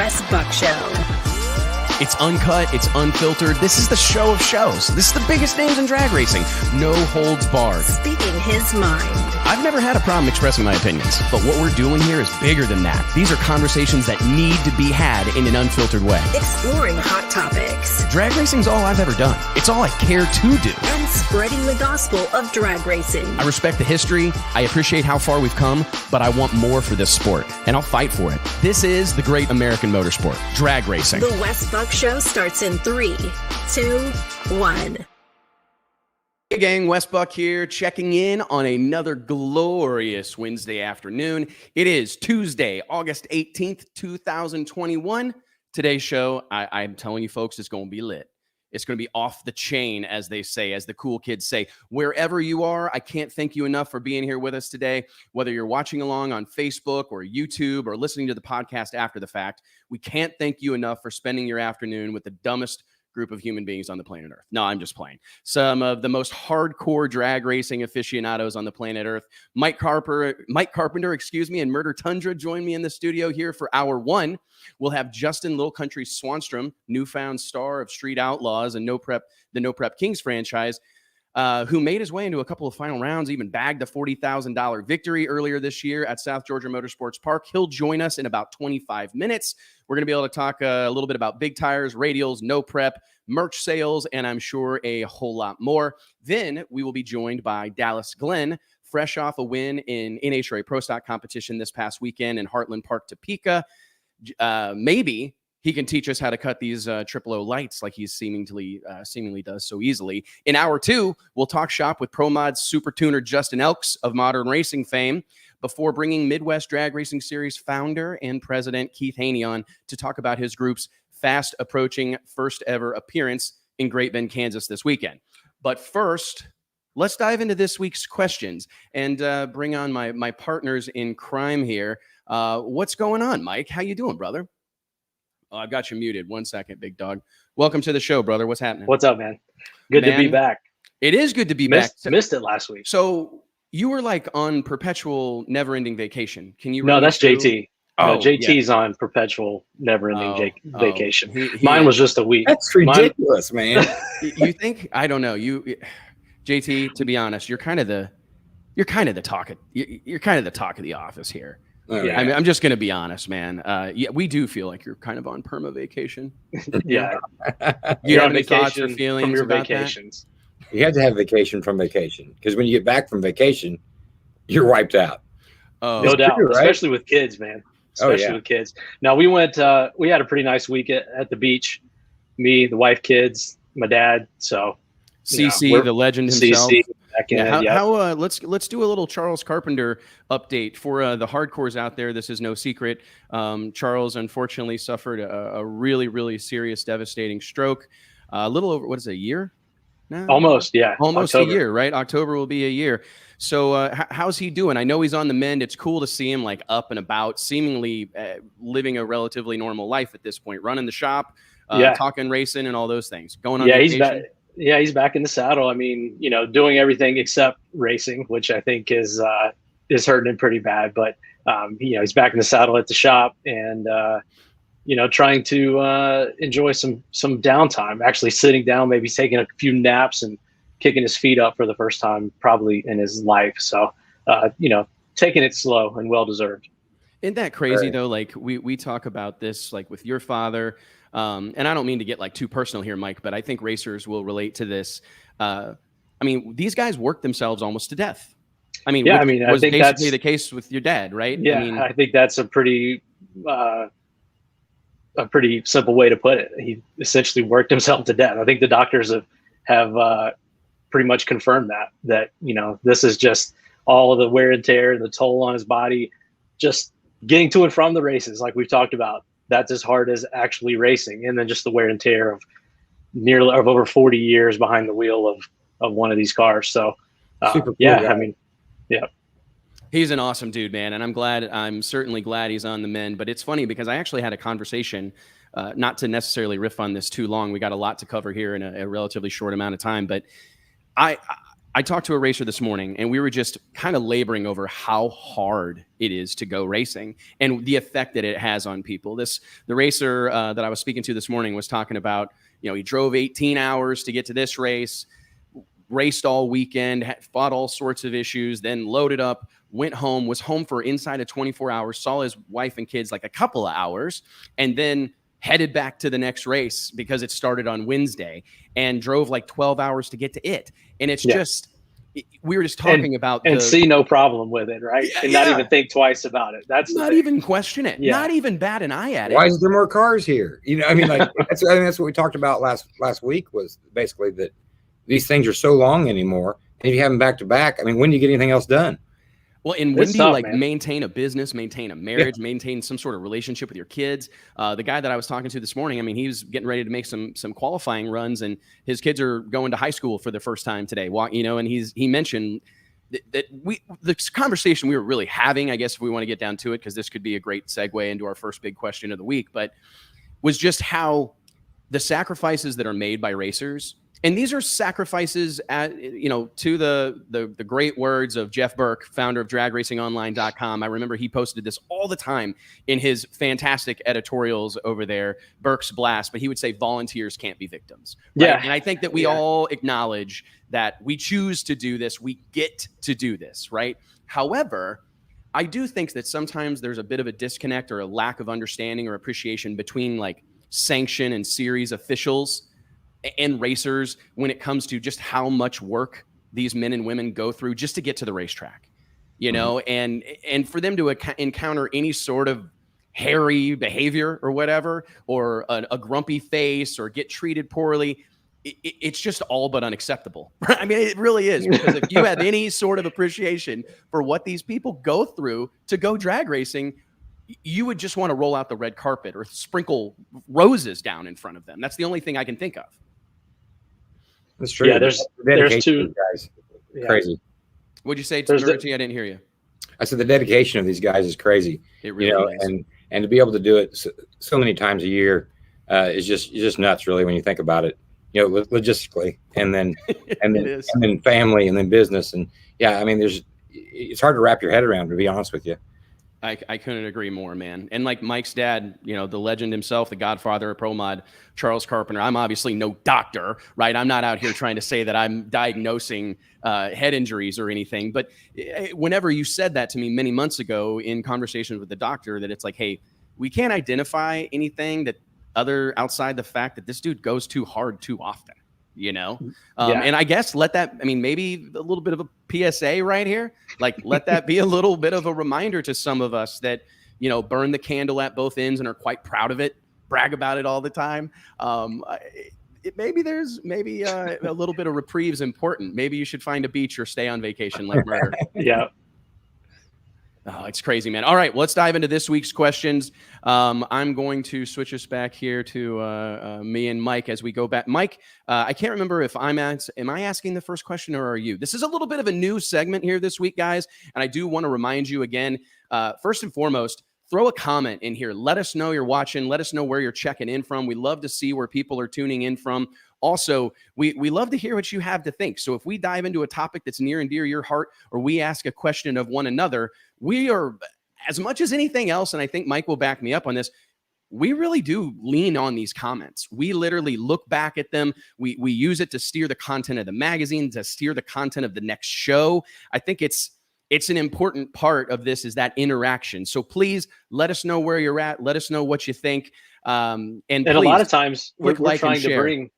Wes Buck Show. It's uncut, it's unfiltered. This is the show of shows. This is the biggest names in drag racing. No holds barred. Speaking his mind. I've never had a problem expressing my opinions, but what we're doing here is bigger than that. These are conversations that need to be had in an unfiltered way. Exploring hot topics. Drag racing's all I've ever done. It's all I care to do. And spreading the gospel of drag racing. I respect the history. I appreciate how far we've come, but I want more for this sport, and I'll fight for it. This is the great American motorsport, drag racing. The Wes Buck Show starts in 3, 2, 1. Hey gang, Wes Buck here, checking in on another glorious Wednesday afternoon. It is Tuesday, August 18th, 2021. Today's show, I'm telling you folks, it's going to be lit. It's going to be off the chain, as they say, as the cool kids say. Wherever you are, I can't thank you enough for being here with us today. Whether you're watching along on Facebook or YouTube or listening to the podcast after the fact, we can't thank you enough for spending your afternoon with the dumbest group of human beings on the planet Earth. No, I'm just playing. Some of the most hardcore drag racing aficionados on the planet Earth. Mike Carpenter, and Murder Tundra join me in the studio here for hour one. We'll have Justin Little Country Swanstrom, newfound star of Street Outlaws and the No Prep Kings franchise, who made his way into a couple of final rounds, even bagged a $40,000 victory earlier this year at South Georgia Motorsports Park. He'll join us in about 25 minutes. We're going to be able to talk a little bit about big tires, radials, no prep, merch sales, and I'm sure a whole lot more. Then we will be joined by Dallas Glenn, fresh off a win in NHRA Pro Stock competition this past weekend in Heartland Park, Topeka. Maybe he can teach us how to cut these triple O lights like he seemingly does so easily. In hour two, we'll talk shop with ProMod's super tuner Justin Elkes of Modern Racing fame before bringing Midwest Drag Racing Series founder and president Keith Haney on to talk about his group's fast approaching first ever appearance in Great Bend, Kansas this weekend. But first, let's dive into this week's questions and bring on my partners in crime here. What's going on, Mike? How you doing, brother? Oh, I've got you muted. 1 second, big dog. Welcome to the show, brother. What's happening? What's up, man? Good to be back. It is good to be back. Missed it last week. So you were like on perpetual never-ending vacation. Can you? No, that's JT. Oh, no, JT's on perpetual never-ending vacation. He Mine was just a week. That's ridiculous, man. You think? I don't know. JT, to be honest, you're kind of the talk of the office here. Yeah. I mean, I'm just going to be honest, man. Yeah, we do feel like you're kind of on perma vacation. Yeah. You have any thoughts or feelings from your about vacations? That? You had to have vacation from vacation because when you get back from vacation, you're wiped out. Oh, No doubt, true, right? especially with kids, man. Especially with kids. Now, we went, we had a pretty nice week at the beach. Me, the wife, kids, my dad. So, CC, the legend himself. CC, back in it, let's do a little Charles Carpenter update for the hardcores out there. This is no secret. Charles unfortunately suffered a really, really serious, devastating stroke. A little over, what is it, a year now? Almost, yeah. Almost October. a year, right? October will be a year. So how's he doing? I know he's on the mend. It's cool to see him like up and about, seemingly living a relatively normal life at this point, running the shop, talking racing and all those things. Going on vacation. He's back in the saddle. I mean, doing everything except racing, which I think is hurting him pretty bad. But he's back in the saddle at the shop and trying to enjoy some downtime. Actually, sitting down, maybe taking a few naps and kicking his feet up for the first time probably in his life. So taking it slow and well deserved. Isn't that crazy though? Like we talk about this like with your father. And I don't mean to get like too personal here, Mike, but I think racers will relate to this. I mean, these guys work themselves almost to death. I mean, I was think basically that's the case with your dad, right? Yeah, I think that's a pretty simple way to put it. He essentially worked himself to death. I think the doctors have pretty much confirmed that this is just all of the wear and tear and the toll on his body, just getting to and from the races, like we've talked about. That's as hard as actually racing, and then just the wear and tear of over 40 years behind the wheel of one of these cars. So, he's an awesome dude, man, and I'm certainly glad he's on the mend. But it's funny because I actually had a conversation, not to necessarily riff on this too long. We got a lot to cover here in a relatively short amount of time, but I I talked to a racer this morning, and we were just kind of laboring over how hard it is to go racing and the effect that it has on people. The racer that I was speaking to this morning was talking about, he drove 18 hours to get to this race, raced all weekend, fought all sorts of issues, then loaded up, went home, was home for inside of 24 hours, saw his wife and kids like a couple of hours, and then headed back to the next race because it started on Wednesday, and drove like 12 hours to get to it. And it's just, we were just talking about see no problem with it, right? And not even think twice about it. That's not even question it. Not even bat an eye at it. Why is there more cars here? I mean, like I think that's what we talked about last week, was basically that these things are so long anymore. And if you have them back to back, I mean, when do you get anything else done? Well, and when do you maintain a business, maintain a marriage, maintain some sort of relationship with your kids? The guy that I was talking to this morning, I mean, he was getting ready to make some qualifying runs, and his kids are going to high school for the first time today. And he mentioned that the conversation we were really having, I guess, if we want to get down to it, because this could be a great segue into our first big question of the week, but was just how the sacrifices that are made by racers. And these are sacrifices to the great words of Jeff Burke, founder of dragracingonline.com. I remember he posted this all the time in his fantastic editorials over there, Burke's Blast, but he would say volunteers can't be victims. Right? Yeah. And I think that we all acknowledge that we choose to do this. We get to do this, right? However, I do think that sometimes there's a bit of a disconnect or a lack of understanding or appreciation between like sanction and series officials and racers when it comes to just how much work these men and women go through just to get to the racetrack, and for them to encounter any sort of hairy behavior or whatever, or a grumpy face or get treated poorly, it's just all but unacceptable. I mean, it really is, because if you have any sort of appreciation for what these people go through to go drag racing, you would just want to roll out the red carpet or sprinkle roses down in front of them. That's the only thing I can think of. That's true. Yeah, there's two guys. Crazy. What'd you say, Richie? I didn't hear you. I said the dedication of these guys is crazy. It really is. And to be able to do it so many times a year is just nuts, really, when you think about it. Logistically, and then family, and then business, and I mean, it's hard to wrap your head around, to be honest with you. I couldn't agree more, man. And like Mike's dad, the legend himself, the godfather of pro mod, Charles Carpenter. I'm obviously no doctor, right? I'm not out here trying to say that I'm diagnosing head injuries or anything. But whenever you said that to me many months ago in conversations with the doctor, that it's like, hey, we can't identify anything that outside the fact that this dude goes too hard too often. And I guess maybe a little bit of a PSA right here, like let that be a little bit of a reminder to some of us that, burn the candle at both ends and are quite proud of it, brag about it all the time. Maybe a little bit of reprieve is important. Maybe you should find a beach or stay on vacation like murder. Yeah. Oh, it's crazy, man. All right, let's dive into this week's questions. I'm going to switch us back here to me and Mike as we go back. Mike, I can't remember if am I asking the first question or are you? This is a little bit of a new segment here this week, guys. And I do want to remind you again, first and foremost, throw a comment in here. Let us know you're watching. Let us know where you're checking in from. We love to see where people are tuning in from. Also, we love to hear what you have to think. So if we dive into a topic that's near and dear to your heart, or we ask a question of one another, we are, as much as anything else, and I think Mike will back me up on this, we really do lean on these comments. We literally look back at them. We use it to steer the content of the magazine, to steer the content of the next show. I think it's an important part of this, is that interaction. So please let us know where you're at. Let us know what you think. And please, a lot of times we're like trying to bring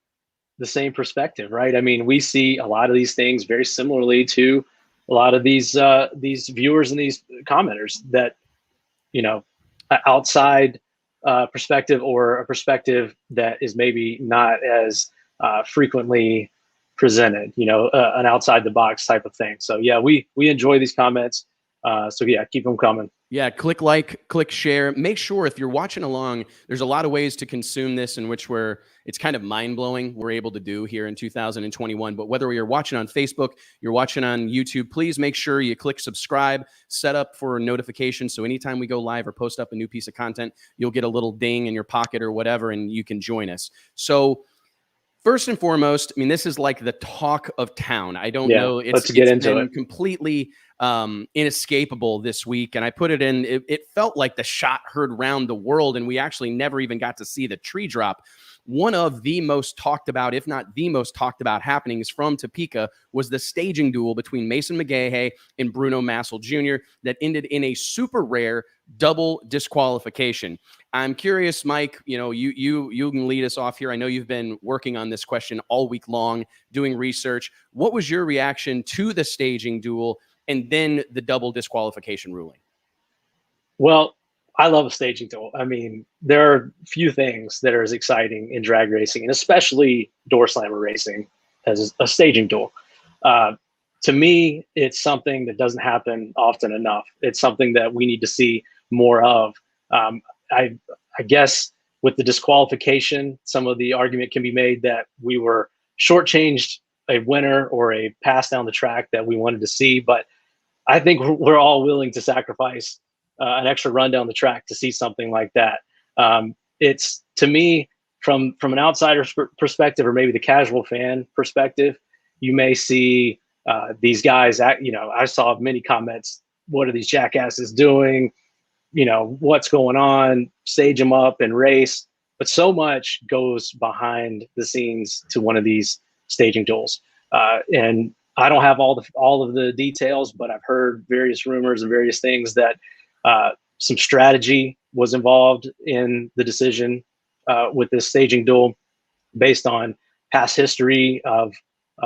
the same perspective, right? I mean, we see a lot of these things very similarly to a lot of these viewers and these commenters that, outside perspective, or a perspective that is maybe not as frequently presented, an outside the box type of thing. So yeah, we enjoy these comments. So yeah, keep them coming. Yeah, click like, click share. Make sure if you're watching along, there's a lot of ways to consume this in which it's kind of mind-blowing we're able to do here in 2021. But whether you're watching on Facebook, you're watching on YouTube, please make sure you click subscribe, set up for notifications. So anytime we go live or post up a new piece of content, you'll get a little ding in your pocket or whatever, and you can join us. So First and foremost, I mean, this is like the talk of town. I don't know. Let's get into it. Completely inescapable this week. And I put it in, it felt like the shot heard round the world, and we actually never even got to see the tree drop. One of the most talked about, if not the most talked about happenings from Topeka was the staging duel between Mason McGahey and Bruno Massel Jr. that ended in a super rare double disqualification. I'm curious, Mike, you can lead us off here. I know you've been working on this question all week long, doing research. What was your reaction to the staging duel and then the double disqualification ruling? Well, I love a staging duel. I mean, there are few things that are as exciting in drag racing, and especially door slammer racing, as a staging duel. To me, it's something that doesn't happen often enough. It's something that we need to see more of. I guess with the disqualification, some of the argument can be made that we were shortchanged a winner or a pass down the track that we wanted to see. But I think we're all willing to sacrifice an extra run down the track to see something like that. It's, to me, from an outsider's perspective, or maybe the casual fan perspective, you may see these guys I saw many comments, what are these jackasses doing? What's going on? Stage them up and race. But so much goes behind the scenes to one of these staging duels. And I don't have all of the details, but I've heard various rumors and various things that some strategy was involved in the decision with this staging duel based on past history of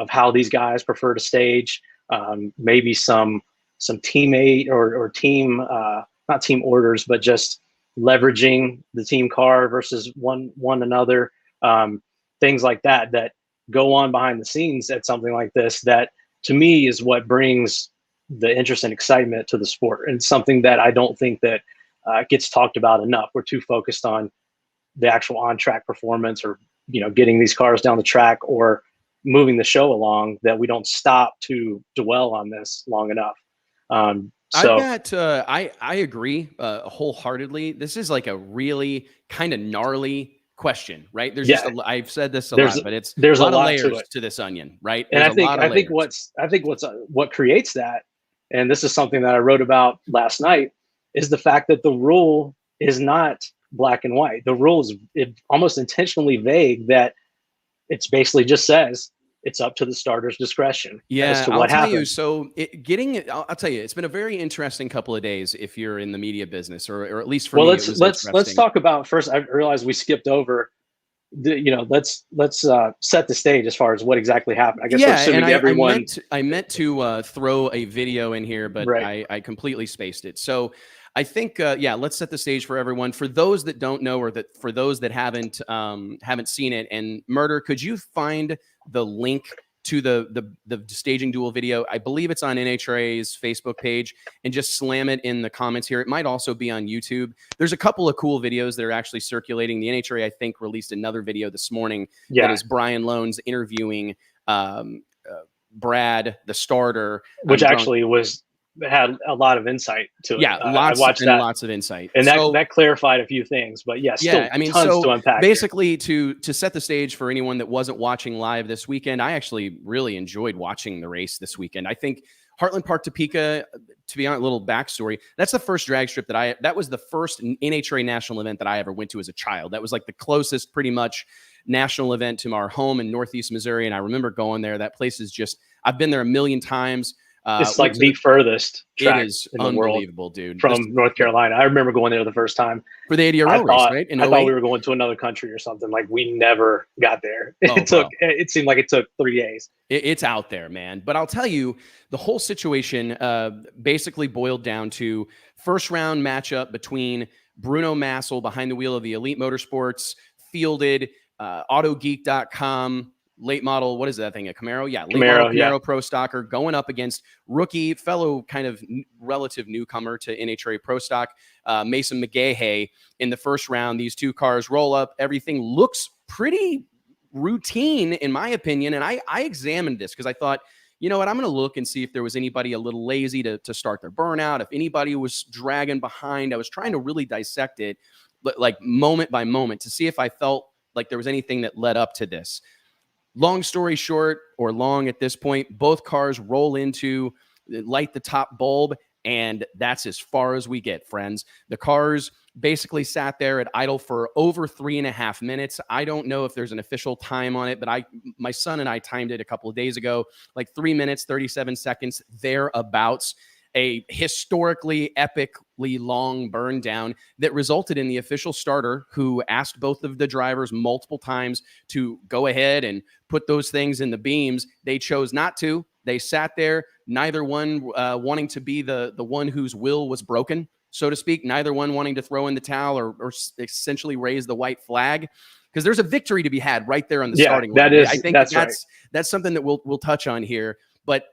how these guys prefer to stage, maybe some teammate or team, not team orders, but just leveraging the team car versus one another, things like that go on behind the scenes at something like this, that to me is what brings the interest and excitement to the sport, and something that I don't think that gets talked about enough. We're too focused on the actual on-track performance, or getting these cars down the track or moving the show along, that we don't stop to dwell on this long enough. I agree wholeheartedly. This is like a really kind of gnarly question, right? There's I've said this a lot, but there's a lot of layers to this onion, right? And I think what creates that, and this is something that I wrote about last night, is the fact that the rule is not black and white. The rule is almost intentionally vague, that it's basically just says it's up to the starter's discretion as to what happens. I'll tell you, it's been a very interesting couple of days if you're in the media business, or at least for me. Let's talk about first. I realized we skipped over. Let's set the stage as far as what exactly happened. I guess everyone. I meant to throw a video in here, but right. I completely spaced it. So I think let's set the stage for everyone. For those that don't know, or that for those that haven't seen it, and Murder, could you find the link to the staging duel video? I believe it's on NHRA's Facebook page, and just slam it in the comments here. It might also be on YouTube. There's a couple of cool videos that are actually circulating. The NHRA, I think, released another video this morning that is Brian Loans interviewing Brad, the starter, which actually had a lot of insight to it. Yeah, lots of insight, and that clarified a few things. But tons to unpack. Basically, to set the stage for anyone that wasn't watching live this weekend, I actually really enjoyed watching the race this weekend. I think Heartland Park Topeka, to be honest, a little backstory, that's the first drag strip that was the first NHRA national event that I ever went to as a child. That was like the closest pretty much national event to our home in Northeast Missouri, and I remember going there. That place is just, I've been there a million times. It's like the furthest track in the unbelievable, world, dude. From North Carolina. I remember going there the first time for the ADRO race, right? I thought we were going to another country or something. Like, we never got there. It seemed like it took 3 days. It's out there, man. But I'll tell you, the whole situation basically boiled down to first round matchup between Bruno Massel behind the wheel of the Elite Motorsports, fielded AutoGeek.com. Late model, what is that thing? A Camaro? Yeah, Camaro Pro Stocker going up against rookie, fellow kind of relative newcomer to NHRA Pro Stock, Mason McGahey in the first round. These two cars roll up. Everything looks pretty routine, in my opinion. And I examined this because I thought, you know what, I'm going to look and see if there was anybody a little lazy to start their burnout, if anybody was dragging behind. I was trying to really dissect it, like moment by moment, to see if I felt like there was anything that led up to this. long story short, or long at this point, both cars roll into, light the top bulb, and that's as far as we get, friends. The cars basically sat there at idle for over 3.5 minutes. I don't know if there's an official time on it, but my son and I timed it a couple of days ago, like 3 minutes, 37 seconds, thereabouts. A historically epically long burn down that resulted in the official starter, who asked both of the drivers multiple times to go ahead and put those things in the beams. They chose not to. They sat there, neither one wanting to be the one whose will was broken, so to speak, neither one wanting to throw in the towel or essentially raise the white flag, because there's a victory to be had right there on the starting line. I think that's something that we'll touch on here, but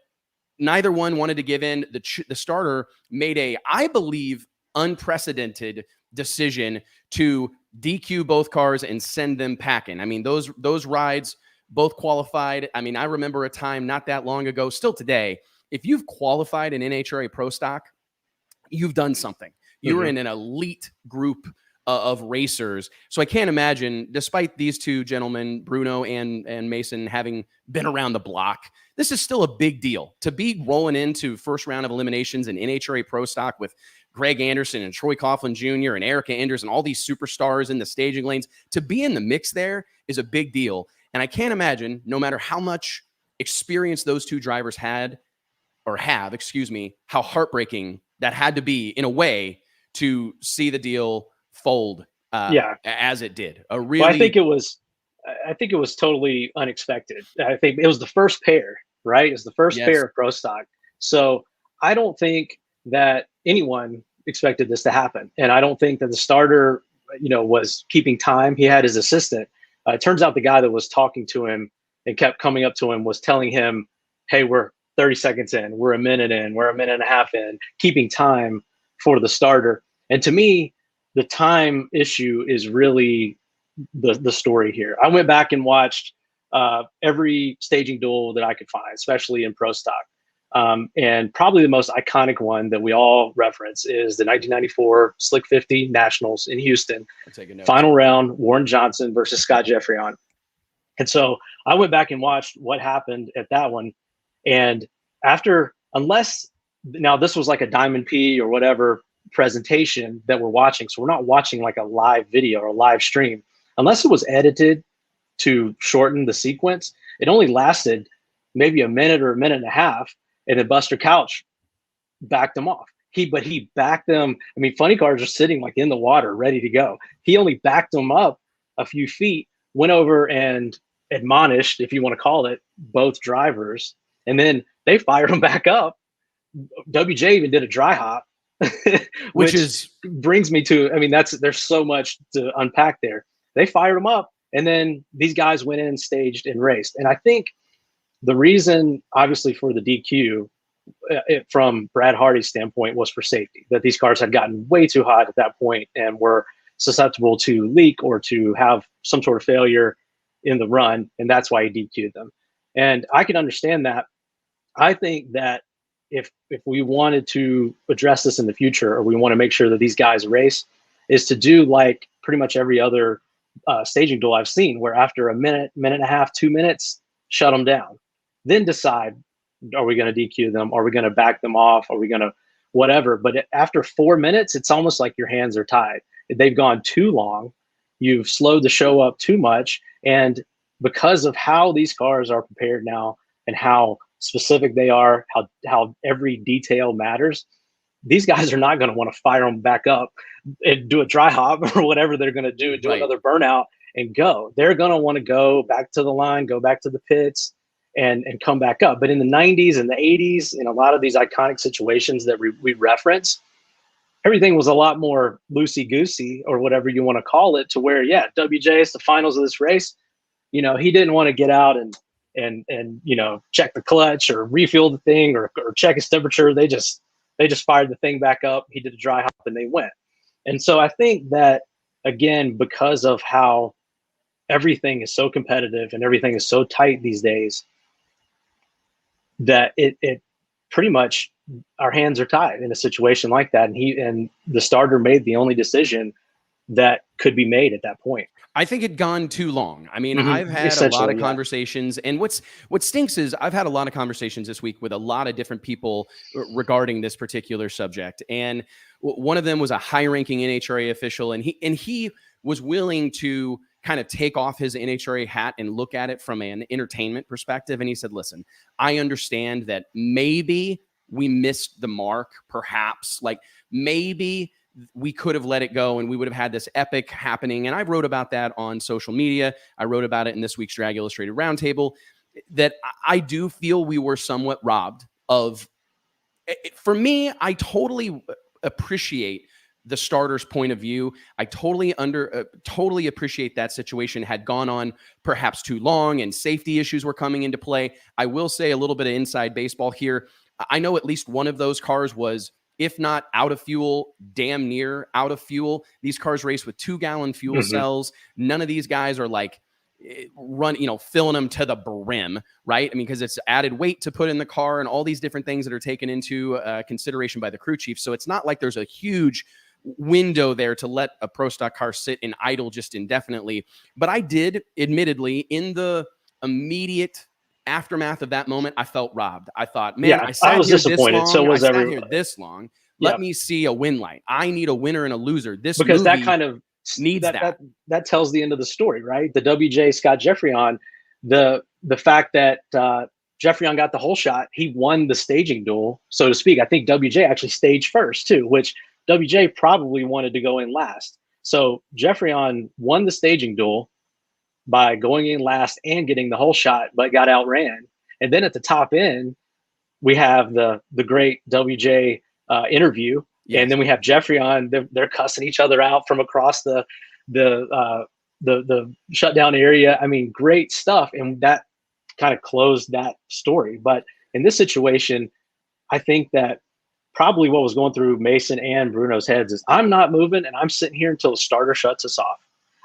neither one wanted to give in. The starter made I believe, unprecedented decision to DQ both cars and send them packing. I mean, those rides both qualified. I mean, I remember a time not that long ago, still today, if you've qualified in NHRA Pro Stock, you've done something. You're in an elite group of racers. So I can't imagine, despite these two gentlemen, Bruno and Mason, having been around the block, this is still a big deal to be rolling into first round of eliminations in NHRA Pro Stock with Greg Anderson and Troy Coughlin Jr. and Erica Enders and all these superstars in the staging lanes. To be in the mix there is a big deal. And I can't imagine, no matter how much experience those two drivers have, how heartbreaking that had to be, in a way, to see the deal fold as it did. I think it was totally unexpected. I think it was the first pair, right? It's the first pair of Pro Stock. So I don't think that anyone expected this to happen. And I don't think that the starter, was keeping time. He had his assistant. It turns out the guy that was talking to him and kept coming up to him was telling him, hey, we're 30 seconds in, we're a minute in, we're a minute and a half in, keeping time for the starter. And to me, the time issue is really the story here. I went back and watched every staging duel that I could find, especially in Pro Stock. And probably the most iconic one that we all reference is the 1994 Slick 50 Nationals in Houston. Final round, Warren Johnson versus Scott Jeffreyon. And so I went back and watched what happened at that one. And now this was like a Diamond P or whatever presentation that we're watching. So we're not watching like a live video or a live stream. Unless it was edited to shorten the sequence, it only lasted maybe a minute or a minute and a half. And then Buster Couch backed them off. He backed them. I mean, funny cars are sitting like in the water, ready to go. He only backed them up a few feet, went over and admonished, if you want to call it, both drivers. And then they fired them back up. WJ even did a dry hop, which brings me to, I mean, there's so much to unpack there. They fired them up, and then these guys went in, staged, and raced. And I think the reason, obviously, for the DQ from Brad Hardy's standpoint was for safety, that these cars had gotten way too hot at that point and were susceptible to leak or to have some sort of failure in the run, and that's why he DQ'd them. And I can understand that. I think that if we wanted to address this in the future, or we want to make sure that these guys race, is to do like pretty much every other staging duel I've seen, where after a minute, minute and a half, 2 minutes, shut them down. Then decide, are we going to DQ them? Are we going to back them off? Are we going to whatever? But after 4 minutes, it's almost like your hands are tied. They've gone too long. You've slowed the show up too much. And because of how these cars are prepared now and how specific they are, how every detail matters, these guys are not going to want to fire them back up and do a dry hop or whatever they're going to do another burnout and go. They're going to want to go back to the line, go back to the pits, and come back up. But in the 90s and the 80s, in a lot of these iconic situations that we reference, everything was a lot more loosey-goosey, or whatever you want to call it, to where, WJ, it's the finals of this race. He didn't want to get out and check the clutch or refuel the thing or check his temperature. They just fired the thing back up. He did a dry hop and they went. And so I think that, again, because of how everything is so competitive and everything is so tight these days, that it pretty much, our hands are tied in a situation like that. And the starter made the only decision that could be made at that point. I think it'd gone too long. I mean, Mhm. I've had a lot of Yeah. conversations, and what stinks is I've had a lot of conversations this week with a lot of different people regarding this particular subject. And one of them was a high-ranking NHRA official, and he was willing to kind of take off his NHRA hat and look at it from an entertainment perspective. And he said, listen, I understand that maybe we missed the mark, perhaps. Like maybe we could have let it go and we would have had this epic happening. And I wrote about that on social media. I wrote about it in this week's Drag Illustrated Roundtable, that I do feel we were somewhat robbed of. For me, I totally appreciate the starter's point of view. I totally appreciate that situation had gone on perhaps too long and safety issues were coming into play. I will say a little bit of inside baseball here. I know at least one of those cars was, if not out of fuel, damn near out of fuel. These cars race with 2-gallon fuel cells. None of these guys are like filling them to the brim, right? I mean, because it's added weight to put in the car and all these different things that are taken into consideration by the crew chief. So it's not like there's a huge window there to let a pro stock car sit and idle just indefinitely. But I did, admittedly, in the immediate aftermath of that moment, I felt robbed. I thought, man, I was disappointed. So was everyone. Here this long. Let me see a win light. I need a winner and a loser. Because that kind of needs that tells the end of the story, right? The WJ Scott Jeffreyon, the fact that Jeffreyon got the whole shot, he won the staging duel, so to speak. I think WJ actually staged first too, which WJ probably wanted to go in last. So Jeffreyon won the staging duel by going in last and getting the whole shot, but got outran. And then at the top end, we have the great WJ interview. Yes. And then we have Jeffreyon. They're cussing each other out from across the shutdown area. I mean, great stuff. And that kind of closed that story. But in this situation, I think that probably what was going through Mason and Bruno's heads is, I'm not moving and I'm sitting here until the starter shuts us off.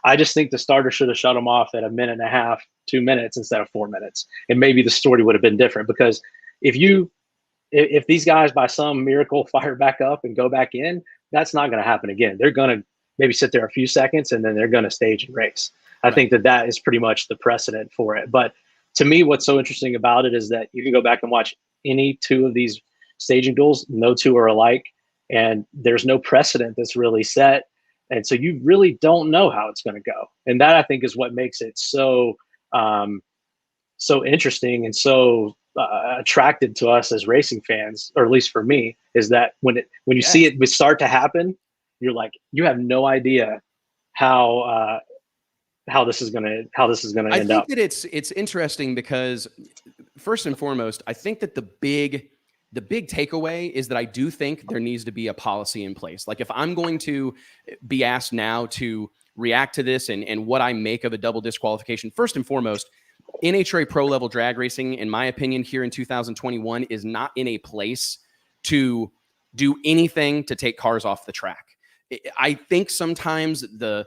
I just think the starter should have shut them off at 1.5 minutes, 2 minutes instead of 4 minutes. And maybe the story would have been different, because if these guys by some miracle fire back up and go back in, that's not going to happen again. They're going to maybe sit there a few seconds and then they're going to stage and race. I think that is pretty much the precedent for it. But to me, what's so interesting about it is that you can go back and watch any two of these staging duels. No two are alike, and there's no precedent that's really set. And so you really don't know how it's going to go. And that, I think, is what makes it so interesting and so attracted to us as racing fans, or at least for me, is that when you see it start to happen, you're like, you have no idea how this is going to end up. I think that it's interesting because, first and foremost, I think that the big takeaway is that I do think there needs to be a policy in place. Like, if I'm going to be asked now to react to this and what I make of a double disqualification, first and foremost, NHRA pro level drag racing, in my opinion, here in 2021 is not in a place to do anything to take cars off the track. I think sometimes the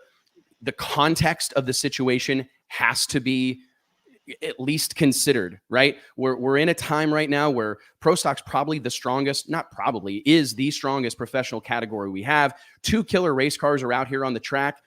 context of the situation has to be at least considered, right? We're in a time right now where pro stock's probably the strongest, not probably, is the strongest professional category we have. 2 killer race cars are out here on the track.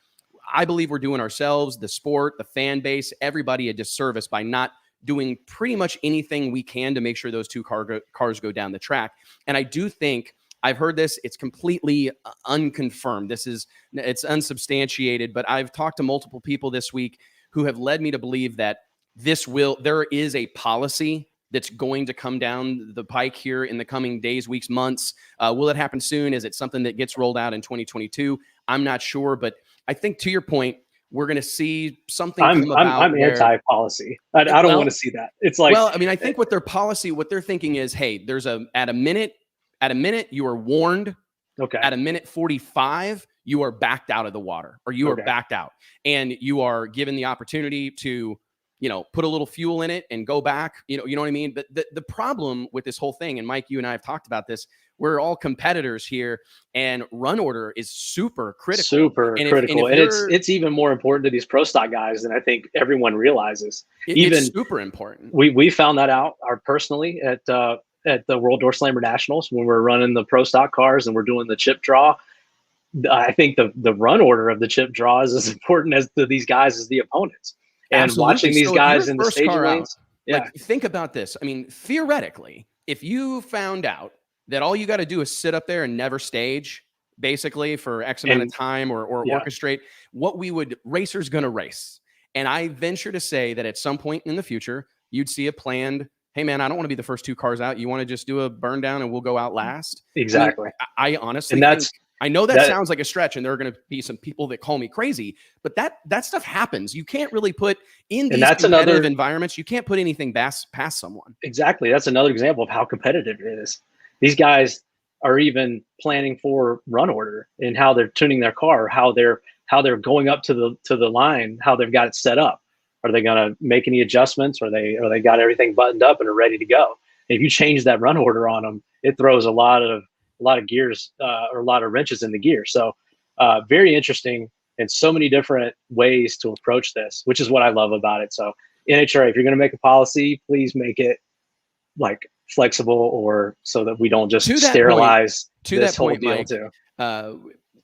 I believe we're doing ourselves, the sport, the fan base, everybody a disservice by not doing pretty much anything we can to make sure those 2 cars go down the track. And I do think, I've heard this, it's completely unconfirmed. It's unsubstantiated, but I've talked to multiple people this week who have led me to believe that there is a policy that's going to come down the pike here in the coming days, weeks, months. Will it happen soon? Is it something that gets rolled out in 2022? I'm not sure, but I think, to your point, we're going to see something come about. I'm anti-policy. I don't want to see that. It's like, well, I mean, I think what they're thinking is, hey, there's at a minute, you are warned. Okay. At 1:45, you are backed out of the water, or you are backed out, and you are given the opportunity to, put a little fuel in it and go back. You know what I mean? But the problem with this whole thing, and Mike, you and I have talked about this, we're all competitors here, and run order is super critical. And it's even more important to these pro stock guys than I think everyone realizes. It's super important. We found that out personally at the World Door Slammer Nationals when we're running the pro stock cars and we're doing the chip draw. I think the run order of the chip draw is as important as to these guys as the opponents. And Absolutely. watching these so guys in the staging lanes. Like, think about this. I mean, theoretically, if you found out that all you got to do is sit up there and never stage, basically for X amount of time or orchestrate, what racers going to race. And I venture to say that at some point in the future, you'd see a planned, hey man, I don't want to be the first 2 cars out. You want to just do a burn down and we'll go out last? Exactly. I honestly think, I know that sounds like a stretch and there are going to be some people that call me crazy, but that stuff happens. You can't really put in these competitive environments, you can't put anything past someone. Exactly. That's another example of how competitive it is. These guys are even planning for run order and how they're tuning their car, how they're going up to the line, how they've got it set up. Are they going to make any adjustments? Or they got everything buttoned up and are ready to go? And if you change that run order on them, it throws a lot of gears or a lot of wrenches in the gear. So very interesting and so many different ways to approach this, which is what I love about it. So NHRA, if you're going to make a policy, please make it like flexible, or so that we don't just sterilize this whole deal, Mike, too.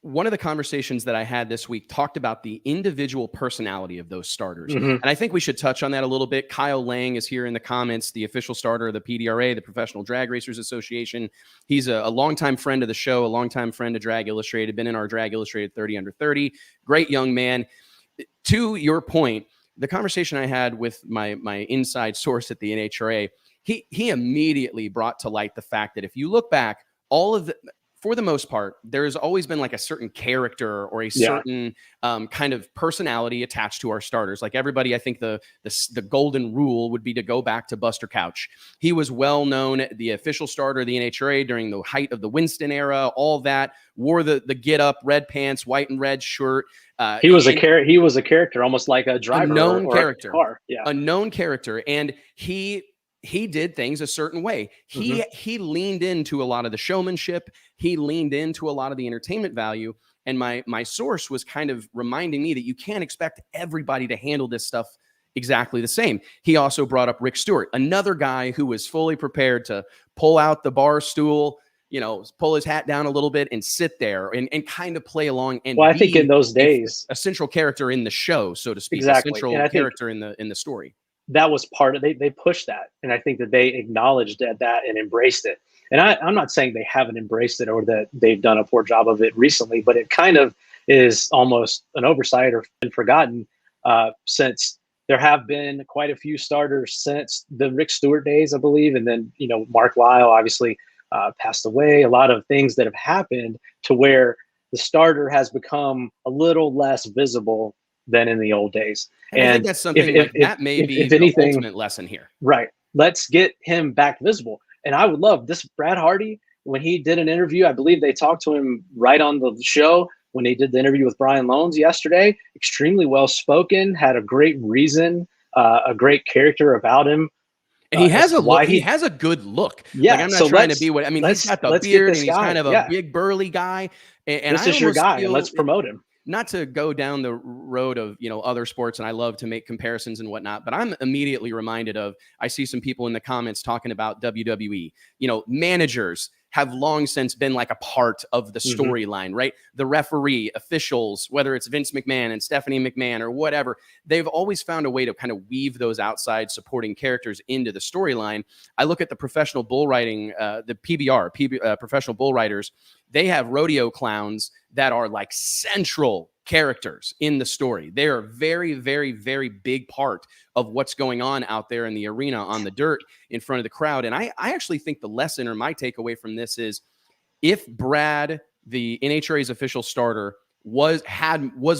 One of the conversations that I had this week talked about the individual personality of those starters. And I think we should touch on that a little bit. Kyle Lang is here in the comments, the official starter of the PDRA, the Professional Drag Racers Association. He's a longtime friend of the show, a longtime friend of Drag Illustrated, been in our Drag Illustrated 30 under 30. Great young man. To your point, the conversation I had with my inside source at the NHRA, he immediately brought to light the fact that if you look back, for the most part, there's always been like a certain character or a certain kind of personality attached to our starters. Like everybody, I think the golden rule would be to go back to Buster Couch. He was well known, the official starter of the NHRA during the height of the Winston era, all that, wore the get up, red pants, white and red shirt. He was a character, almost like a driver, a known character, a known character. And he did things a certain way. He leaned into a lot of the showmanship. He leaned into a lot of the entertainment value. And my source was kind of reminding me that you can't expect everybody to handle this stuff exactly the same. He also brought up Rick Stewart, another guy who was fully prepared to pull out the bar stool, pull his hat down a little bit and sit there and kind of play along. And I think in those days, a central character in the show, so to speak, exactly. A central character in the story. That was part of they pushed that, and I think that they acknowledged that and embraced it. And I'm not saying they haven't embraced it or that they've done a poor job of it recently, but it kind of is almost an oversight or been forgotten since there have been quite a few starters since the Rick Stewart days, I believe, and then Mark Lyle obviously passed away. A lot of things that have happened to where the starter has become a little less visible than in the old days. And I think that's something that may be the ultimate lesson here. Right. Let's get him back visible. And I would love this. Brad Hardy, when he did an interview, I believe they talked to him right on the show when they did the interview with Brian Loans yesterday. Extremely well spoken, had a great reason, a great character about him. And he has a good look. Yeah. Like, I'm not trying to be he's got the beard and he's kind of a big burly guy. And this is your guy, and let's promote him. Not to go down the road of, other sports, and I love to make comparisons and whatnot, but I'm immediately reminded of, I see some people in the comments talking about WWE. Managers have long since been like a part of the storyline, right? The referee, officials, whether it's Vince McMahon and Stephanie McMahon or whatever, they've always found a way to kind of weave those outside supporting characters into the storyline. I look at the professional bull riding, the PBR, professional bull riders. They have rodeo clowns that are like central characters in the story. They are a very, very, very big part of what's going on out there in the arena on the dirt in front of the crowd. And I actually think the lesson or my takeaway from this is, if Brad, the NHRA's official starter, was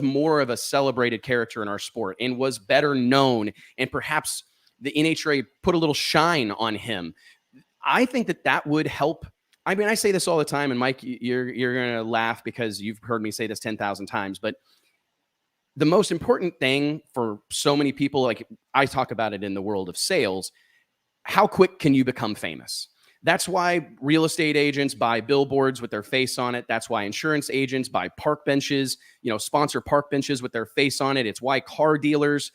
more of a celebrated character in our sport and was better known, and perhaps the NHRA put a little shine on him, I think that would help. I mean, I say this all the time, and Mike, you're going to laugh because you've heard me say this 10,000 times, but the most important thing for so many people, like I talk about it in the world of sales, how quick can you become famous? That's why real estate agents buy billboards with their face on it. That's why insurance agents buy park benches, sponsor park benches with their face on it. It's why car dealers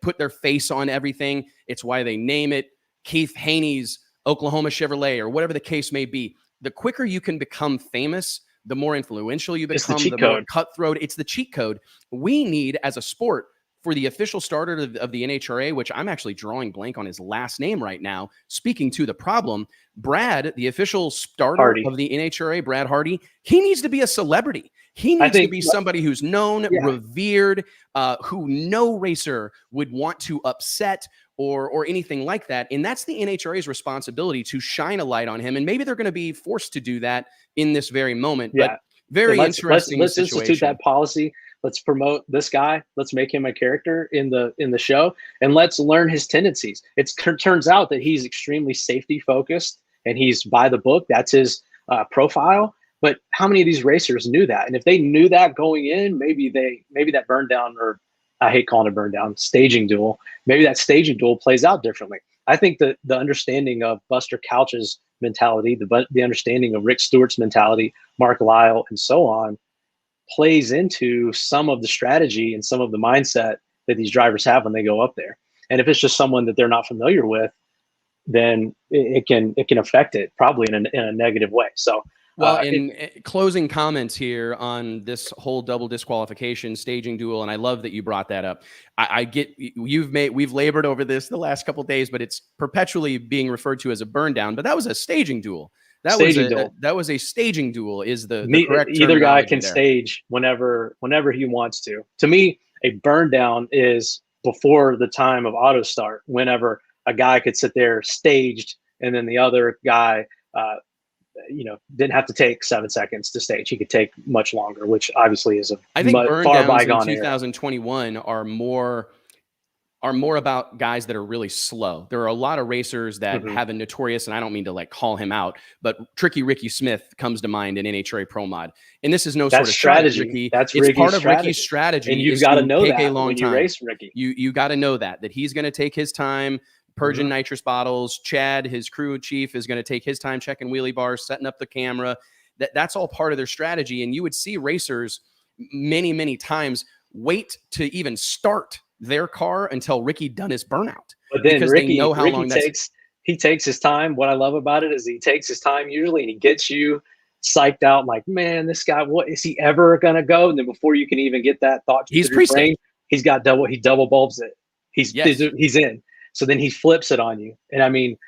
put their face on everything. It's why they name it Keith Haney's Oklahoma Chevrolet or whatever the case may be. The quicker you can become famous, the more influential you become, the more code. cutthroat. It's the cheat code. We need, as a sport, for the official starter of the NHRA, which I'm actually drawing blank on his last name right now, speaking to the problem, Brad, the official starter of the NHRA, Brad Hardy, he needs to be a celebrity. He needs to be somebody who's known, revered, who no racer would want to upset or anything like that. And that's the NHRA's responsibility to shine a light on him. And maybe they're going to be forced to do that in this very moment. Yeah. But very interesting let's situation. Institute that policy. Let's promote this guy. Let's make him a character in the show, and let's learn his tendencies. It turns out that he's extremely safety focused and he's by the book. That's his profile. But how many of these racers knew that? And if they knew that going in, maybe that burn down, or I hate calling it burn down, staging duel. Maybe that staging duel plays out differently. I think that the understanding of Buster Couch's mentality, the understanding of Rick Stewart's mentality, Mark Lyle, and so on, plays into some of the strategy and some of the mindset that these drivers have when they go up there. And if it's just someone that they're not familiar with, then it can affect it probably in a negative way. So, well, closing comments here on this whole double disqualification staging duel, and I love that you brought that up. I get we've labored over this the last couple of days, but it's perpetually being referred to as a burn down. But that was a staging duel. That was a staging duel. Is the correct term? Either guy can stage whenever he wants to. To me, a burn down is before the time of auto start. Whenever a guy could sit there staged, and then the other guy, didn't have to take 7 seconds to stage. He could take much longer, which obviously is I think burn far downs bygone in 2021 are more about guys that are really slow. There are a lot of racers that have a notorious, and I don't mean to like call him out, but Tricky Ricky Smith comes to mind in NHRA Pro Mod. And this is no sort of strategy. That's it's part of Ricky's strategy. And you've got to know that when you race Ricky. You got to know that he's going to take his time purging nitrous bottles. Chad, his crew chief, is going to take his time checking wheelie bars, setting up the camera. That's all part of their strategy. And you would see racers many, many times wait to even start their car until Ricky done his burnout. But then because Ricky, they know how Ricky long he takes his time. What I love about it is he takes his time usually, and he gets you psyched out like, man, this guy, what is he ever gonna go? And then before you can even get that thought to your brain, he double bulbs it. He's in. So then he flips it on you. And I mean,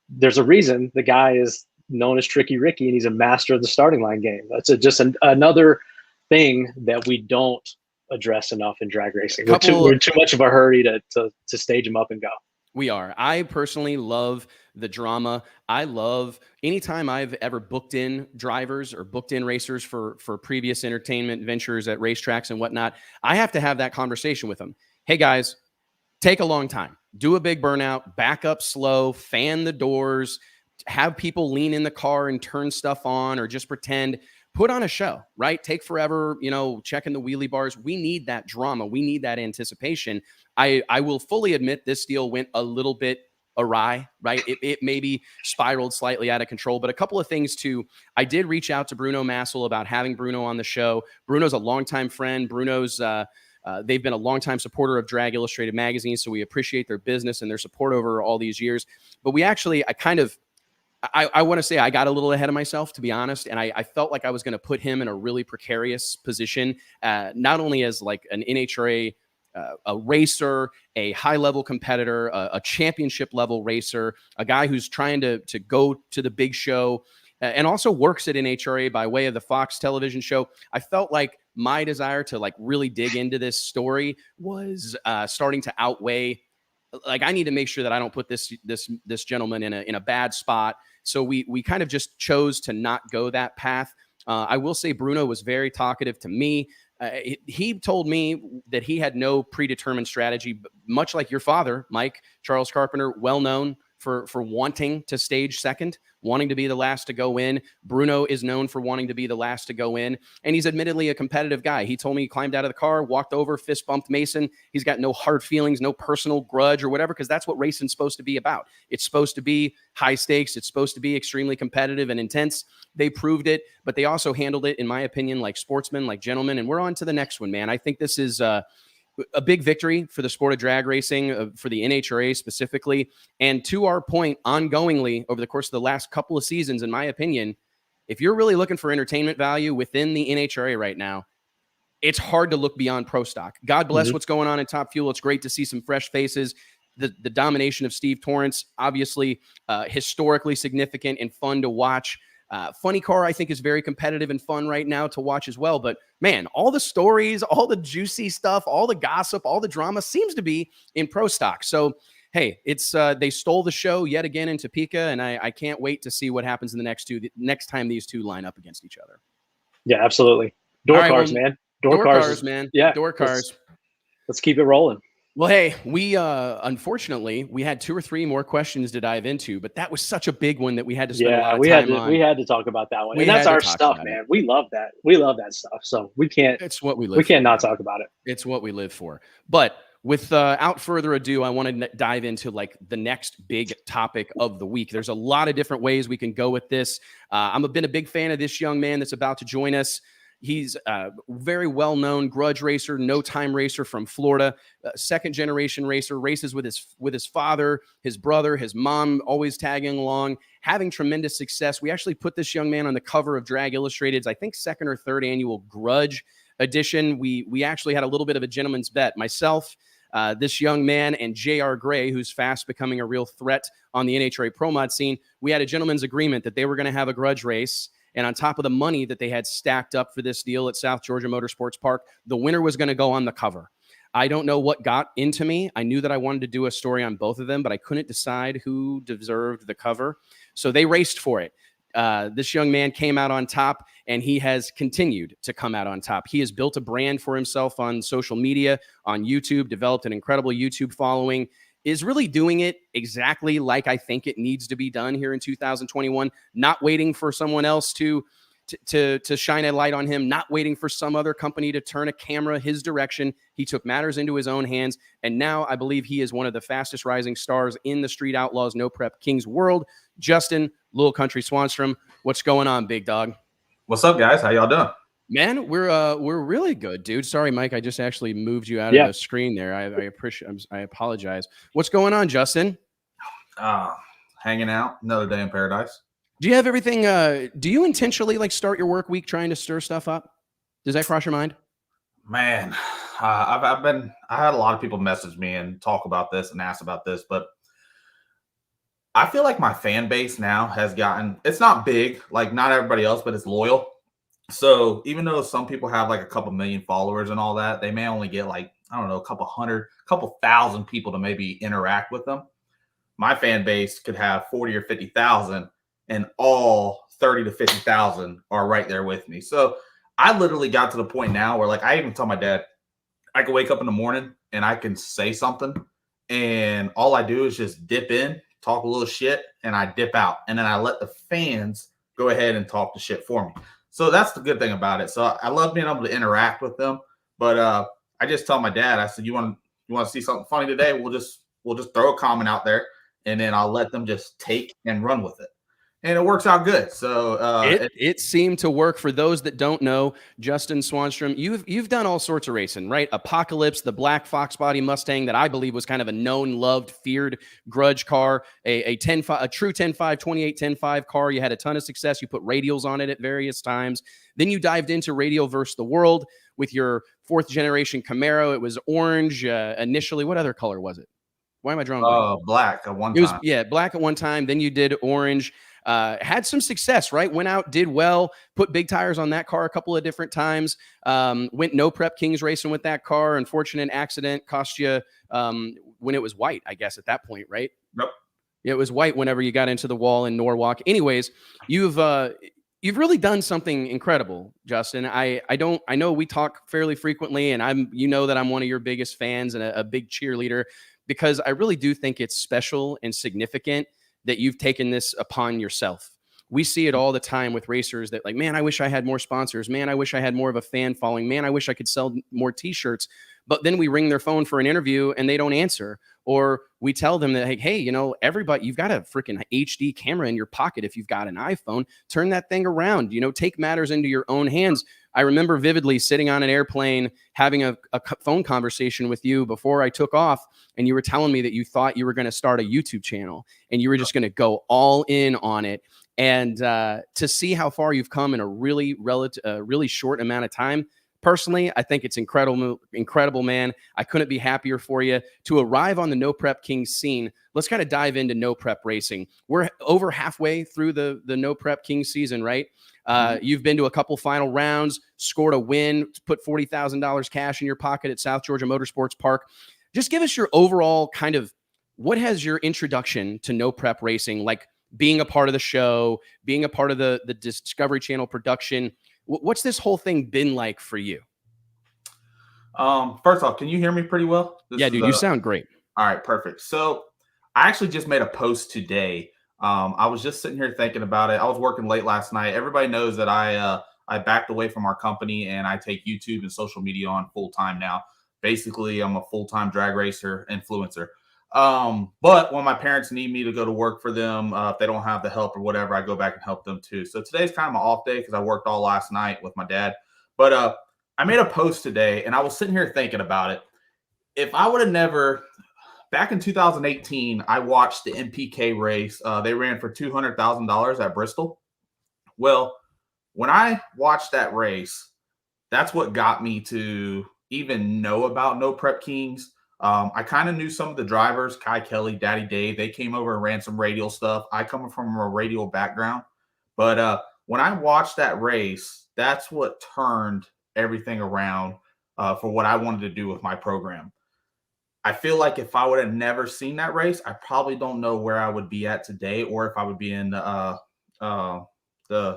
there's a reason the guy is known as Tricky Ricky, and he's a master of the starting line game. That's just another thing that we don't address enough in drag racing. We're too much of a hurry to stage them up and go. We are. I personally love the drama. I love anytime I've ever booked in drivers or booked in racers for previous entertainment ventures at racetracks and whatnot. I have to have that conversation with them. Hey guys, take a long time, do a big burnout, back up slow, fan the doors, have people lean in the car and turn stuff on, or just pretend. Put on a show, right? Take forever, checking the wheelie bars. We need that drama. We need that anticipation. I will fully admit this deal went a little bit awry, right? It maybe spiraled slightly out of control, but a couple of things too. I did reach out to Bruno Massel about having Bruno on the show. Bruno's a longtime friend. Bruno's, they've been a longtime supporter of Drag Illustrated magazine, so we appreciate their business and their support over all these years. But I want to say I got a little ahead of myself, to be honest, and I felt like I was going to put him in a really precarious position, not only as like an NHRA a racer, a high-level competitor, a championship-level racer, a guy who's trying to go to the big show, and also works at NHRA by way of the Fox television show. I felt like my desire to like really dig into this story was starting to outweigh. Like, I need to make sure that I don't put this gentleman in a bad spot. So we kind of just chose to not go that path. I will say Bruno was very talkative to me. He told me that he had no predetermined strategy, much like your father, Mike, Charles Carpenter, well known for wanting to stage second, wanting to be the last to go in. Bruno is known for wanting to be the last to go in, and he's admittedly a competitive guy. He told me he climbed out of the car, walked over, fist bumped Mason. He's got no hard feelings, no personal grudge or whatever, because that's what racing's supposed to be about. It's supposed to be high stakes. It's supposed to be extremely competitive and intense. They proved it, but they also handled it, in my opinion, like sportsmen, like gentlemen, and we're on to the next one, man. I think this is a big victory for the sport of drag racing, for the NHRA specifically. And to our point, ongoingly over the course of the last couple of seasons, in my opinion, if you're really looking for entertainment value within the NHRA right now, it's hard to look beyond Pro Stock. God bless what's going on in Top Fuel. It's great to see some fresh faces. The domination of Steve Torrance, obviously historically significant and fun to watch. Funny Car, I think, is very competitive and fun right now to watch as well. But man, all the stories, all the juicy stuff, all the gossip, all the drama seems to be in Pro Stock. So, hey, it's they stole the show yet again in Topeka, and I can't wait to see what happens in the next time these two line up against each other. Yeah, absolutely. Cars, man. Door cars, man. Yeah, door cars. Let's keep it rolling. Well, hey, we unfortunately we had 2 or 3 more questions to dive into, but that was such a big one that we had to spend a lot of time on. We had to talk about that one, and that's our stuff, man. We love that. We love that stuff. So we can't. It's what we live. We can't not talk about it. It's what we live for. But without further ado, I want to dive into like the next big topic of the week. There's a lot of different ways we can go with this. Been a big fan of this young man that's about to join us. He's a very well-known grudge racer, no-time racer from Florida, second-generation racer, races with his father, his brother, his mom, always tagging along, having tremendous success. We actually put this young man on the cover of Drag Illustrated's, I think, 2nd or 3rd annual Grudge edition. We actually had a little bit of a gentleman's bet. Myself, this young man, and J.R. Gray, who's fast becoming a real threat on the NHRA Pro Mod scene, we had a gentleman's agreement that they were going to have a grudge race. And on top of the money that they had stacked up for this deal at South Georgia Motorsports Park, the winner was going to go on the cover. I don't know what got into me. I knew that I wanted to do a story on both of them, but I couldn't decide who deserved the cover. So they raced for it. This young man came out on top, and he has continued to come out on top. He has built a brand for himself on social media, on YouTube, developed an incredible YouTube following, is really doing it exactly like I think it needs to be done here in 2021, not waiting for someone else to shine a light on him, not waiting for some other company to turn a camera his direction. He took matters into his own hands, and now I believe he is one of the fastest rising stars in the Street Outlaws No Prep Kings world. Justin, Little Country Swanstrom, what's going on, big dog? What's up, guys? How y'all doing? Man, we're really good, dude. Sorry, Mike. I just actually moved you out of the screen there. I appreciate. I apologize. What's going on, Justin? Hanging out. Another day in paradise. Do you have everything? Do you intentionally like start your work week trying to stir stuff up? Does that cross your mind? Man, I had a lot of people message me and talk about this and ask about this, but I feel like my fan base now has gotten. It's not big, like not everybody else, but it's loyal. So even though some people have like a couple million followers and all that, they may only get like, I don't know, a couple thousand people to maybe interact with them. My fan base could have 40 or 50,000 and all 30 to 50,000 are right there with me. So I literally got to the point now where like, I even tell my dad, I can wake up in the morning and I can say something and all I do is just dip in, talk a little shit, and I dip out. And then I let the fans go ahead and talk the shit for me. So that's the good thing about it. So I love being able to interact with them. But I just tell my dad, I said, you want to see something funny today? We'll just throw a comment out there, and then I'll let them just take and run with it. And it works out good. So it seemed to work. For those that don't know, Justin Swanstrom, you've done all sorts of racing, right? Apocalypse, the black Fox body Mustang that I believe was kind of a known, loved, feared grudge car, a true 10.5, 28 10.5 car. You had a ton of success. You put radials on it at various times. Then you dived into Radial versus the World with your 4th generation Camaro. It was orange initially. What other color was it? Why am I drawing? Black at one time. Black at one time. Then you did orange. Had some success, right? Went out, did well, put big tires on that car a couple of different times. Went no prep Kings racing with that car. Unfortunate accident cost you when it was white, I guess, at that point, right? Nope. It was white whenever you got into the wall in Norwalk. Anyways, you've really done something incredible, Justin. I know we talk fairly frequently, and that I'm one of your biggest fans and a big cheerleader, because I really do think it's special and significant that you've taken this upon yourself. We see it all the time with racers that like, man, I wish I had more sponsors. Man, I wish I had more of a fan following. Man, I wish I could sell more t-shirts. But then we ring their phone for an interview and they don't answer. Or we tell them that, hey, everybody, you've got a freaking HD camera in your pocket. If you've got an iPhone, turn that thing around, take matters into your own hands. I remember vividly sitting on an airplane, having a phone conversation with you before I took off. And you were telling me that you thought you were going to start a YouTube channel and you were just going to go all in on it. And to see how far you've come in a really short amount of time, personally, I think it's incredible, man. I couldn't be happier for you to arrive on the No Prep Kings scene. Let's kind of dive into no prep racing. We're over halfway through the No Prep Kings season, right? You've been to a couple final rounds, scored a win, put $40,000 cash in your pocket at South Georgia Motorsports Park. Just give us your overall kind of, what has your introduction to no prep racing, like being a part of the show, being a part of the Discovery Channel production? What's this whole thing been like for you? First off, can you hear me pretty well? Yeah, dude, you sound great. All right, perfect. So I actually just made a post today. I was just sitting here thinking about it. I was working late last night. Everybody knows that I backed away from our company and I take YouTube and social media on full time now. Basically, I'm a full-time drag racer influencer. But when my parents need me to go to work for them, if they don't have the help or whatever, I go back and help them too. So today's kind of my off day because I worked all last night with my dad. But I made a post today and I was sitting here thinking about it. If I would have never, back in 2018, I watched the MPK race. They ran for $200,000 at Bristol. Well, when I watched that race, that's what got me to even know about No Prep Kings. I kind of knew some of the drivers, Kai Kelly, Daddy Dave. They came over and ran some radial stuff. I come from a radial background. But when I watched that race, that's what turned everything around for what I wanted to do with my program. I feel like if I would have never seen that race, I probably don't know where I would be at today or if I would be in the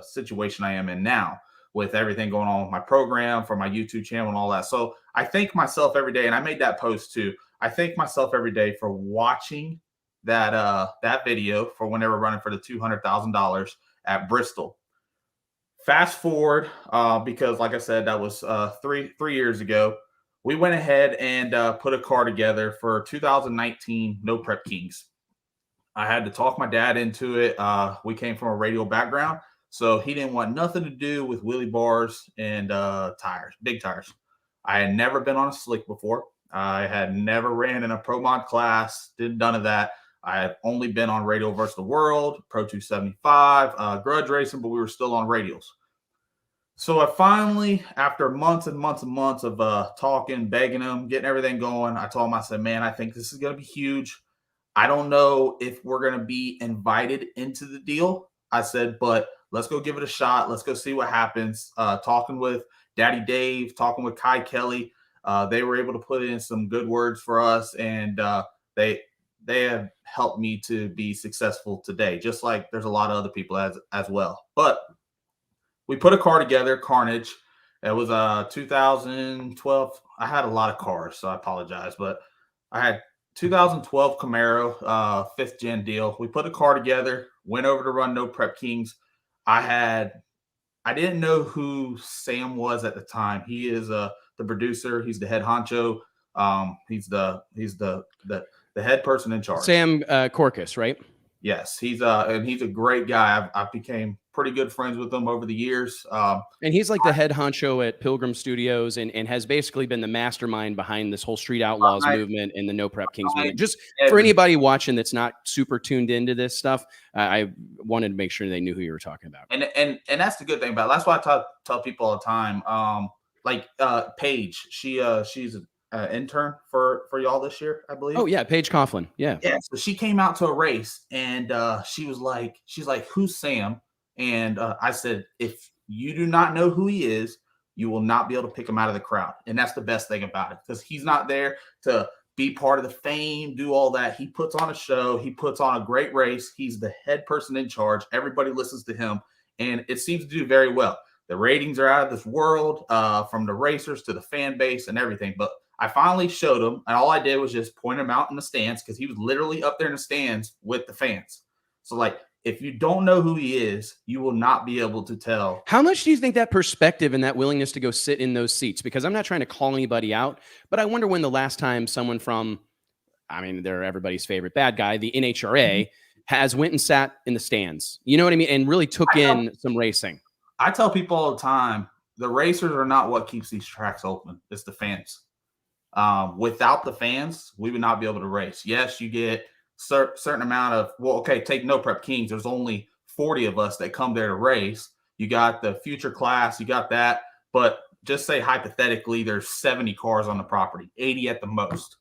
situation I am in now, with everything going on with my program, for my YouTube channel and all that. So I thank myself every day, and I made that post too. I thank myself every day for watching that video for when they were running for the $200,000 at Bristol. Fast forward, because like I said, that was three years ago. We went ahead and put a car together for 2019 No Prep Kings. I had to talk my dad into it. We came from a radial background, so he didn't want nothing to do with wheelie bars and tires, big tires. I had never been on a slick before. I had never ran in a pro mod class, did none of that. I had only been on Radial versus the World, Pro 275, grudge racing, but we were still on radials. So I finally, after months and months and months of talking, begging him, getting everything going, I told him, I said, man, I think this is going to be huge. I don't know if we're going to be invited into the deal. I said, but let's go give it a shot. Let's go see what happens. Talking with Daddy Dave, talking with Kai Kelly, they were able to put in some good words for us, and they have helped me to be successful today, just like there's a lot of other people as well. But we put a car together, Carnage. It was 2012. I had a lot of cars, so I apologize, but I had 2012 Camaro, 5th gen deal. We put a car together, went over to run No Prep Kings. I didn't know who Sam was at the time. He is the producer. He's the head honcho. He's the head person in charge. Sam Corcus, right? Yes, he's a great guy. I've became pretty good friends with him over the years. And he's like the head honcho at Pilgrim Studios and has basically been the mastermind behind this whole Street Outlaws movement and the No Prep Kings movement. Just for anybody watching that's not super tuned into this stuff, I wanted to make sure they knew who you were talking about. And that's the good thing about it. That's why I tell people all the time. Paige, she's an intern for y'all this year, I believe. Oh yeah, Paige Coughlin. Yeah. So she came out to a race and she's like, who's Sam? And I said, if you do not know who he is, you will not be able to pick him out of the crowd. And that's the best thing about it, because he's not there to be part of the fame, do all that. He puts on a show. He puts on a great race. He's the head person in charge. Everybody listens to him, and it seems to do very well. The ratings are out of this world, from the racers to the fan base and everything. But I finally showed him, and all I did was just point him out in the stands, because he was literally up there in the stands with the fans. So, like, if you don't know who he is, you will not be able to tell. How much do you think that perspective and that willingness to go sit in those seats? Because I'm not trying to call anybody out, but I wonder when the last time someone from, they're everybody's favorite bad guy, the NHRA, has went and sat in the stands. You know what I mean? And really took in some racing. I tell people all the time, the racers are not what keeps these tracks open. It's the fans. Without the fans, we would not be able to race. Yes, you get certain amount of, take No Prep Kings. There's only 40 of us that come there to race. You got the future class, you got that. But just say hypothetically, there's 70 cars on the property, 80 at the most.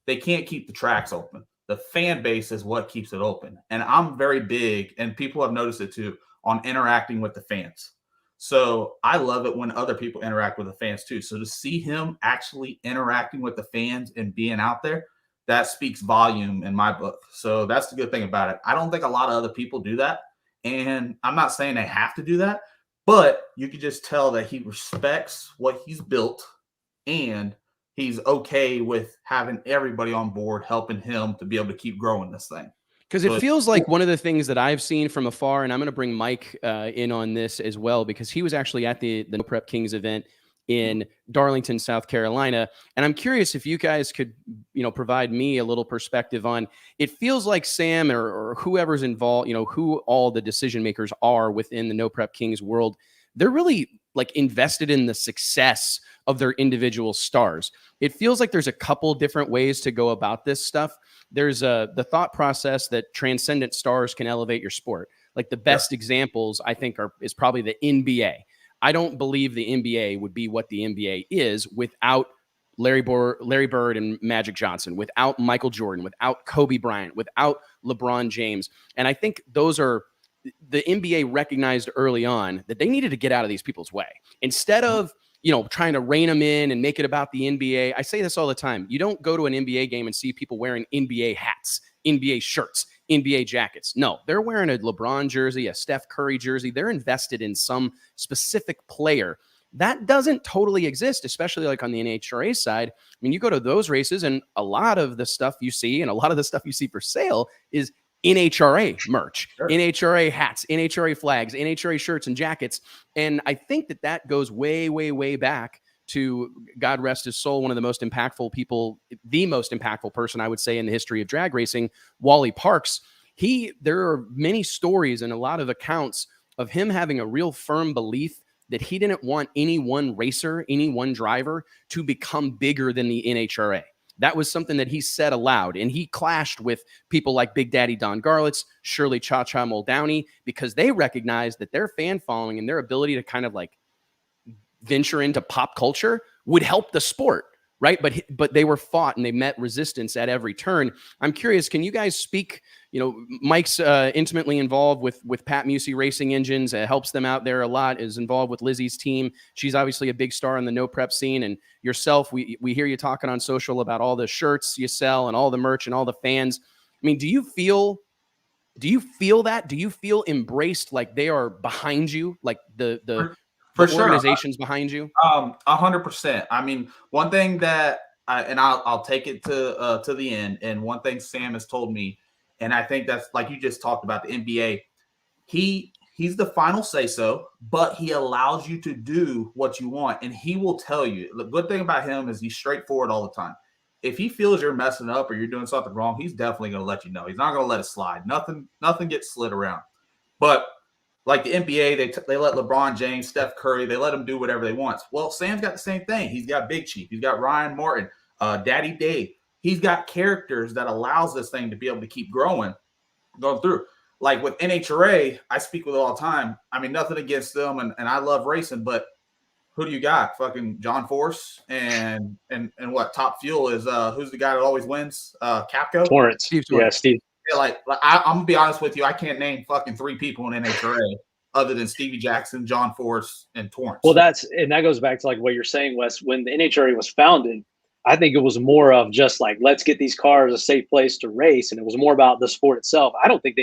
They can't keep the tracks open. The fan base is what keeps it open. And I'm very big, and people have noticed it too, on interacting with the fans. So I love it when other people interact with the fans too. So to see him actually interacting with the fans and being out there, that speaks volume in my book. So that's the good thing about it. I don't think a lot of other people do that. And I'm not saying they have to do that, but you can just tell that he respects what he's built, and he's okay with having everybody on board, helping him to be able to keep growing this thing. Because it feels like one of the things that I've seen from afar, and I'm going to bring Mike in on this as well, because he was actually at the No Prep Kings event in Darlington, South Carolina. And I'm curious if you guys could, provide me a little perspective on, it feels like Sam or whoever's involved, who all the decision makers are within the No Prep Kings world, they're really like invested in the success of their individual stars. It feels like there's a couple different ways to go about this stuff. There's the thought process that transcendent stars can elevate your sport. Like the best examples, I think, is probably the NBA. I don't believe the NBA would be what the NBA is without Larry Bird and Magic Johnson, without Michael Jordan, without Kobe Bryant, without LeBron James. And I think those are the NBA recognized early on that they needed to get out of these people's way. Instead of, trying to rein them in and make it about the NBA. I say this all the time. You don't go to an NBA game and see people wearing NBA hats, NBA shirts, NBA jackets. No, they're wearing a LeBron jersey, a Steph Curry jersey. They're invested in some specific player. That doesn't totally exist, especially like on the NHRA side. I mean, you go to those races and a lot of the stuff you see and a lot of the stuff you see for sale is NHRA merch, sure. NHRA hats, NHRA flags, NHRA shirts and jackets. And I think that goes way, way, way back to, God rest his soul, one of the most impactful people, the most impactful person I would say in the history of drag racing, Wally Parks. There are many stories and a lot of accounts of him having a real firm belief that he didn't want any one racer, any one driver to become bigger than the NHRA. That was something that he said aloud, and he clashed with people like Big Daddy Don Garlitz, Shirley Cha-Cha Muldowney, because they recognized that their fan following and their ability to kind of like venture into pop culture would help the sport, right? But they were fought and they met resistance at every turn. I'm curious, can you guys speak? Mike's intimately involved with Pat Musey Racing Engines, helps them out there a lot, is involved with Lizzie's team. She's obviously a big star in the no prep scene. And yourself, we hear you talking on social about all the shirts you sell and all the merch and all the fans. I mean, do you feel that? Do you feel embraced, like they are behind you, like the organizations behind you? 100%. I mean, one thing that I'll take it to the end. And one thing Sam has told me, and I think that's like you just talked about the NBA. He's the final say so, but he allows you to do what you want, and he will tell you. The good thing about him is he's straightforward all the time. If he feels you're messing up or you're doing something wrong, he's definitely going to let you know. He's not going to let it slide. Nothing gets slid around. But like the NBA, they let LeBron James, Steph Curry, they let him do whatever they want. Well, Sam's got the same thing. He's got Big Chief. He's got Ryan Martin, Daddy Dave. He's got characters that allows this thing to be able to keep going through. Like with NHRA, I speak with it all the time. I mean, nothing against them, and I love racing, but who do you got? Fucking John Force and what? Top Fuel is who's the guy that always wins? Capco? Torrance. Steve. Yeah, Steve. Yeah, like I'm gonna be honest with you, I can't name fucking 3 people in NHRA other than Stevie Jackson, John Force, and Torrance. Well, that goes back to like what you're saying, Wes. When the NHRA was founded, I think it was more of just like, let's get these cars a safe place to race. And it was more about the sport itself. I don't think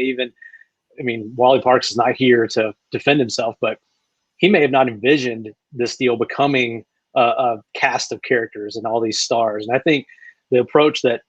Wally Parks is not here to defend himself, but he may have not envisioned this deal becoming a cast of characters and all these stars. And I think the approach that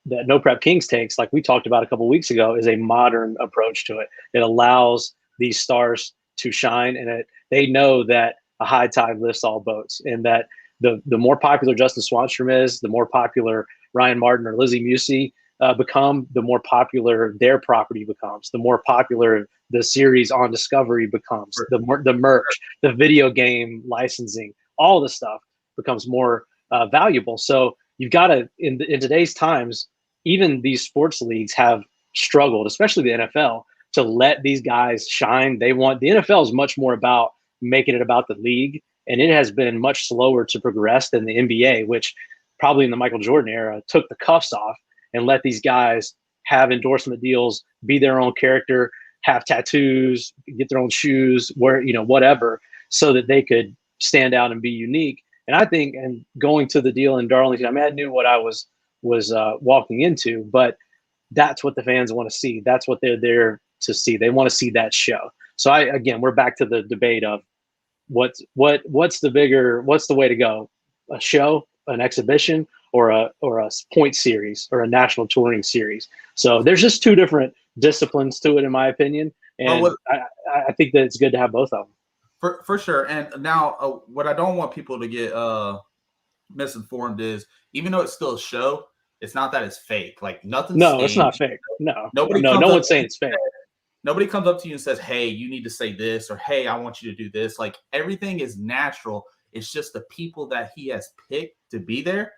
No Prep Kings takes, like we talked about a couple of weeks ago, is a modern approach to it. It allows these stars to shine, and they know that a high tide lifts all boats, and that the more popular Justin Swanstrom is, the more popular Ryan Martin or Lizzie Musey become, the more popular their property becomes, the more popular the series on Discovery becomes, the merch, the video game licensing, all the stuff becomes more valuable. So you've got to, in today's times, even these sports leagues have struggled, especially the NFL, to let these guys shine. The NFL is much more about making it about the league, and it has been much slower to progress than the NBA, which probably in the Michael Jordan era took the cuffs off and let these guys have endorsement deals, be their own character, have tattoos, get their own shoes, wear, whatever, so that they could stand out and be unique. And I think, and going to the deal in Darlington, I mean, I knew what I was walking into, but that's what the fans want to see. That's what they're there to see. They want to see that show. So again, we're back to the debate of what's the way to go? A show, an exhibition, or a point series, or a national touring series. So there's just two different disciplines to it, in my opinion. And I think that it's good to have both of them. For sure. And now what I don't want people to get misinformed is, even though it's still a show, it's not that it's fake. Like nothing's staged. It's not fake. No one's saying it's fake. Nobody comes up to you and says, hey, you need to say this, or hey, I want you to do this. Like everything is natural. It's just the people that he has picked to be there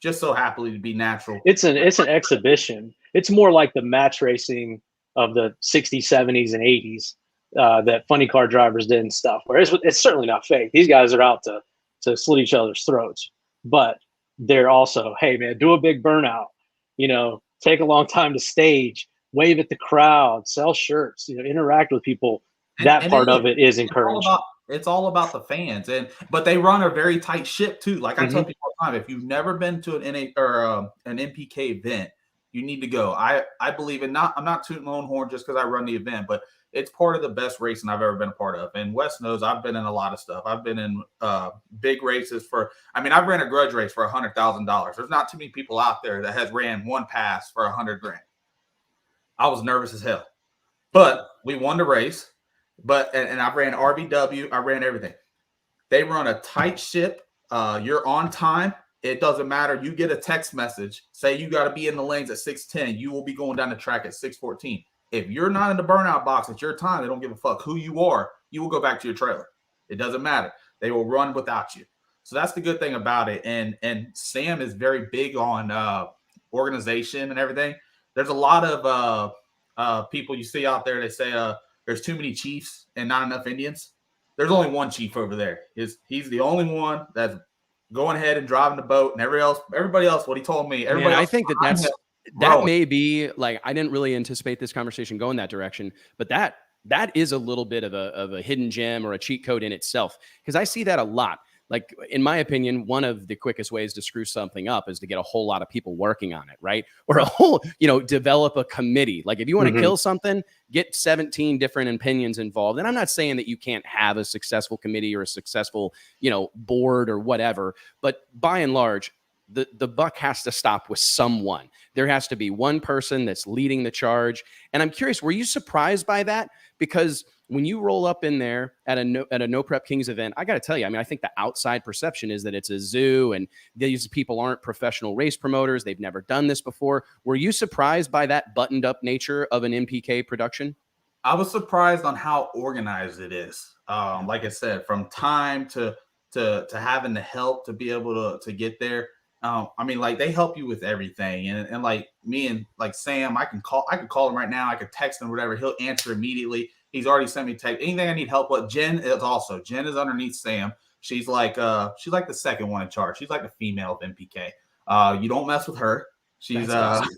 just so happily to be natural. It's an exhibition. It's more like the match racing of the 60s, 70s, and 80s that funny car drivers did and stuff, where it's certainly not fake. These guys are out to slit each other's throats, but they're also, hey man, do a big burnout, take a long time to stage, wave at the crowd, sell shirts, interact with people. That part of it is encouraging. It's all about the fans, but they run a very tight ship too. Like I tell people all the time, if you've never been to an NPK event, you need to go. I believe in I'm not tooting my own horn just because I run the event, but it's part of the best racing I've ever been a part of. And Wes knows I've been in a lot of stuff. I've been in big races I've ran a grudge race for $100,000. There's not too many people out there that has ran one pass for $100,000. I was nervous as hell, but we won the race. And I ran RBW, I ran everything. They run a tight ship. You're on time. It doesn't matter. You get a text message, say you got to be in the lanes at 6:10. You will be going down the track at 6:14. If you're not in the burnout box at your time, they don't give a fuck who you are. You will go back to your trailer. It doesn't matter. They will run without you. So that's the good thing about it. And Sam is very big on organization and everything. There's a lot of people you see out there. They say there's too many chiefs and not enough Indians. There's only one chief over there. He's the only one that's going ahead and driving the boat, and everybody else, what he told me. I think that may be like, I didn't really anticipate this conversation going that direction, but that is a little bit of a hidden gem or a cheat code in itself, because I see that a lot. Like, in my opinion, one of the quickest ways to screw something up is to get a whole lot of people working on it, right? Or develop a committee. Like, if you want to kill something, get 17 different opinions involved. And I'm not saying that you can't have a successful committee or a successful, board or whatever, but by and large, the buck has to stop with someone. There has to be one person that's leading the charge. And I'm curious, were you surprised by that? Because when you roll up in there at a No Prep Kings event, I got to tell you, I think the outside perception is that it's a zoo and these people aren't professional race promoters. They've never done this before. Were you surprised by that buttoned up nature of an NPK production? I was surprised on how organized it is. Like I said, from time to having the help to be able to get there. They help you with everything. And like me and like Sam, I could call him right now. I could text him, whatever. He'll answer immediately. He's already sent me text. Anything I need help with. Jen is underneath Sam. She's like the second one in charge. She's like the female of NPK. You don't mess with her. She's awesome.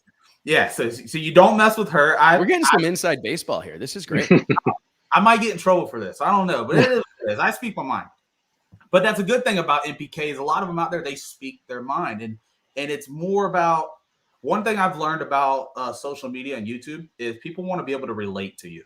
Yeah. So you don't mess with her. We're getting some inside baseball here. This is great. I might get in trouble for this. I don't know, but it is. I speak my mind. But that's a good thing about NPKs. A lot of them out there, they speak their mind. And it's more about, one thing I've learned about social media and YouTube is people want to be able to relate to you.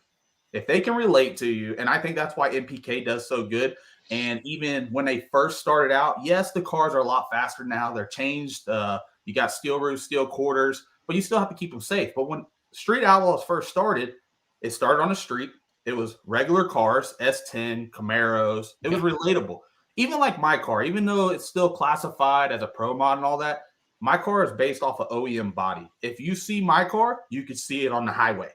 If they can relate to you, and I think that's why NPK does so good. And even when they first started out, yes, the cars are a lot faster now. They're changed. You got steel roofs, steel quarters, but you still have to keep them safe. But when Street Outlaws first started, it started on the street. It was regular cars, S10, Camaros. It was relatable. Even like my car, even though it's still classified as a pro mod and all that, my car is based off of OEM body. If you see my car, you can see it on the highway.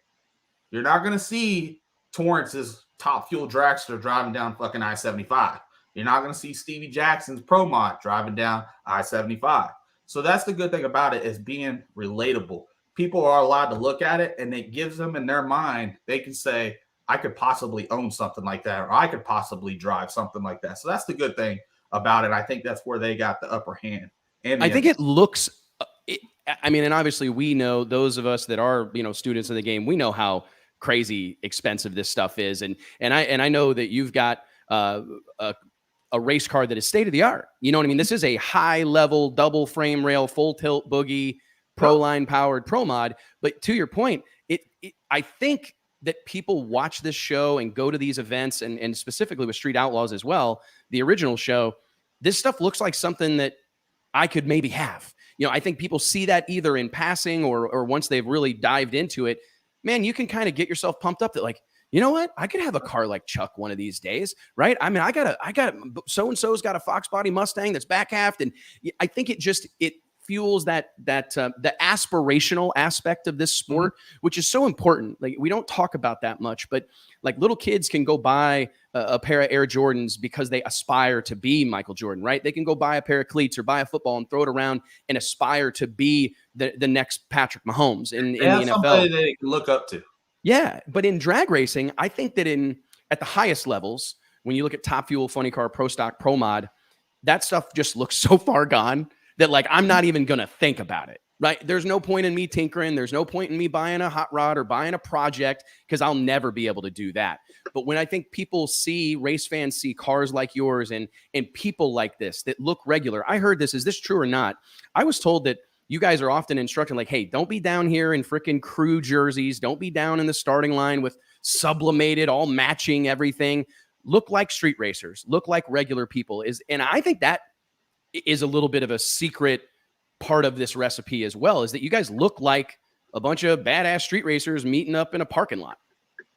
You're not going to see Torrance's top fuel dragster driving down fucking I-75. You're not going to see Stevie Jackson's pro mod driving down I-75. So that's the good thing about it, is being relatable. people are allowed to look at it, and it gives them in their mind, they can say, I could possibly own something like that, or I could possibly drive something like that. So that's the good thing about it. I think that's where they got the upper hand. And I think it looks, I mean, and obviously we know, those of us that are, students in the game, we know how crazy expensive this stuff is. And I know that you've got a race car that is state of the art. You know what I mean? This is a high level double frame rail, full tilt boogie, pro line powered pro mod. But to your point, I think that people watch this show and go to these events, and specifically with Street Outlaws as well, the original show, this stuff looks like something that I could maybe have. I think people see that either in passing or once they've really dived into it. Man, you can kind of get yourself pumped up that, like, you know what? I could have a car like Chuck one of these days, right? I mean, I got so-and-so's got a Fox body Mustang that's back halved. And I think it fuels the aspirational aspect of this sport, which is so important. Like, we don't talk about that much, but like, little kids can go buy a pair of Air Jordans because they aspire to be Michael Jordan, right? They can go buy a pair of cleats or buy a football and throw it around and aspire to be the next Patrick Mahomes in the NFL. Somebody they can look up to. Yeah, but in drag racing, I think that at the highest levels, when you look at Top Fuel, Funny Car, Pro Stock, Pro Mod, that stuff just looks so far gone that, like, I'm not even going to think about it, right? There's no point in me tinkering. There's no point in me buying a hot rod or buying a project, because I'll never be able to do that. But when I think people race fans see cars like yours and people like this that look regular, I heard this, is this true or not? I was told that you guys are often instructing, like, hey, don't be down here in freaking crew jerseys. Don't be down in the starting line with sublimated, all matching everything. Look like street racers. Look like regular people. And I think that is a little bit of a secret part of this recipe as well, is that you guys look like a bunch of badass street racers meeting up in a parking lot.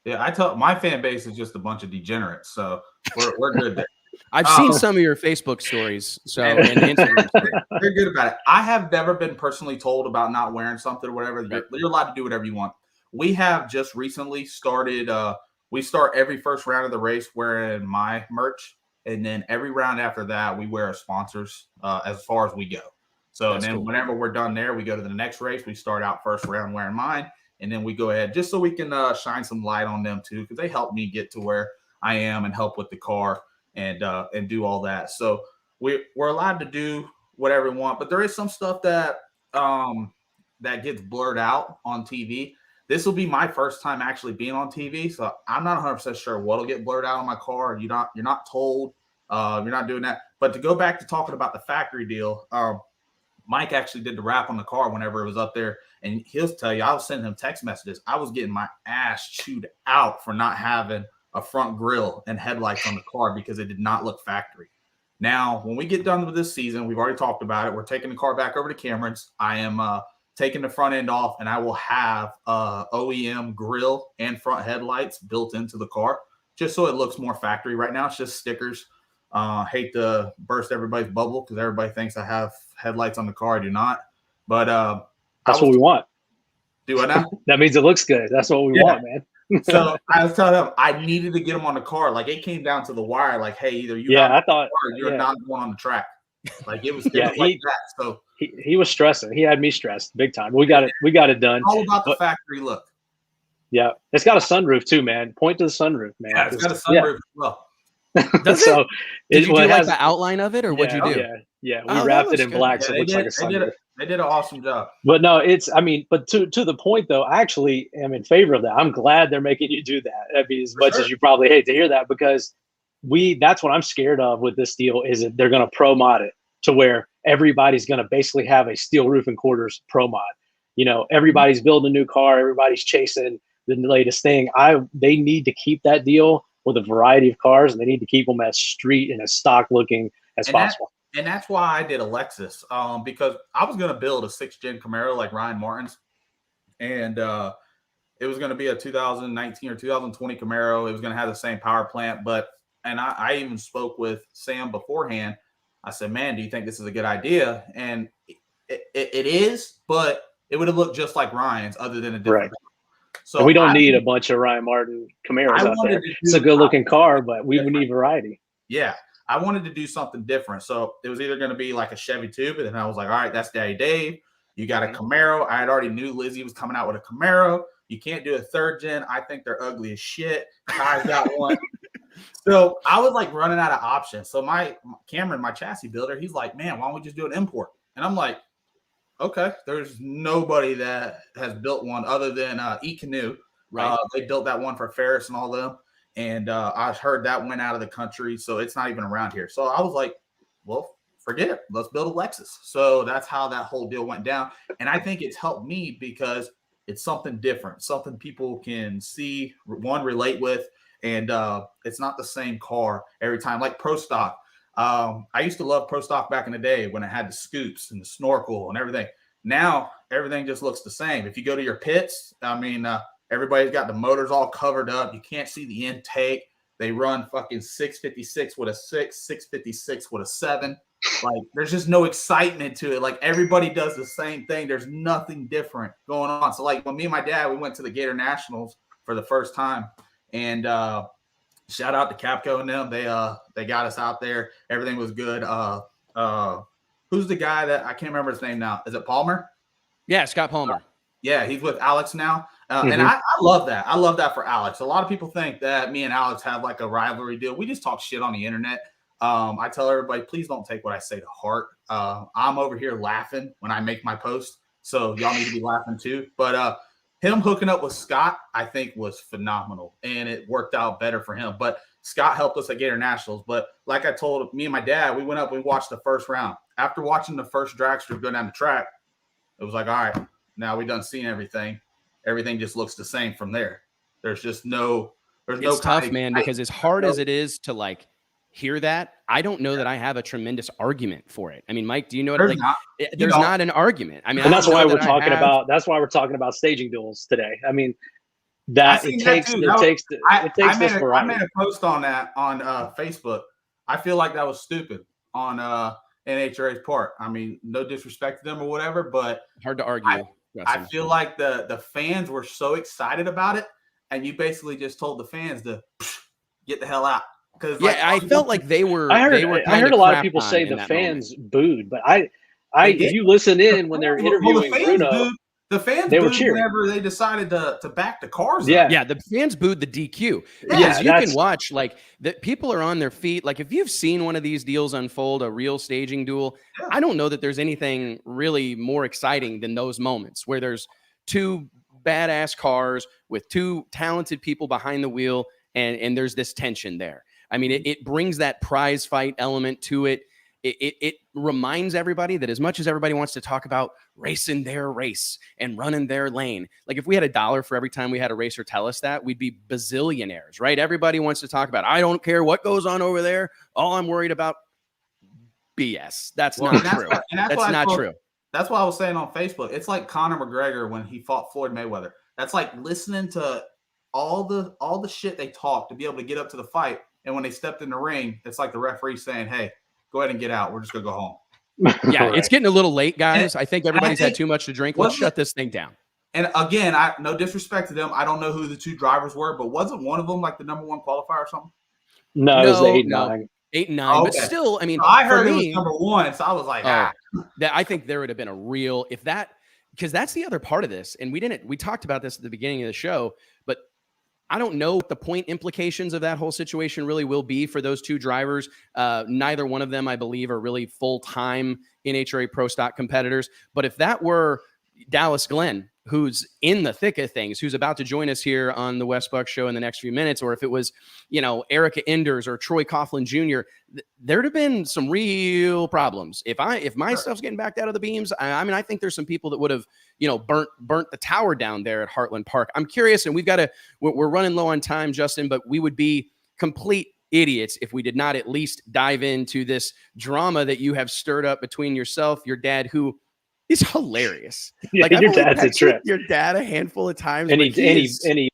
Yeah, I tell my fan base is just a bunch of degenerates, so we're good there. I've seen some of your Facebook stories, and Instagram stories. They're good about it. I have never been personally told about not wearing something or whatever. Right. You're allowed to do whatever you want. We have just recently started. We start every first round of the race wearing my merch, and then every round after that, we wear our sponsors as far as we go. So That's cool. Whenever we're done there, we go to the next race. We start out first round wearing mine, and then we go ahead just so we can shine some light on them too, because they help me get to where I am and help with the car and do all that. So we're allowed to do whatever we want, but there is some stuff that that gets blurred out on TV. This will be my first time actually being on TV, so I'm not 100% sure what'll get blurred out on my car. You're not told. You're not doing that. But to go back to talking about the factory deal, Mike actually did the wrap on the car whenever it was up there, and he'll tell you, I was sending him text messages. I was getting my ass chewed out for not having a front grille and headlights on the car because it did not look factory. Now, when we get done with this season, we've already talked about it. We're taking the car back over to Cameron's. I am taking the front end off, and I will have OEM grille and front headlights built into the car just so it looks more factory. Right now, it's just stickers. Hate to burst everybody's bubble because everybody thinks I have headlights on the car. I do not. But that's what we want. Do what now? That means it looks good. That's what we want, man. So I was telling him I needed to get him on the car. Like, it came down to the wire. Like, hey, either you I thought or you're not going on the track. Like, it was like that. So he was stressing. He had me stressed big time. We got it done. All about the factory look. Yeah, it's got a sunroof too, man. Point to the sunroof, man. Yeah, it's got a sunroof as well. Does so it? Did you do like the outline of it, or what'd you do? Yeah. We wrapped it in black, so it looks like a sunroof. They did an awesome job. But no, but to the point though, I actually am in favor of that. I'm glad they're making you do that. I mean, as much as you probably hate to hear that, because that's what I'm scared of with this deal, is that they're going to pro mod it to where everybody's going to basically have a steel roof and quarters pro mod. Everybody's building a new car. Everybody's chasing the latest thing. They need to keep that deal with a variety of cars, and they need to keep them as street and as stock looking as possible. And that's why I did a Lexus, because I was going to build a 6th gen Camaro like Ryan Martin's, and it was going to be a 2019 or 2020 Camaro. It was going to have the same power plant, and I even spoke with Sam beforehand. I said, man, do you think this is a good idea? And it is, but it would have looked just like Ryan's other than a different. Right. So we don't need a bunch of Ryan Martin Camaros out there. It's a good looking car, but we would need variety. Yeah. I wanted to do something different. So it was either going to be like a Chevy Tube, and then I was like, all right, that's Daddy Dave. You got a Camaro. I had already knew Lizzie was coming out with a Camaro. You can't do a third gen. I think they're ugly as shit. Ty's got one. So I was like running out of options. So my Cameron, my chassis builder, he's like, man, why don't we just do an import? And I'm like, okay, there's nobody that has built one other than E-Canoe. Right. They built that one for Ferris and all them. And I heard that went out of the country. So it's not even around here. So I was like, well, forget it. Let's build a Lexus. So that's how that whole deal went down. And I think it's helped me because it's something different, something people can see, one, relate with. And it's not the same car every time, like Pro Stock. I used to love Pro Stock back in the day when it had the scoops and the snorkel and everything. Now everything just looks the same. If you go to your pits, I mean, everybody's got the motors all covered up. You can't see the intake. They run fucking 656 with a 6, 656 with a 7. Like, there's just no excitement to it. Like, everybody does the same thing. There's nothing different going on. So, like, when me and my dad, we went to the Gator Nationals for the first time. And shout out to Capco and them. They got us out there. Everything was good. Who's the guy that I can't remember his name now? Is it Palmer? Yeah, Scott Palmer. Yeah, he's with Alex now. And I love that. I love that for Alex. A lot of people think that me and Alex have like a rivalry deal. We just talk shit on the internet. I tell everybody, please don't take what I say to heart. I'm over here laughing when I make my post. So y'all need to be laughing too. But him hooking up with Scott, I think, was phenomenal. And it worked out better for him. But Scott helped us at Gator Nationals. But like I told me and my dad, we went up, we watched the first round. After watching the first dragster go down the track, it was like, all right, now we done seen everything. Everything just looks the same from there. There's just no, it's tough, man, because as hard as it is to like hear that, I don't know that I have a tremendous argument for it. I mean, Mike, do you know what? There's not an argument. I mean, and that's why we're talking about. That's why we're talking about staging duels today. I mean, it takes this variety. I made a post on that on Facebook. I feel like that was stupid on NHRA's part. I mean, no disrespect to them or whatever, but hard to argue. I feel like the fans were so excited about it, and you basically just told the fans to get the hell out. Because I felt like they were. I heard a lot of people say the fans booed, but if you listen in when they're interviewing Bruno, the fans booed whenever they decided to back the cars. Yeah, the fans booed the DQ because you can watch like that. People are on their feet. Like if you've seen one of these deals unfold, a real staging duel, I don't know that there's anything really more exciting than those moments where there's two badass cars with two talented people behind the wheel, and there's this tension there. I mean, it brings that prize fight element to it. It reminds everybody that as much as everybody wants to talk about racing their race and running their lane, like if we had $1 for every time we had a racer tell us that, we'd be bazillionaires, right? Everybody wants to talk about, I don't care what goes on over there. All I'm worried about, BS. That's not true. That's not true. That's what I was saying on Facebook. It's like Conor McGregor when he fought Floyd Mayweather. That's like listening to all the shit they talk to be able to get up to the fight. And when they stepped in the ring, it's like the referee saying, hey, go ahead and get out. We're just going to go home. Yeah, right. It's getting a little late, guys. I think everybody's had too much to drink. Let's shut this thing down. And again, no disrespect to them. I don't know who the two drivers were, but wasn't one of them like the number one qualifier or something? No, it was 8-9. 8-9, okay. But still, I mean, I heard it was number one, so I was like, I think there would have been a real, because that's the other part of this. And we talked about this at the beginning of the show, but I don't know what the point implications of that whole situation really will be for those two drivers. Neither one of them, I believe, are really full-time NHRA Pro Stock competitors. But if that were Dallas Glenn, who's in the thick of things, who's about to join us here on the Wes Buck Show in the next few minutes, or if it was, Erica Enders or Troy Coughlin Jr., there'd have been some real problems. If my stuff's getting backed out of the beams, I think there's some people that would have, burnt the tower down there at Heartland Park. I'm curious, and we're running low on time, Justin, but we would be complete idiots if we did not at least dive into this drama that you have stirred up between yourself, your dad, who is hilarious. Yeah, like your dad's a trip. Your dad a handful of times, and he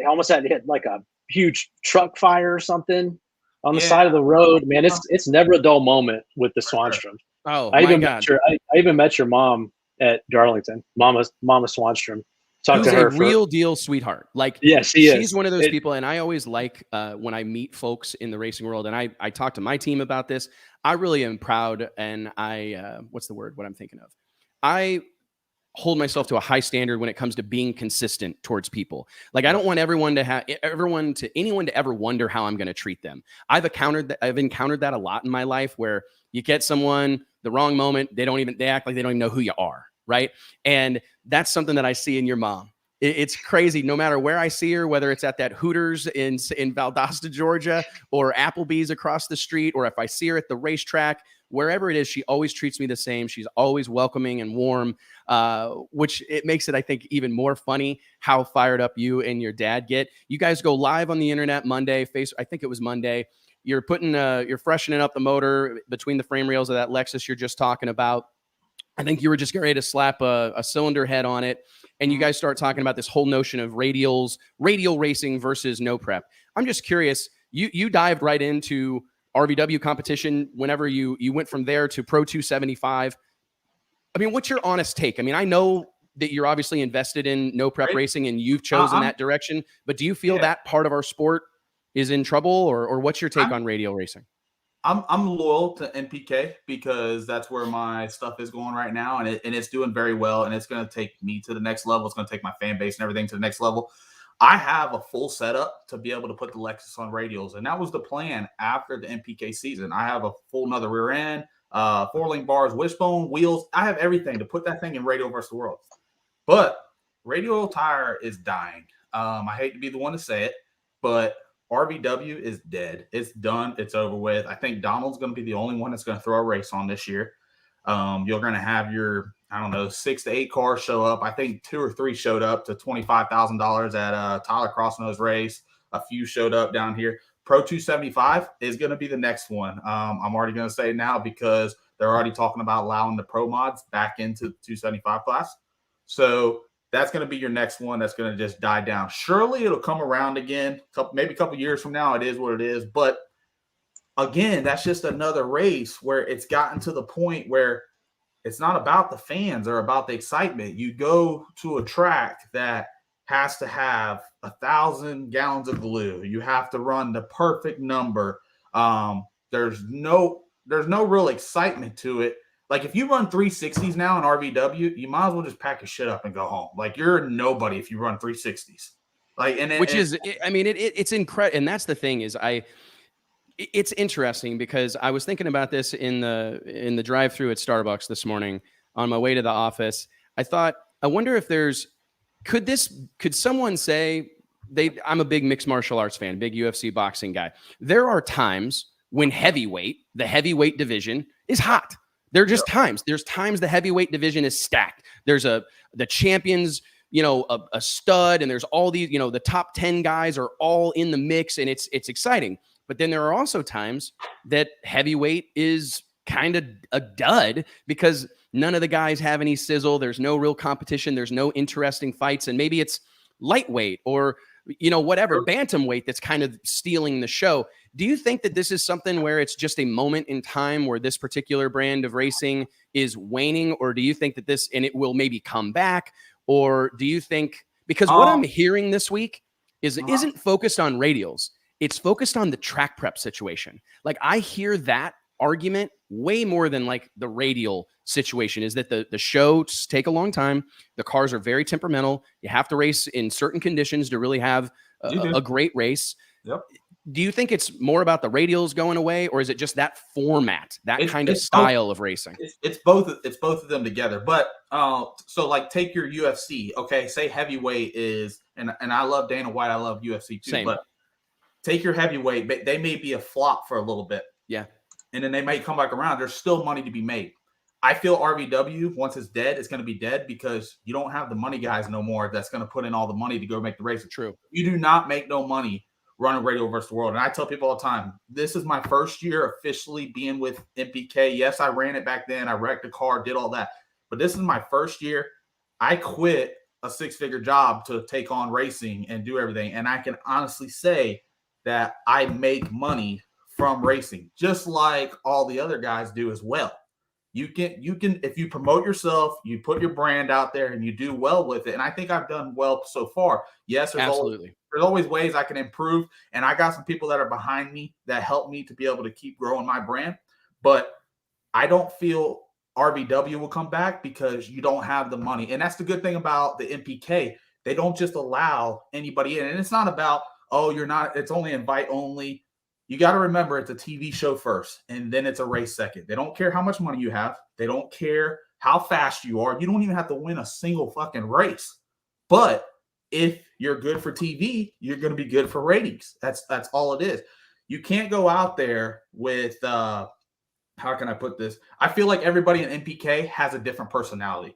almost had hit like a huge truck fire or something on the side of the road. Man, it's never a dull moment with the Swanstrom. Oh, I even met your mom at Darlington, Mama Swanstrom. Talked to her. Real deal sweetheart. Like, yes, she's one of those people, and I always like when I meet folks in the racing world, and I talk to my team about this. I really am proud, and what's the word? What I'm thinking of. I hold myself to a high standard when it comes to being consistent towards people. Like, I don't want anyone to ever wonder how I'm going to treat them. I've encountered that a lot in my life, where you get someone the wrong moment, they act like they don't even know who you are. Right. And that's something that I see in your mom. It's crazy. No matter where I see her, whether it's at that Hooters in Valdosta, Georgia, or Applebee's across the street, or if I see her at the racetrack, wherever it is, she always treats me the same. She's always welcoming and warm, which it makes it, I think, even more funny how fired up you and your dad get. You guys go live on the internet Monday. I think it was Monday. You're you're freshening up the motor between the frame rails of that Lexus you're just talking about. I think you were just getting ready to slap a cylinder head on it. And you guys start talking about this whole notion of radial racing versus no prep. I'm just curious, you dived right into RVW competition whenever you went from there to Pro 275. I mean, what's your honest take? I mean, I know that you're obviously invested in no prep racing and you've chosen that direction, but do you feel that part of our sport is in trouble, or what's your take on radial racing? I'm loyal to NPK because that's where my stuff is going right now, and it's doing very well, and it's going to take me to the next level. It's going to take my fan base and everything to the next level. I have a full setup to be able to put the Lexus on radials, and that was the plan after the NPK season. I have a full another rear end, 4-link bars, wishbone, wheels. I have everything to put that thing in radial versus the world. But radial tire is dying. I hate to be the one to say it, but RVW is dead. It's done. It's over with. I think Donald's going to be the only one that's going to throw a race on this year. You're going to have your, 6 to 8 cars show up. I think 2 or 3 showed up to $25,000 at Tyler Crossnose race. A few showed up down here. Pro 275 is going to be the next one. I'm already going to say it now because they're already talking about allowing the pro mods back into the 275 class. So that's going to be your next one that's going to just die down. Surely it'll come around again, maybe a couple years from now. It is what it is. But again, that's just another race where it's gotten to the point where it's not about the fans or about the excitement. You go to a track that has to have 1,000 gallons of glue. You have to run the perfect number. There's no real excitement to it. Like, if you run 360s now in RVW, you might as well just pack your shit up and go home. Like, you're nobody if you run 360s. Like, it's incredible. And that's the thing is, it's interesting because I was thinking about this in the drive-thru at Starbucks this morning on my way to the office. I wonder if could someone say I'm a big mixed martial arts fan, big UFC boxing guy. There are times when the heavyweight division is hot. There are just times. There's times the heavyweight division is stacked. There's the champions, a stud, and there's all these, the top 10 guys are all in the mix, and it's exciting. But then there are also times that heavyweight is kind of a dud because none of the guys have any sizzle. There's no real competition. There's no interesting fights, and maybe it's lightweight or whatever, bantamweight that's kind of stealing the show. Do you think that this is something where it's just a moment in time where this particular brand of racing is waning, or do you think that it will maybe come back? Or do you think, because what I'm hearing this week isn't focused on radials. It's focused on the track prep situation. Like, I hear that argument way more than like the radial situation is that the shows take a long time. The cars are very temperamental. You have to race in certain conditions to really have a great race. Yep. Do you think it's more about the radials going away, or is it just that format, kind of style of racing? It's both of them together. But so like, take your UFC. Okay, say heavyweight is, and I love Dana White. I love UFC too. Same. But take your heavyweight, but they may be a flop for a little bit. Yeah. And then they might come back around. There's still money to be made. I feel RVW, once it's dead, it's going to be dead because you don't have the money guys no more that's going to put in all the money to go make the races. True. You do not make no money running radial versus the world. And I tell people all the time, this is my first year officially being with MPK. Yes, I ran it back then. I wrecked the car, did all that. But this is my first year. I quit a 6-figure job to take on racing and do everything. And I can honestly say that I make money from racing, just like all the other guys do as well. You can, if you promote yourself, you put your brand out there and you do well with it. And I think I've done well so far. Yes, there's always ways I can improve. And I got some people that are behind me that help me to be able to keep growing my brand. But I don't feel RVW will come back because you don't have the money. And that's the good thing about the MPK. They don't just allow anybody in. And it's not about, it's only invite only. You got to remember it's a TV show first, and then it's a race second. They don't care how much money you have. They don't care how fast you are. You don't even have to win a single fucking race. But if you're good for TV, you're going to be good for ratings. That's all it is. You can't go out there with, how can I put this? I feel like everybody in NPK has a different personality.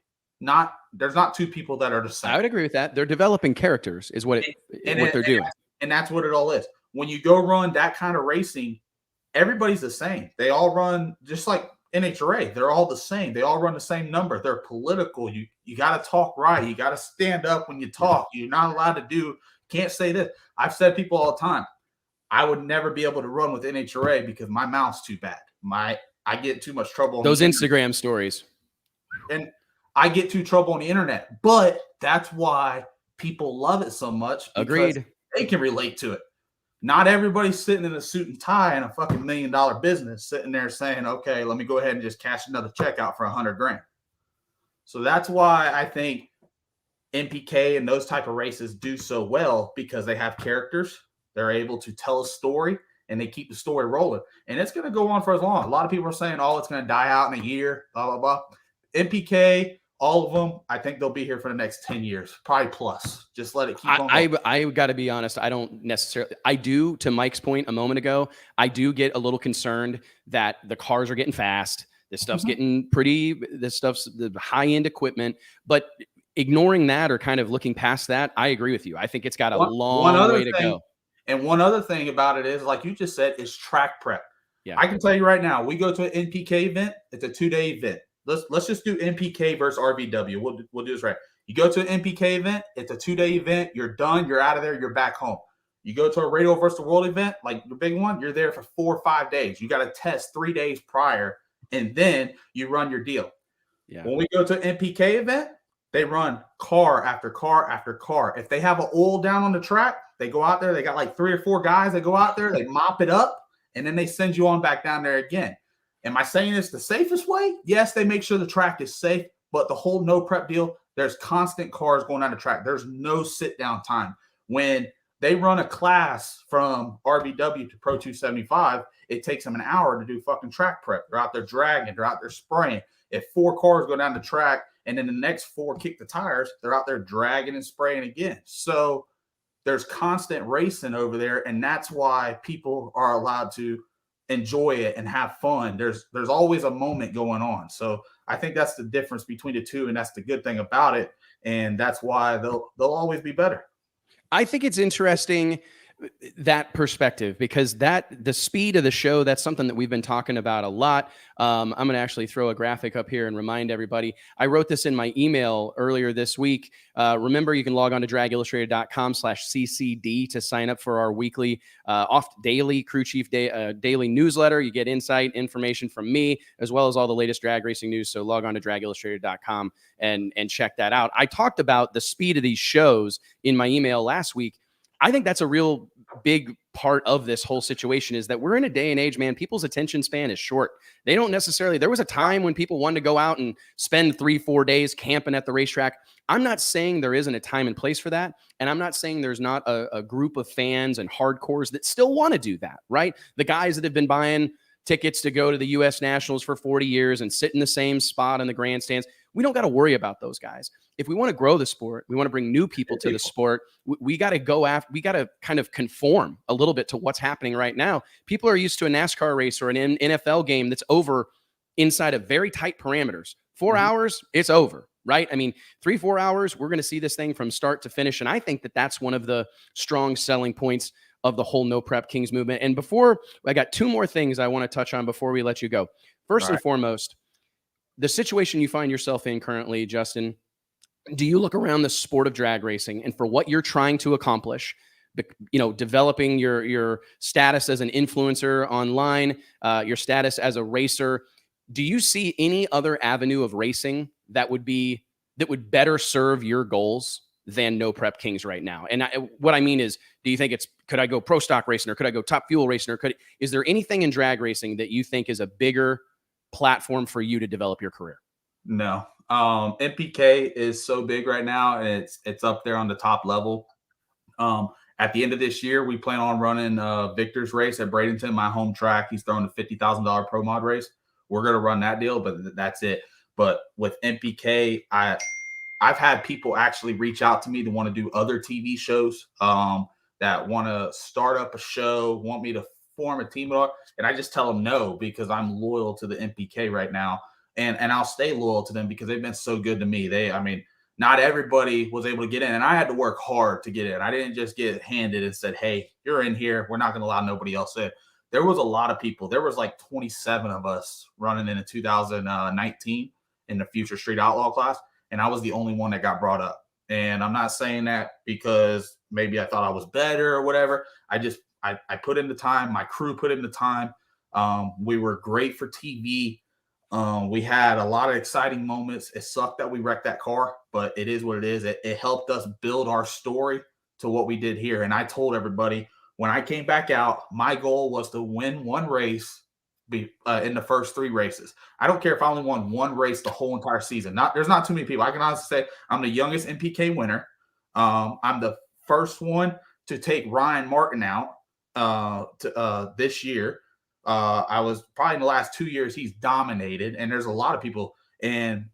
There's not two people that are the same. I would agree with that. They're developing characters is what they're doing. And that's what it all is. When you go run that kind of racing, everybody's the same. They all run just like NHRA. They're all the same. They all run the same number. They're political. You got to talk right. You got to stand up when you talk. You're not allowed to can't say this. I've said people all the time, I would never be able to run with NHRA because my mouth's too bad. I get too much trouble. Those Instagram stories. And I get too trouble on the internet. But that's why people love it so much. Agreed. They can relate to it. Not everybody's sitting in a suit and tie in a fucking $1 million business sitting there saying, okay, let me go ahead and just cash another check out for $100,000. So that's why I think NPK and those type of races do so well, because they have characters. They're able to tell a story and they keep the story rolling. And it's going to go on for as long. A lot of people are saying, it's going to die out in a year, blah, blah, blah. NPK, all of them, I think they'll be here for the next 10 years, probably plus. Just let it keep on. I got to be honest. I don't necessarily. I do, to Mike's point a moment ago, I do get a little concerned that the cars are getting fast. This stuff's getting this stuff's the high-end equipment. But ignoring that or kind of looking past that, I agree with you. I think it's got a long way to go. And one other thing about it is, like you just said, is track prep. Yeah. I can tell you right now, we go to an NPK event. It's a 2-day event. Let's just do NPK versus RVW. We'll do this right. You go to an NPK event. It's a 2-day event. You're done. You're out of there. You're back home. You go to a Radial versus the World event, like the big one. You're there for 4 or 5 days. You got to test 3 days prior, and then you run your deal. Yeah. When we go to an NPK event, they run car after car after car. If they have an oil down on the track, they go out there. They got like 3 or 4 guys that go out there. They mop it up, and then they send you on back down there again. Am I saying it's the safest way? Yes, they make sure the track is safe, but the whole no prep deal, there's constant cars going down the track. There's no sit down time. When they run a class from RVW to Pro 275, it takes them an hour to do fucking track prep. They're out there dragging, they're out there spraying. If 4 cars go down the track and then the next 4 kick the tires, they're out there dragging and spraying again. So there's constant racing over there, and that's why people are allowed to enjoy it and have fun. There's always a moment going on. So I think that's the difference between the two, and that's the good thing about it. And that's why they'll always be better. I think it's interesting, that perspective, because the speed of the show, that's something that we've been talking about a lot. I'm going to actually throw a graphic up here and remind everybody. I wrote this in my email earlier this week. Remember, you can log on to dragillustrated.com/CCD to sign up for our weekly daily crew chief daily newsletter. You get insight information from me, as well as all the latest drag racing news. So log on to dragillustrated.com and check that out. I talked about the speed of these shows in my email last week. I think that's a real big part of this whole situation, is that we're in a day and age, man, people's attention span is short. They don't necessarily, there was a time when people wanted to go out and spend 3-4 days camping at the racetrack. I'm not saying there isn't a time and place for that. And I'm not saying there's not a group of fans and hardcores that still want to do that, right? The guys that have been buying tickets to go to the U.S. Nationals for 40 years and sit in the same spot in the grandstands. We don't got to worry about those guys. If we want to grow the sport, we want to bring new people to the sport, we got to go after, we got to kind of conform a little bit to what's happening right now. People are used to a NASCAR race or an NFL game that's over inside of very tight parameters. 4 hours, it's over, right? I mean, 3-4 hours, we're going to see this thing from start to finish. And I think that that's one of the strong selling points of the whole No Prep Kings movement. And before, I got 2 more things I want to touch on before we let you go. First and foremost, the situation you find yourself in currently, Justin, do you look around the sport of drag racing and for what you're trying to accomplish, developing your status as an influencer online, your status as a racer, do you see any other avenue of racing that would better serve your goals than No Prep Kings right now? And what I mean is, do you think could I go pro stock racing, or could I go top fuel racing, or is there anything in drag racing that you think is a bigger platform for you to develop your career? No. NPK is so big right now, and it's up there on the top level. At the end of this year, we plan on running Victor's race at Bradenton, my home track. He's throwing a $50,000 pro mod race. We're going to run that deal, but that's it. But with NPK, I've had people actually reach out to me to want to do other TV shows, that want to start up a show, want me to form a team, and I just tell them no, because I'm loyal to the NPK right now, and I'll stay loyal to them because they've been so good to me. Not everybody was able to get in, and I had to work hard to get in. I didn't just get handed and said, hey, you're in here. We're not going to allow nobody else in. There was a lot of people. There was like 27 of us running in 2019 in the Future Street Outlaw class, and I was the only one that got brought up. And I'm not saying that because maybe I thought I was better or whatever. I put in the time. My crew put in the time. We were great for TV. We had a lot of exciting moments. It sucked that we wrecked that car, but it is what it is. It helped us build our story to what we did here. And I told everybody when I came back out, my goal was to win one race in the first 3 races. I don't care if I only won one race the whole entire season. There's not too many people. I can honestly say I'm the youngest NPK winner. I'm the first one to take Ryan Martin out this year. I was probably in the last 2 years, he's dominated, and there's a lot of people. And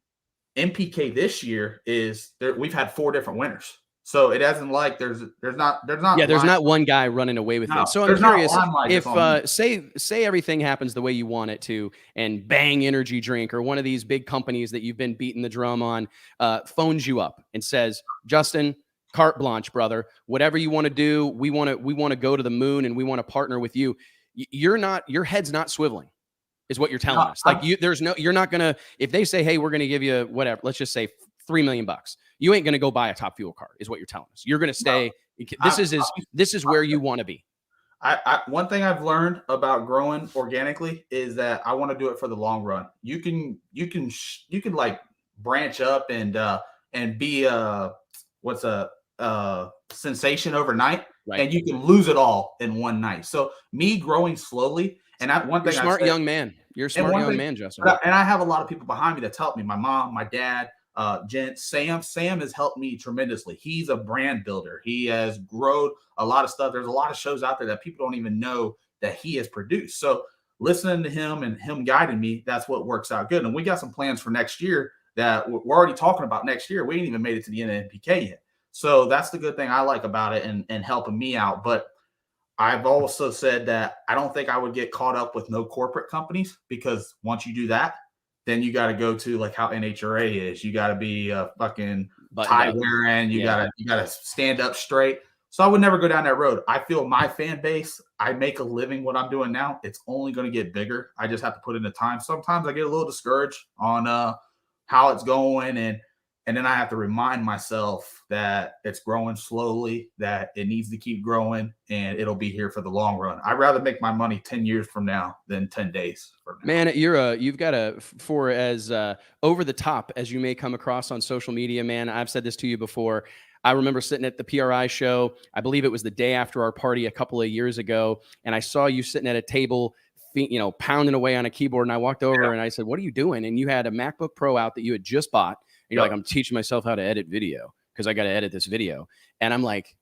NPK this year we've had 4 different winners. So it hasn't like there's not one guy running away with it. So I'm curious if say everything happens the way you want it to, and Bang Energy Drink or one of these big companies that you've been beating the drum on phones you up and says, Justin, carte blanche, brother, whatever you want to do, we want to go to the moon and we want to partner with you. Your head's not swiveling, is what you're telling us. Like you're not gonna, if they say, hey, we're gonna give you whatever, let's just say $3 million, you ain't gonna go buy a Top Fuel car, is what you're telling us. You're gonna stay. This is where you want to be. One thing I've learned about growing organically is that I want to do it for the long run. You can like branch up and be a sensation overnight. Right. And you can lose it all in one night. So me growing slowly, and you're a smart young man. You're a smart young man, Justin. And I have a lot of people behind me that's helped me. My mom, my dad, Jen, Sam. Sam has helped me tremendously. He's a brand builder. He has grown a lot of stuff. There's a lot of shows out there that people don't even know that he has produced. So listening to him and him guiding me, that's what works out good. And we got some plans for next year that we're already talking about next year. We ain't even made it to the end of NPK yet. So that's the good thing I like about it and helping me out. But I've also said that I don't think I would get caught up with no corporate companies, because once you do that, then you got to go to like how NHRA is. You got to be a fucking tie wearing. You gotta stand up straight. So I would never go down that road. I feel my fan base, I make a living what I'm doing now. It's only going to get bigger. I just have to put in the time. Sometimes I get a little discouraged on how it's going, and then I have to remind myself that it's growing slowly, that it needs to keep growing, and it'll be here for the long run. I'd rather make my money 10 years from now than 10 days from now. Man, you've got for as over the top as you may come across on social media, man. I've said this to you before. I remember sitting at the PRI show. I believe it was the day after our party a couple of years ago, and I saw you sitting at a table, pounding away on a keyboard. And I walked over and I said, "What are you doing?" And you had a MacBook Pro out that you had just bought. And you're like, "I'm teaching myself how to edit video because I got to edit this video." And I'm like,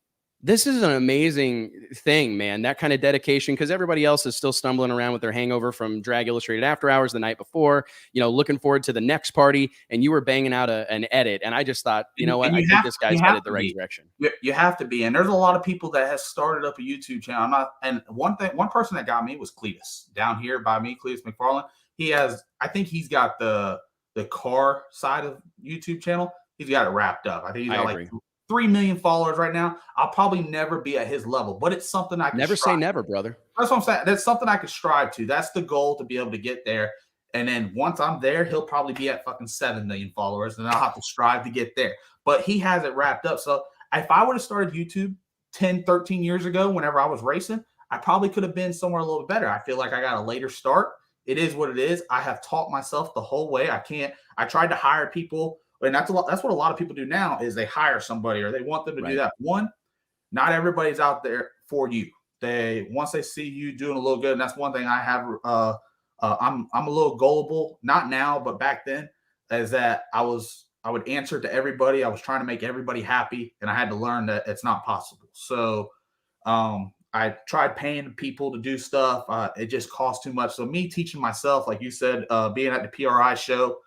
this is an amazing thing, man. That kind of dedication, because everybody else is still stumbling around with their hangover from Drag Illustrated After Hours the night before, looking forward to the next party. And you were banging out an edit. And I just thought, you know what? I think this guy's headed the right direction. You have to be. And there's a lot of people that have started up a YouTube channel. And one person that got me was Cletus down here by me, Cletus McFarland. I think he's got the car side of YouTube channel. He's got it wrapped up. I think he's got like 3 million followers right now. I'll probably never be at his level, but it's something I can never say never, brother. That's what I'm saying. That's something I could strive to. That's the goal, to be able to get there. And then once I'm there, he'll probably be at fucking 7 million followers, and I'll have to strive to get there. But he has it wrapped up. So if I would have started YouTube 10, 13 years ago, whenever I was racing, I probably could have been somewhere a little bit better. I feel like I got a later start. It is what it is. I have taught myself the whole way. I tried to hire people, and that's what a lot of people do now, is they hire somebody or they want them to do that. One, not everybody's out there for you. Once they see you doing a little good, and that's one thing I have I'm a little gullible, not now, but back then, is that I would answer to everybody. I was trying to make everybody happy, and I had to learn that it's not possible. So I tried paying people to do stuff. It just cost too much. So me teaching myself, like you said, being at the PRI show,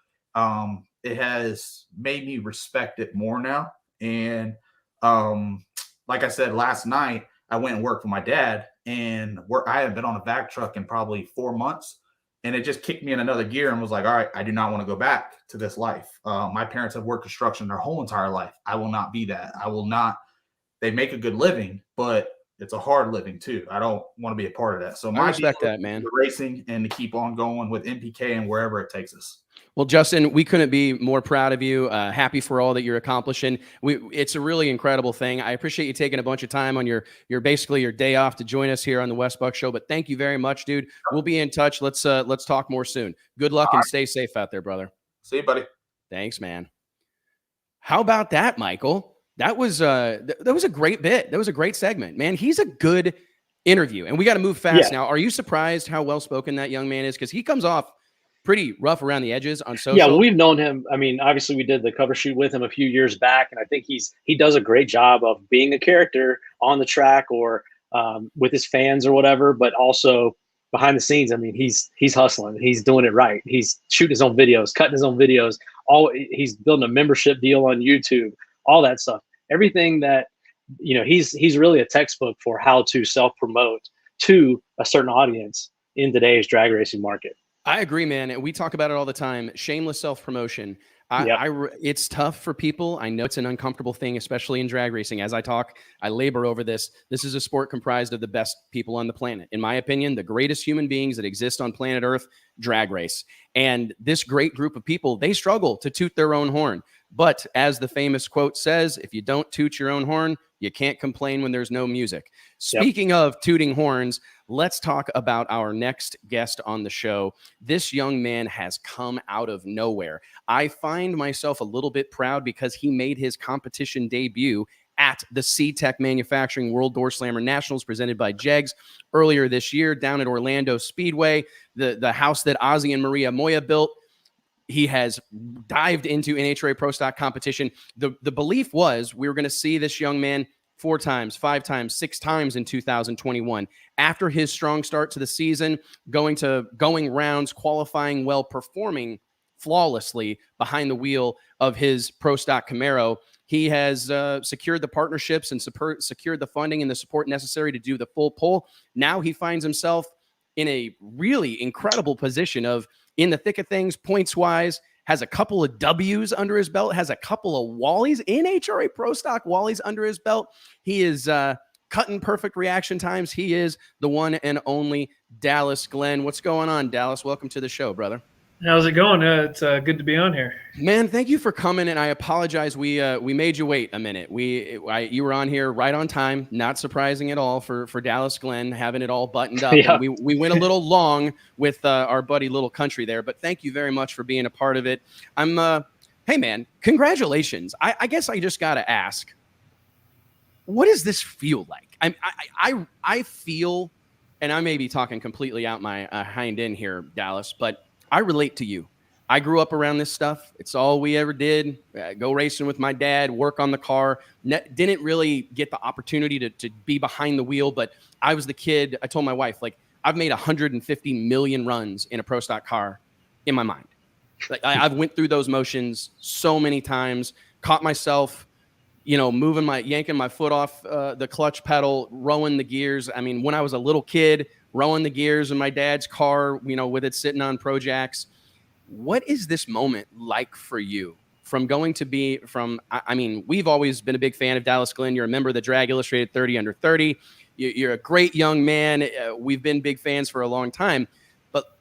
it has made me respect it more now. And like I said, last night, I went and worked for my dad, and I hadn't been on a vac truck in probably 4 months. And it just kicked me in another gear and was like, all right, I do not want to go back to this life. My parents have worked construction their whole entire life. I will not be that. I will not. They make a good living, but it's a hard living too. I don't want to be a part of that. So I respect that, man. Racing and to keep on going with NPK and wherever it takes us. Well, Justin, we couldn't be more proud of you. Happy for all that you're accomplishing. It's a really incredible thing. I appreciate you taking a bunch of time on your basically your day off to join us here on the Wes Buck Show. But thank you very much, dude. We'll be in touch. Let's talk more soon. Good luck and stay safe out there, brother. See you, buddy. Thanks, man. How about that, Michael? That was a great bit. That was a great segment, man. He's a good interview, and we got to move fast now. Are you surprised how well spoken that young man is? Because he comes off pretty rough around the edges on social. Yeah, we've known him. I mean, obviously we did the cover shoot with him a few years back, and I think he does a great job of being a character on the track or with his fans or whatever, but also behind the scenes. I mean, he's hustling. He's doing it right. He's shooting his own videos, cutting his own videos. He's building a membership deal on YouTube, all that stuff. Everything that, he's really a textbook for how to self-promote to a certain audience in today's drag racing market. I agree, man. And we talk about it all the time. Shameless self-promotion. It's tough for people. I know it's an uncomfortable thing, especially in drag racing. As I labor over this. This is a sport comprised of the best people on the planet. In my opinion, the greatest human beings that exist on planet Earth, drag race. And this great group of people, they struggle to toot their own horn. But as the famous quote says, if you don't toot your own horn, you can't complain when there's no music. Speaking of tooting horns, let's talk about our next guest on the show. This young man has come out of nowhere. I find myself a little bit proud because he made his competition debut at the C-Tech Manufacturing World Door Slammer Nationals presented by Jegs earlier this year down at Orlando Speedway, the house that Ozzy and Maria Moya built. He has dived into NHRA Pro Stock competition. The belief was we were going to see this young man 4 times, 5 times, 6 times in 2021. After his strong start to the season, going rounds, qualifying well, performing flawlessly behind the wheel of his Pro Stock Camaro, he has secured the partnerships and secured the funding and the support necessary to do the full pull. Now he finds himself in a really incredible position of in the thick of things, points-wise, has a couple of W's under his belt, has a couple of Wallies, NHRA Pro Stock Wallies under his belt. He is cutting perfect reaction times. He is the one and only Dallas Glenn. What's going on, Dallas? Welcome to the show, brother. How's it going? It's good to be on here. Man, thank you for coming, and I apologize. We made you wait a minute. You were on here right on time. Not surprising at all for Dallas Glenn having it all buttoned up. Yeah. We went a little long with our buddy Little Country there, but thank you very much for being a part of it. Hey man, congratulations. I guess I just got to ask, what does this feel like? I feel, and I may be talking completely out my hind end here, Dallas, but I relate to you. I grew up around this stuff. It's all we ever did. Go racing with my dad, work on the car. Didn't really get the opportunity to be behind the wheel, but I was the kid. I told my wife, like, I've made 150 million runs in a Pro Stock car in my mind. Like I've went through those motions so many times, caught myself, yanking my foot off the clutch pedal, rowing the gears. I mean, when I was a little kid, rowing the gears in my dad's car, with it sitting on Pro Jacks. What is this moment like for you from going to be from, we've always been a big fan of Dallas Glenn. You're a member of the Drag Illustrated 30 Under 30. You're a great young man. We've been big fans for a long time, but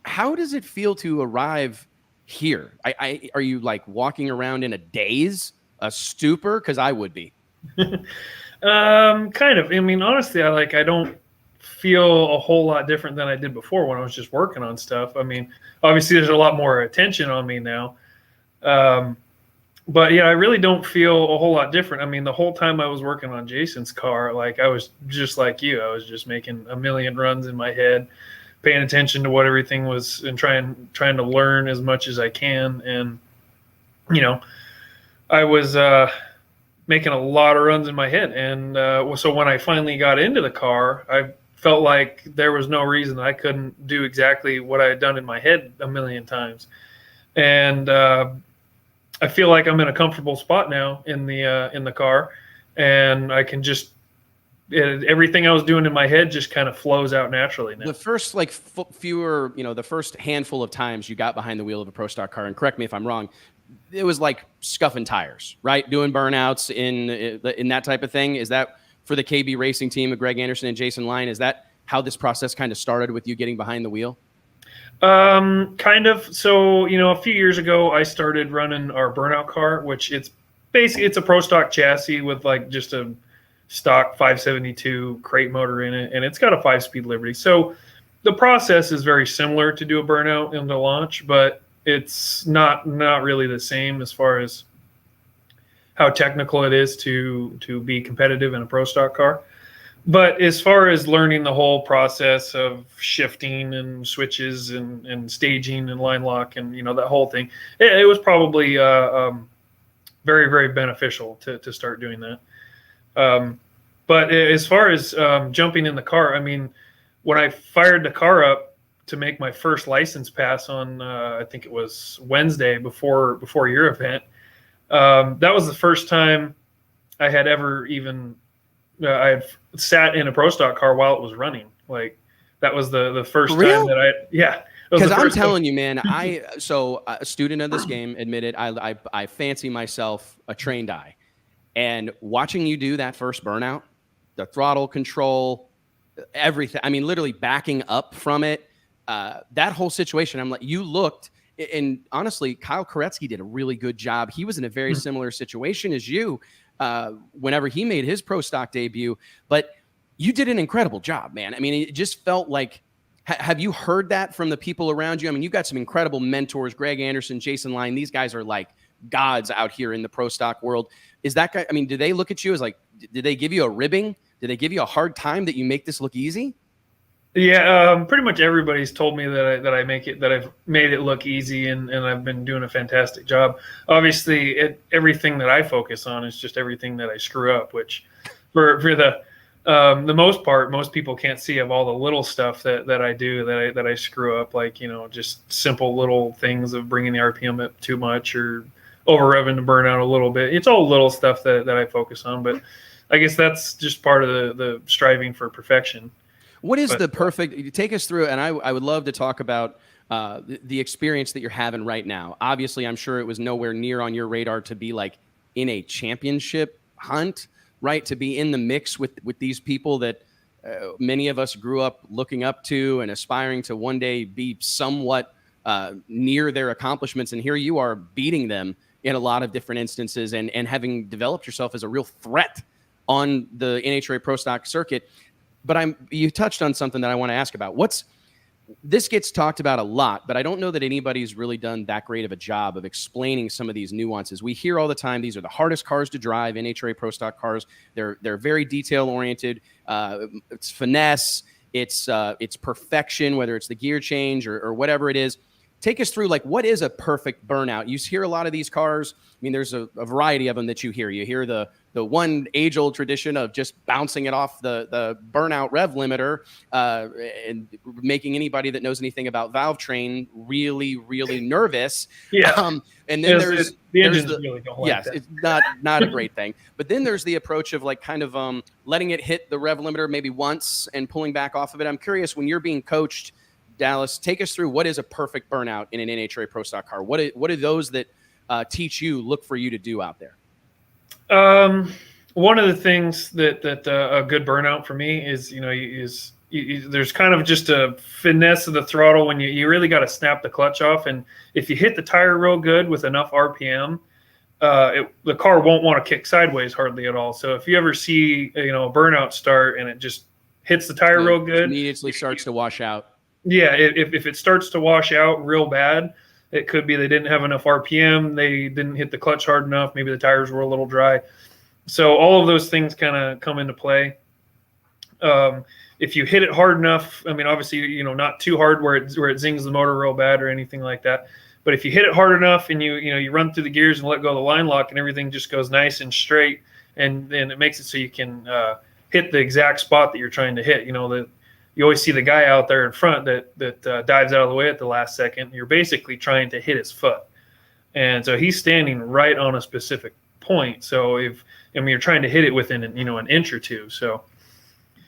how does it feel to arrive here? Are you like walking around in a daze, a stupor? Cause I would be. Kind of. Honestly, I don't feel a whole lot different than I did before when I was just working on stuff. Obviously there's a lot more attention on me now. But yeah, I really don't feel a whole lot different. The whole time I was working on Jason's car, I was just like you. I was just making a million runs in my head. paying attention to what everything was and trying to learn as much as I can. And, I was making a lot of runs in my head. And so when I finally got into the car, I felt like there was no reason that I couldn't do exactly what I had done in my head a million times. And I feel like I'm in a comfortable spot now in the car, and I can just everything I was doing in my head just kind of flows out naturally now. The first the first handful of times you got behind the wheel of a Pro Stock car, and correct me if I'm wrong, it was like scuffing tires, right? Doing burnouts in that type of thing. Is that for the KB Racing team of Greg Anderson and Jason Line? Is that how this process kind of started with you getting behind the wheel? Kind of. So, a few years ago, I started running our Burnout car, which it's a Pro Stock chassis with like just a stock 572 crate motor in it, and it's got a 5-speed Liberty. So the process is very similar to do a Burnout and to launch, but it's not really the same as far as how technical it is to be competitive in a Pro Stock car. But as far as learning the whole process of shifting and switches and staging and line lock and, that whole thing, it was probably very, very beneficial to start doing that. But as far as jumping in the car, I mean, when I fired the car up to make my first license pass on, I think it was Wednesday before your event, that was the first time I had ever even I had sat in a Pro Stock car while it was running. Like that was the first time that because I'm telling you, man, a student of this game admitted I fancy myself a trained eye, and watching you do that first burnout, the throttle control, everything. I mean, literally backing up from it, that whole situation. I'm like, you looked, and honestly, Kyle Koretsky did a really good job. He was in a very similar situation as you whenever he made his Pro Stock debut, but you did an incredible job, man. I mean, it just felt like, have you heard that from the people around you? I mean, you've got some incredible mentors, Greg Anderson, Jason Line. These guys are like gods out here in the Pro Stock world. Is that guy, I mean, do they look at you as like, did they give you a ribbing? Did they give you a hard time that you make this look easy? Yeah, pretty much everybody's told me that I've made it look easy, and I've been doing a fantastic job. Obviously, everything that I focus on is just everything that I screw up, which for the most part, most people can't see of all the little stuff that I do that I screw up, like, just simple little things of bringing the RPM up too much or over revving the burnout a little bit. It's all little stuff that I focus on, but I guess that's just part of the striving for perfection. What is the perfect, take us through, and I would love to talk about the experience that you're having right now. Obviously, I'm sure it was nowhere near on your radar to be like in a championship hunt, right? To be in the mix with these people that many of us grew up looking up to and aspiring to one day be somewhat near their accomplishments. And here you are beating them in a lot of different instances and having developed yourself as a real threat on the NHRA Pro Stock circuit. But you touched on something that I want to ask about. This gets talked about a lot, but I don't know that anybody's really done that great of a job of explaining some of these nuances. We hear all the time, these are the hardest cars to drive, NHRA Pro Stock cars. They're very detail oriented. It's finesse. It's perfection, whether it's the gear change or whatever it is. Take us through, like, what is a perfect burnout? You hear a lot of these cars. I mean, there's a variety of them that you hear. You hear the one age-old tradition of just bouncing it off the burnout rev limiter and making anybody that knows anything about valve train really, really nervous. Yeah. And then there's really don't like yes, that. it's not a great thing. But then there's the approach of like kind of letting it hit the rev limiter maybe once and pulling back off of it. I'm curious, when you're being coached, Dallas, take us through what is a perfect burnout in an NHRA Pro Stock car. What are those that teach you, look for you to do out there? One of the things that a good burnout for me is, there's kind of just a finesse of the throttle when you really got to snap the clutch off. And if you hit the tire real good with enough RPM, the car won't want to kick sideways hardly at all. So if you ever see, a burnout start and it just hits the tire real good, immediately starts to wash out. Yeah. If it starts to wash out real bad, it could be they didn't have enough RPM. They didn't hit the clutch hard enough. Maybe the tires were a little dry. So all of those things kind of come into play. If you hit it hard enough, I mean, obviously, you know, not too hard where it zings the motor real bad or anything like that. But if you hit it hard enough and you run through the gears and let go of the line lock and everything just goes nice and straight, and it makes it so you can hit the exact spot that you're trying to hit. You know, that you always see the guy out there in front that dives out of the way at the last second. You're basically trying to hit his foot. And so he's standing right on a specific point. So you're trying to hit it within an inch or two. So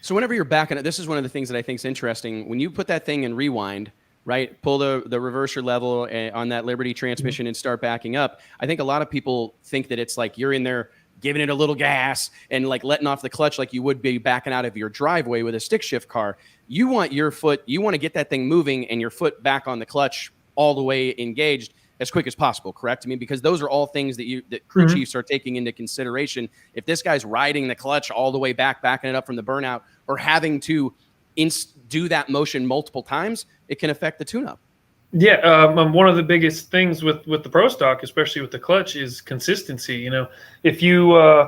whenever you're backing it, this is one of the things that I think is interesting. When you put that thing in rewind, right, pull the reverser level on that Liberty transmission and start backing up, I think a lot of people think that it's like you're in there giving it a little gas and like letting off the clutch like you would be backing out of your driveway with a stick shift car. You want to get that thing moving and your foot back on the clutch all the way engaged as quick as possible, correct? I mean, because those are all things that crew chiefs are taking into consideration. If this guy's riding the clutch all the way back, backing it up from the burnout, or having to do that motion multiple times, it can affect the tune-up. Yeah, one of the biggest things with the Pro Stock, especially with the clutch, is consistency. You know, if you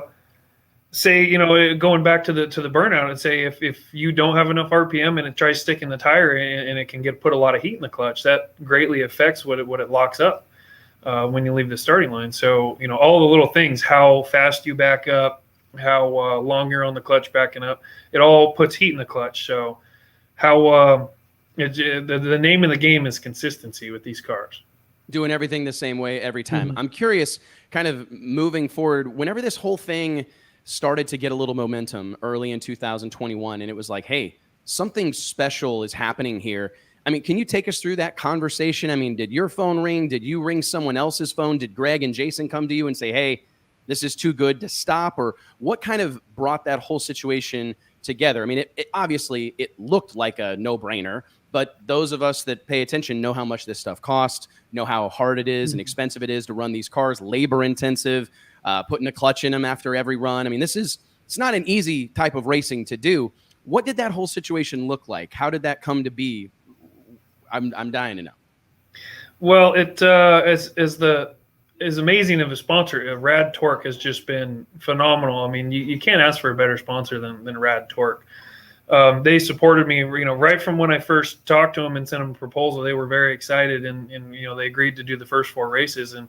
say, you know, going back to the burnout, and say if you don't have enough RPM and it tries sticking the tire and it can put a lot of heat in the clutch, that greatly affects what it locks up when you leave the starting line. So, you know, all the little things, how fast you back up, how long you're on the clutch backing up, it all puts heat in the clutch. So how the name of the game is consistency with these cars. Doing everything the same way every time. I'm curious, kind of moving forward, whenever this whole thing started to get a little momentum early in 2021, and it was like, hey, something special is happening here. I mean, can you take us through that conversation? I mean, did your phone ring? Did you ring someone else's phone? Did Greg and Jason come to you and say, hey, this is too good to stop? Or what kind of brought that whole situation together? I mean, it obviously it looked like a no-brainer, but those of us that pay attention know how much this stuff costs, know how hard it is and expensive it is to run these cars, labor intensive, putting a clutch in them after every run. I mean, it's not an easy type of racing to do. What did that whole situation look like? How did that come to be? I'm dying to know. Well, it as amazing of a sponsor, Rad Torque has just been phenomenal. I mean, you can't ask for a better sponsor than Rad Torque. They supported me, you know, right from when I first talked to them and sent them a proposal. They were very excited, and you know, they agreed to do the first 4 races, and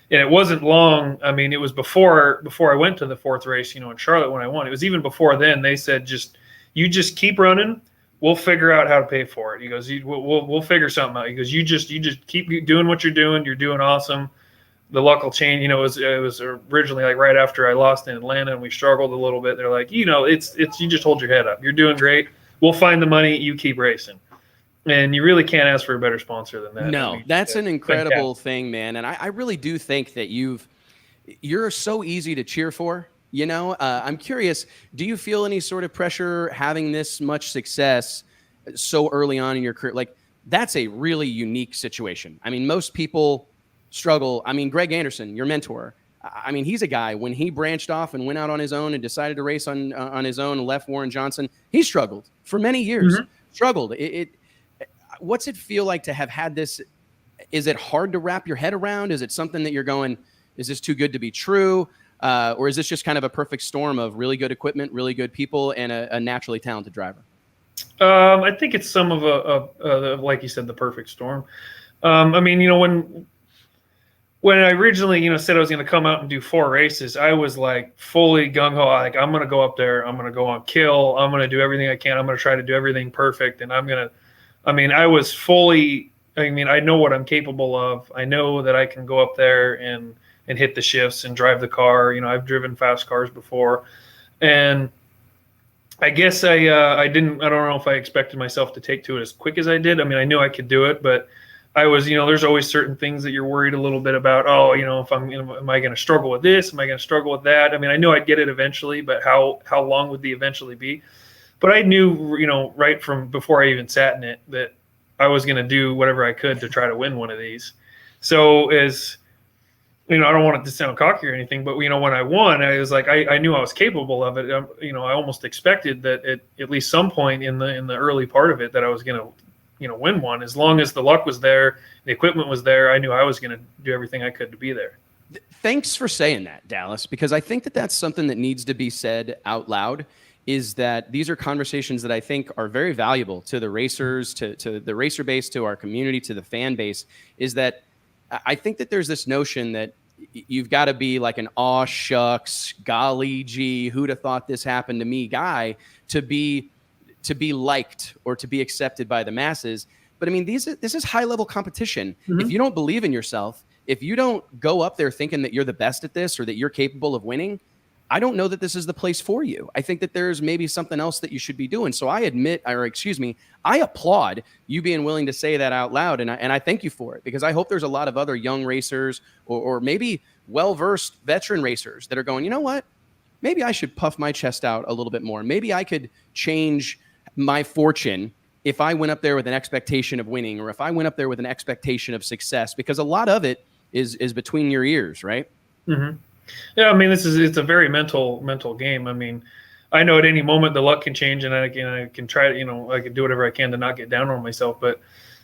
it wasn't long. I mean, it was before I went to the 4th race, you know, in Charlotte when I won. It was even before then. They said, you just keep running. We'll figure out how to pay for it. He goes, we'll figure something out. He goes, you just keep doing what you're doing. You're doing awesome. The luck will change. You know, it was originally like right after I lost in Atlanta and we struggled a little bit. They're like, you know, it's you just hold your head up. You're doing great. We'll find the money. You keep racing. And you really can't ask for a better sponsor than that. No, I mean, that's an incredible thing, man. And I really do think that you're so easy to cheer for. You know, I'm curious, do you feel any sort of pressure having this much success so early on in your career? Like, that's a really unique situation. I mean, most people struggle. I mean, Greg Anderson, your mentor, I mean, he's a guy, when he branched off and went out on his own and decided to race on his own and left Warren Johnson, he struggled for many years. Struggled. What's it feel like to have had this? Is it hard to wrap your head around? Is it something that you're going, is this too good to be true? Or is this just kind of a perfect storm of really good equipment, really good people, and a naturally talented driver? I think it's some of a like you said, the perfect storm. I mean, you know, when I originally, you know, said I was going to come out and do 4 races, I was like fully gung-ho. Like, I'm going to go up there. I'm going to go on kill. I'm going to do everything I can. I'm going to try to do everything perfect. And I was fully, I mean, I know what I'm capable of. I know that I can go up there and hit the shifts and drive the car. You know, I've driven fast cars before. And I guess I don't know if I expected myself to take to it as quick as I did. I mean, I knew I could do it, but I was, you know, there's always certain things that you're worried a little bit about. Oh, you know, if am I going to struggle with this? Am I going to struggle with that? I mean, I knew I'd get it eventually, but how long would the eventually be? But I knew, you know, right from before I even sat in it, that I was going to do whatever I could to try to win one of these. So as, you know, I don't want it to sound cocky or anything, but, you know, when I won, I was like, I knew I was capable of it. You know, I almost expected that at least some point in the early part of it that I was going to, you know, win one. As long as the luck was there, the equipment was there, I knew I was going to do everything I could to be there. Thanks for saying that, Dallas, because I think that that's something that needs to be said out loud. is that these are conversations that I think are very valuable to the racers, to the racer base, to our community, to the fan base, is that I think that there's this notion that you've got to be like an aw shucks, golly gee, who'd have thought this happened to me guy to be liked or to be accepted by the masses. But I mean, this is high level competition. Mm-hmm. If you don't believe in yourself, if you don't go up there thinking that you're the best at this or that you're capable of winning, I don't know that this is the place for you. I think that there's maybe something else that you should be doing. So I applaud you being willing to say that out loud. And I thank you for it, because I hope there's a lot of other young racers or maybe well-versed veteran racers that are going, you know what, maybe I should puff my chest out a little bit more. Maybe I could change my fortune if I went up there with an expectation of winning, or if I went up there with an expectation of success, because a lot of it is between your ears, right? Mm-hmm. Yeah, I mean, it's a very mental game. I mean, I know at any moment the luck can change, and I can try to, I can do whatever I can to not get down on myself. But,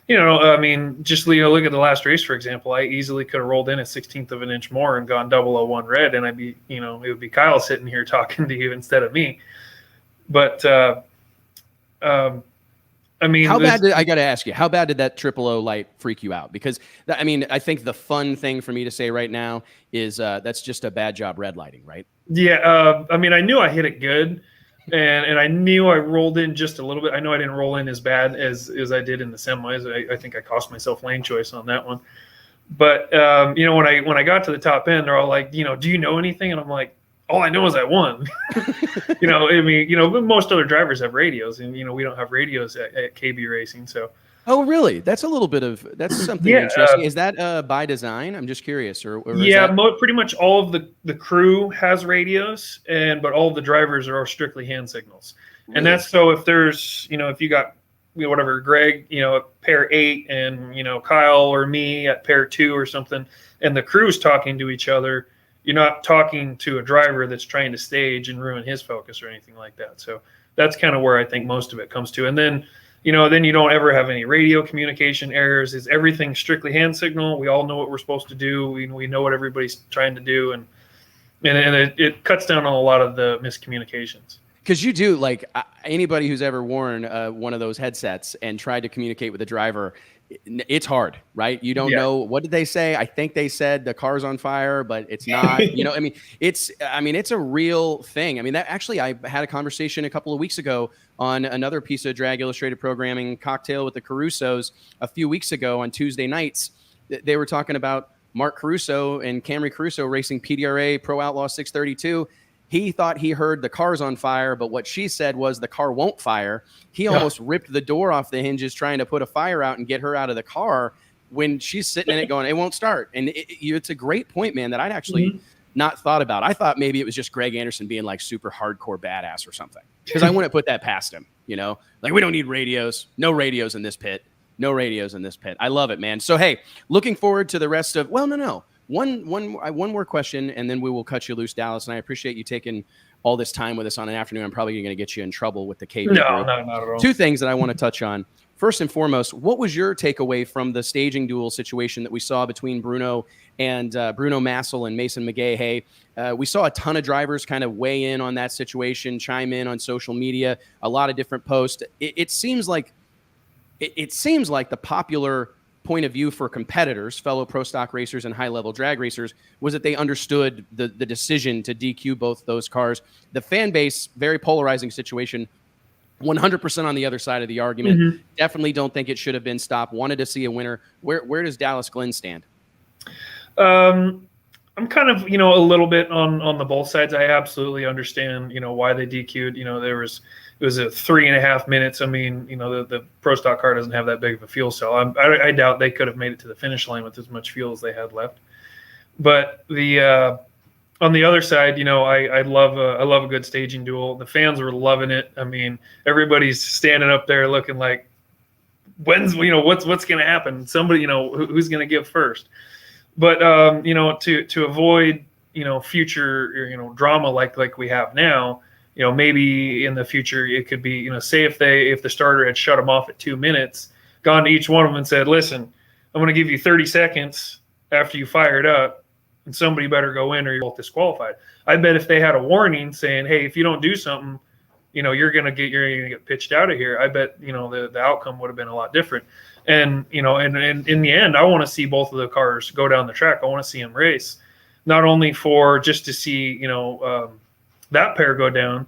I mean, just look at the last race, for example. I easily could have rolled in a 16th of an inch more and gone 001 red, and I'd be, it would be Kyle sitting here talking to you instead of me. But, I mean, I got to ask you, how bad did that 000 light freak you out? Because I mean, I think the fun thing for me to say right now is that's just a bad job red lighting, right? Yeah. I mean, I knew I hit it good, and I knew I rolled in just a little bit. I know I didn't roll in as bad as I did in the semis. I think I cost myself lane choice on that one. But when I got to the top end, they're all like, do you know anything? And I'm like, all I know is I won. I mean, most other drivers have radios, and we don't have radios at KB Racing. So. Oh, really? That's something interesting. Is that by design? I'm just curious. Or pretty much all of the crew has radios, but all of the drivers are strictly hand signals. Really? And that's so if there's if you got whatever Greg at pair 8 and Kyle or me at pair 2 or something, and the crew's talking to each other. You're not talking to a driver that's trying to stage and ruin his focus or anything like that. So that's kind of where I think most of it comes to. And then, then you don't ever have any radio communication errors. Is everything strictly hand signal? We all know what we're supposed to do. We know what everybody's trying to do. And it cuts down on a lot of the miscommunications. Because you do, like anybody who's ever worn one of those headsets and tried to communicate with a driver, it's hard, right? You don't know, what did they say? I think they said the car's on fire, but it's not. It's a real thing. I mean, that actually, I had a conversation a couple of weeks ago on another piece of Drag Illustrated programming, Cocktail with the Carusos, a few weeks ago on Tuesday nights. They were talking about Mark Caruso and Camry Caruso racing PDRA Pro Outlaw 632. He thought he heard the car's on fire, but what she said was the car won't fire. He almost ripped the door off the hinges trying to put a fire out and get her out of the car when she's sitting in it going, it won't start. And it's a great point, man, that I'd actually not thought about. I thought maybe it was just Greg Anderson being like super hardcore badass or something, because I wouldn't put that past him, like we don't need radios. No radios in this pit. No radios in this pit. I love it, man. So, hey, looking forward to the rest of, no. One more question, and then we will cut you loose, Dallas. And I appreciate you taking all this time with us on an afternoon. I'm probably going to get you in trouble with the KB group. No, not at all. Two things that I want to touch on. First and foremost, what was your takeaway from the staging duel situation that we saw between Bruno Massel and Mason McGay? We saw a ton of drivers kind of weigh in on that situation, chime in on social media, a lot of different posts. It seems like the popular point of view for competitors, fellow pro stock racers and high level drag racers, was that they understood the decision to DQ both those cars. The fan base, very polarizing situation, 100% on the other side of the argument. Definitely don't think it should have been stopped. Wanted to see a winner. Where does Dallas Glenn stand? I'm kind of, a little bit on the both sides. I absolutely understand, why they DQ'd. It was a 3.5 minutes. I mean, the pro stock car doesn't have that big of a fuel cell. I doubt they could have made it to the finish line with as much fuel as they had left. But on the other side, I love a good staging duel. The fans were loving it. I mean, everybody's standing up there looking like, what's going to happen? Somebody, who's going to give first? But to avoid future drama like we have now. Maybe in the future it could be, say if the starter had shut them off at 2 minutes, gone to each one of them and said, listen, I'm going to give you 30 seconds after you fire it up, and somebody better go in or you're both disqualified. I bet if they had a warning saying, hey, if you don't do something, you're gonna get pitched out of here. I bet the outcome would have been a lot different. And and in the end, I want to see both of the cars go down the track. I want to see them race, not only for just to see that pair go down,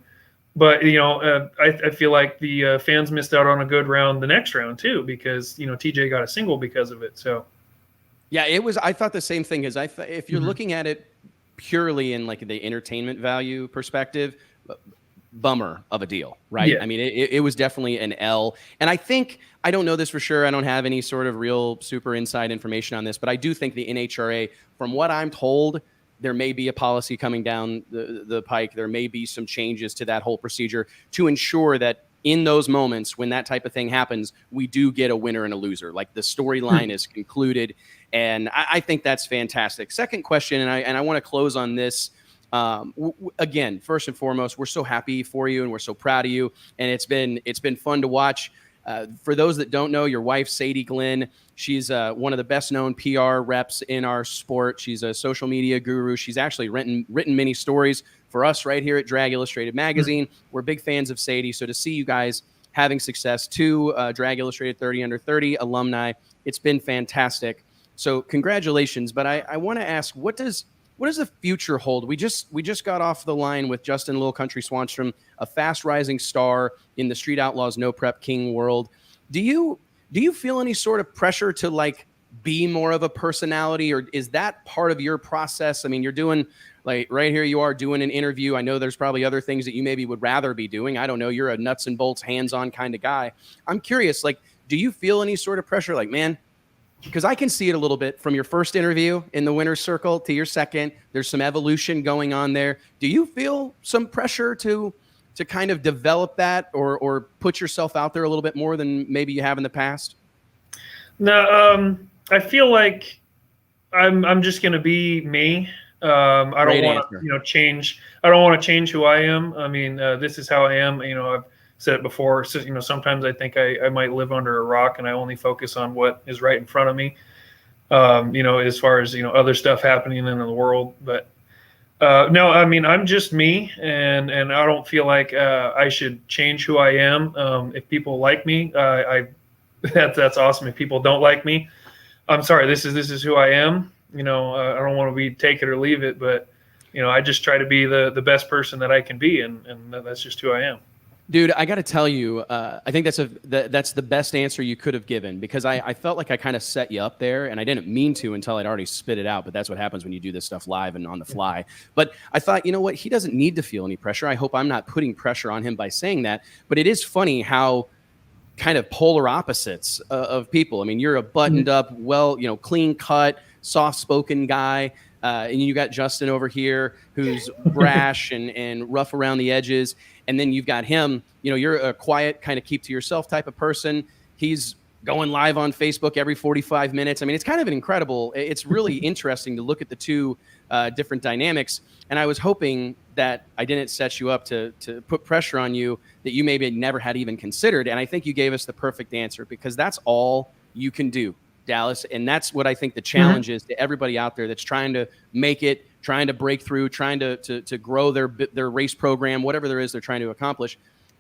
but I feel like the fans missed out on a good round the next round too, because TJ got a single because of it. So yeah, I thought the same thing. Is if you're looking at it purely in like the entertainment value perspective, bummer of a deal, right? Yeah. I mean, it was definitely an L. And I don't know this for sure. I don't have any sort of real super inside information on this, but I do think the NHRA, from what I'm told, there may be a policy coming down the pike. There may be some changes to that whole procedure to ensure that in those moments when that type of thing happens, we do get a winner and a loser. Like the storyline is concluded. And I think that's fantastic. Second question, and I want to close on this. Again, first and foremost, we're so happy for you and we're so proud of you. And it's been fun to watch. For those that don't know, your wife, Sadie Glenn, she's one of the best known PR reps in our sport. She's a social media guru. She's actually written many stories for us right here at Drag Illustrated Magazine. We're big fans of Sadie. So to see you guys having success, two Drag Illustrated 30 Under 30 alumni, it's been fantastic. So congratulations. But I want to ask, what does the future hold? We just got off the line with Justin Little Country Swanstrom, a fast rising star in the Street Outlaws No Prep King world. Do you feel any sort of pressure to like be more of a personality, or is that part of your process? I mean, you're doing like right here, you are doing an interview. I know there's probably other things that you maybe would rather be doing. I don't know. You're a nuts and bolts, hands-on kind of guy. I'm curious, like, do you feel any sort of pressure? Like, man, because I can see it a little bit from your first interview in the winner's circle to your second. There's some evolution going on there. Do you feel some pressure to kind of develop that or put yourself out there a little bit more than maybe you have in the past? No, I feel like I'm just going to be me. I don't want to change. I don't want to change who I am. I mean, this is how I am. I've said it before. So, sometimes I think I might live under a rock and I only focus on what is right in front of me. As far as, other stuff happening in the world. But no, I mean, I'm just me, and I don't feel like I should change who I am. If people like me, that's awesome. If people don't like me, I'm sorry. This is who I am. I don't want to be take it or leave it, but I just try to be the best person that I can be, and that's just who I am. Dude, I got to tell you, I think that's the best answer you could have given, because I felt like I kind of set you up there, and I didn't mean to until I'd already spit it out. But that's what happens when you do this stuff live and on the fly. But I thought, you know what? He doesn't need to feel any pressure. I hope I'm not putting pressure on him by saying that. But it is funny how kind of polar opposites of people. I mean, you're a buttoned up, clean cut, soft spoken guy. And you got Justin over here, who's brash and rough around the edges. And then you've got him, you're a quiet, kind of keep to yourself type of person. He's going live on Facebook every 45 minutes. I mean, it's kind of it's really interesting to look at the two different dynamics. And I was hoping that I didn't set you up to put pressure on you that you maybe never had even considered. And I think you gave us the perfect answer, because that's all you can do, Dallas. And that's what I think the challenge is to everybody out there that's trying to make it, trying to break through, trying to grow their race program, whatever there is they're trying to accomplish.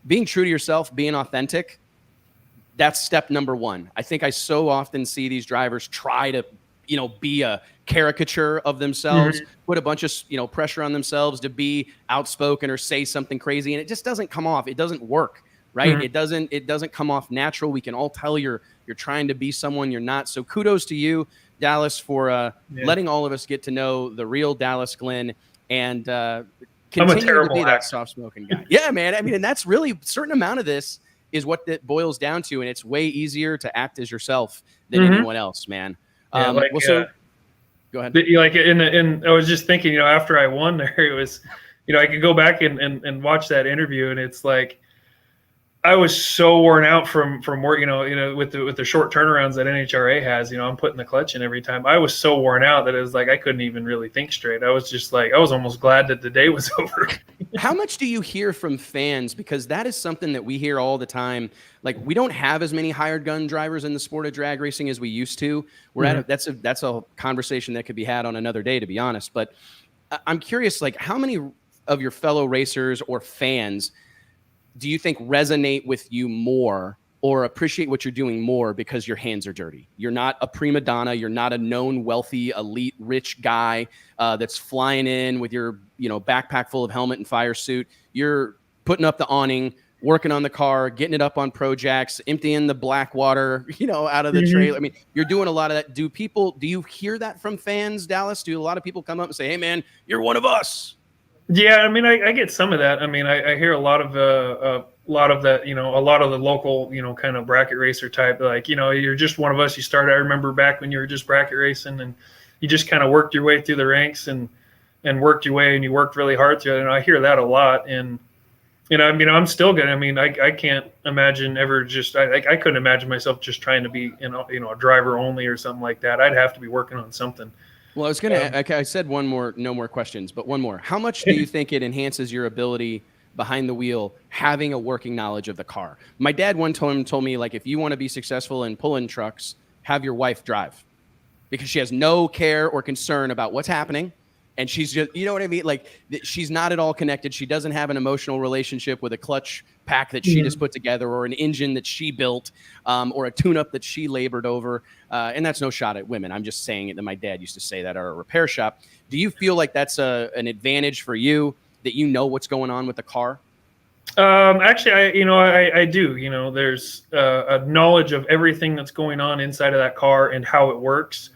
Being true to yourself, being authentic, that's step number one. I think I so often see these drivers try to, be a caricature of themselves, put a bunch of, pressure on themselves to be outspoken or say something crazy. And it just doesn't come off. It doesn't work, right? It doesn't come off natural. We can all tell you're trying to be someone you're not. So kudos to you, Dallas, for letting all of us get to know the real Dallas Glenn and continue to be that soft-spoken guy. Yeah, man. I mean, and that's really a certain amount of this is what that boils down to, and it's way easier to act as yourself than anyone else, man. So go ahead. Like I was just thinking, after I won there, it was, I could go back and watch that interview, and it's like, I was so worn out from work, with the short turnarounds that NHRA has. I'm putting the clutch in every time. I was so worn out that it was like I couldn't even really think straight. I was just like, I was almost glad that the day was over. How much do you hear from fans? Because that is something that we hear all the time. Like, we don't have as many hired gun drivers in the sport of drag racing as we used to. That's a conversation that could be had on another day, to be honest. But I'm curious, like, how many of your fellow racers or fans do you think resonate with you more or appreciate what you're doing more because your hands are dirty? You're not a prima donna. You're not a known wealthy, elite, rich guy that's flying in with your, backpack full of helmet and fire suit. You're putting up the awning, working on the car, getting it up on projects, emptying the black water, out of the trailer. I mean, you're doing a lot of that. Do you hear that from fans, Dallas? Do a lot of people come up and say, hey man, you're one of us? Yeah. I mean, I get some of that. I mean, I hear a lot of that, a lot of the local, kind of bracket racer type, like, you're just one of us. You started, I remember back when you were just bracket racing and you just kind of worked your way through the ranks and worked your way and you worked really hard through it. And I hear that a lot. And, I'm still good. I mean, I can't imagine ever I couldn't imagine myself just trying to be, a driver only or something like that. I'd have to be working on something. Well, I was going to, I said one more, no more questions, but one more. How much do you think it enhances your ability behind the wheel, having a working knowledge of the car? My dad one time told me, like, if you want to be successful in pulling trucks, have your wife drive, because she has no care or concern about what's happening. And she's just, you know what I mean? Like, she's not at all connected. She doesn't have an emotional relationship with a clutch pack that she just put together, or an engine that she built, or a tune-up that she labored over. And that's no shot at women. I'm just saying it that my dad used to say that at a repair shop. Do you feel like that's an advantage for you, that you know what's going on with the car? Actually, I do. There's a knowledge of everything that's going on inside of that car and how it works.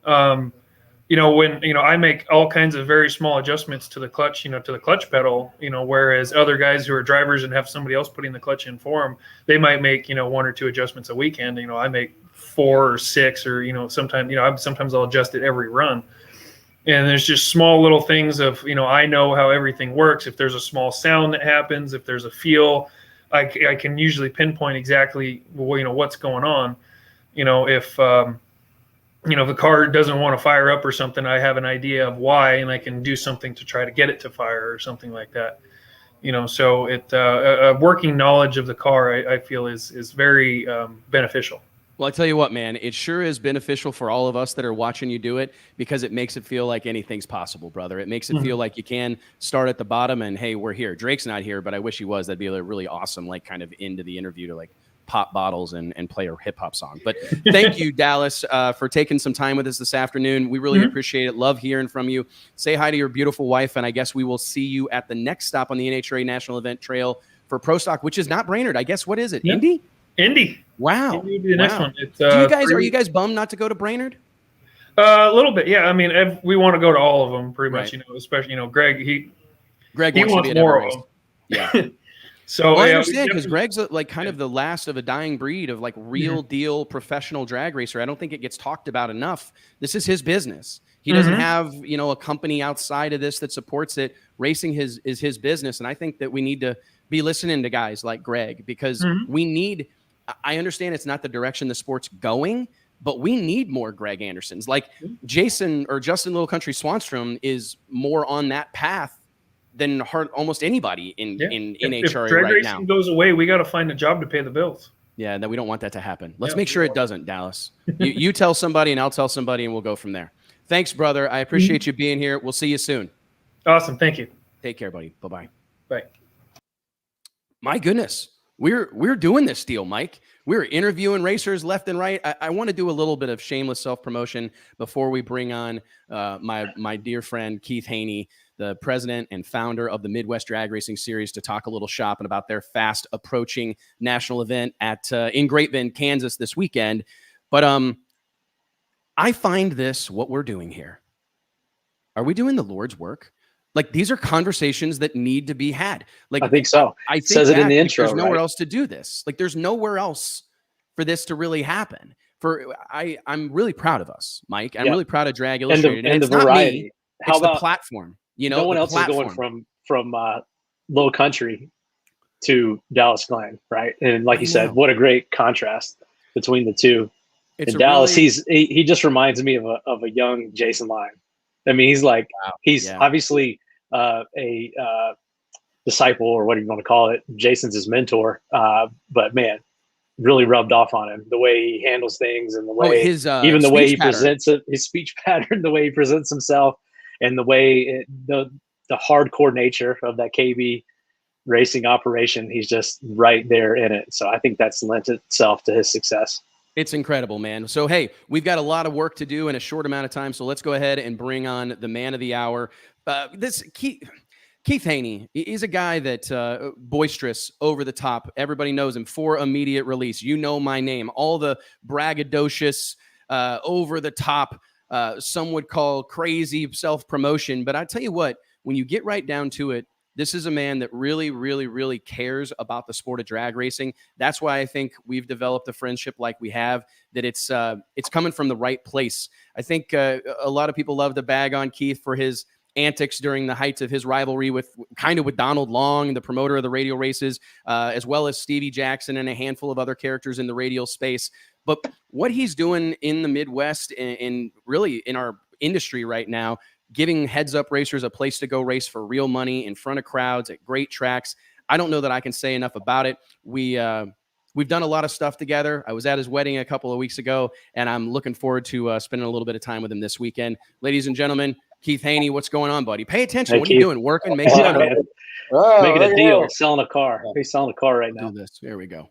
When I make all kinds of very small adjustments to the clutch, to the clutch pedal, whereas other guys who are drivers and have somebody else putting the clutch in for them, they might make, 1 or 2 adjustments a weekend. I make 4 or 6, or, sometimes I'll adjust it every run. And there's just small little things of, I know how everything works. If there's a small sound that happens, if there's a feel, I can usually pinpoint exactly, what's going on. If the car doesn't want to fire up or something, I have an idea of why, and I can do something to try to get it to fire or something like that. So a working knowledge of the car, I feel is very beneficial. Well, I tell you what, man, it sure is beneficial for all of us that are watching you do it, because it makes it feel like anything's possible, brother. It makes it feel like you can start at the bottom and, hey, we're here. Drake's not here, but I wish he was. That'd be a really awesome, like, kind of end to the interview to, like, pop bottles and play a hip hop song. But thank you, Dallas, for taking some time with us this afternoon. We really appreciate it. Love hearing from you. Say hi to your beautiful wife, and I guess we will see you at the next stop on the NHRA National Event Trail for Pro Stock, which is not Brainerd. I guess, what is it? Indy? Indy. Wow. Indy would be the next one. It's, are you guys bummed not to go to Brainerd? A little bit, yeah. I mean, we want to go to all of them, pretty much. Especially Greg. Greg he wants more of them. Yeah. So I understand, because Greg's like kind of the last of a dying breed of, like, real deal professional drag racer. I don't think it gets talked about enough. This is his business. He doesn't have, a company outside of this that supports it. Racing is his business. And I think that we need to be listening to guys like Greg, because I understand it's not the direction the sport's going, but we need more Greg Andersons. Like Jason or Justin Little Country Swanstrom is more on that path than almost anybody in NHRA if drag right racing now. Goes away, we got to find a job to pay the bills. Yeah, that we don't want that to happen. Let's make sure it doesn't, Dallas. you tell somebody and I'll tell somebody, and we'll go from there. Thanks, brother. I appreciate you being here. We'll see you soon. Awesome. Thank you. Take care, buddy. Bye-bye. Bye. My goodness. We're doing this deal, Mike. We're interviewing racers left and right. I want to do a little bit of shameless self-promotion before we bring on my dear friend Keith Haney, the president and founder of the Midwest Drag Racing Series, to talk a little shop and about their fast approaching national event in Great Bend, Kansas this weekend. But I find this, what we're doing here, are we doing the Lord's work? Like, these are conversations that need to be had. Like, I think so. I think says it in the intro. There's nowhere else to do this. Like, there's nowhere else for this to really happen. I'm really proud of us, Mike. I'm really proud of Drag Illustrated. And the it's variety. Not me, How it's about the platform? No one else platform. is going from low country to Dallas Glen, right? And like you said, what a great contrast between the two. In Dallas, he just reminds me of a young Jason Lyon. I mean, he's obviously a disciple, or what do you want to call it. Jason's his mentor, but man, really rubbed off on him, the way he handles things, and the way even the way he presents it, his speech pattern, the way he presents himself, and the way the hardcore nature of that KB racing operation. He's just right there in it. So I think that's lent itself to his success. It's incredible, man. So, hey, we've got a lot of work to do in a short amount of time. So let's go ahead and bring on the man of the hour. Keith Haney is a guy that boisterous, over the top. Everybody knows him for immediate release. You know my name. All the braggadocious, over the top, some would call crazy self-promotion. But I tell you what, when you get right down to it, this is a man that really, really, really cares about the sport of drag racing. That's why I think we've developed a friendship like we have, that it's coming from the right place. I think a lot of people love to bag on Keith for his antics during the heights of his rivalry with Donald Long, the promoter of the radial races, as well as Stevie Jackson and a handful of other characters in the radial space. But what he's doing in the Midwest and really in our industry right now, giving heads-up racers a place to go race for real money in front of crowds at great tracks. I don't know that I can say enough about it. We've done a lot of stuff together. I was at his wedding a couple of weeks ago, and I'm looking forward to spending a little bit of time with him this weekend. Ladies and gentlemen, Keith Haney, what's going on, buddy? Pay attention. Hey, what Keith. Are you doing? Working? Making money? Making a deal. Selling a car. He's selling a car right now. Do this. There we go.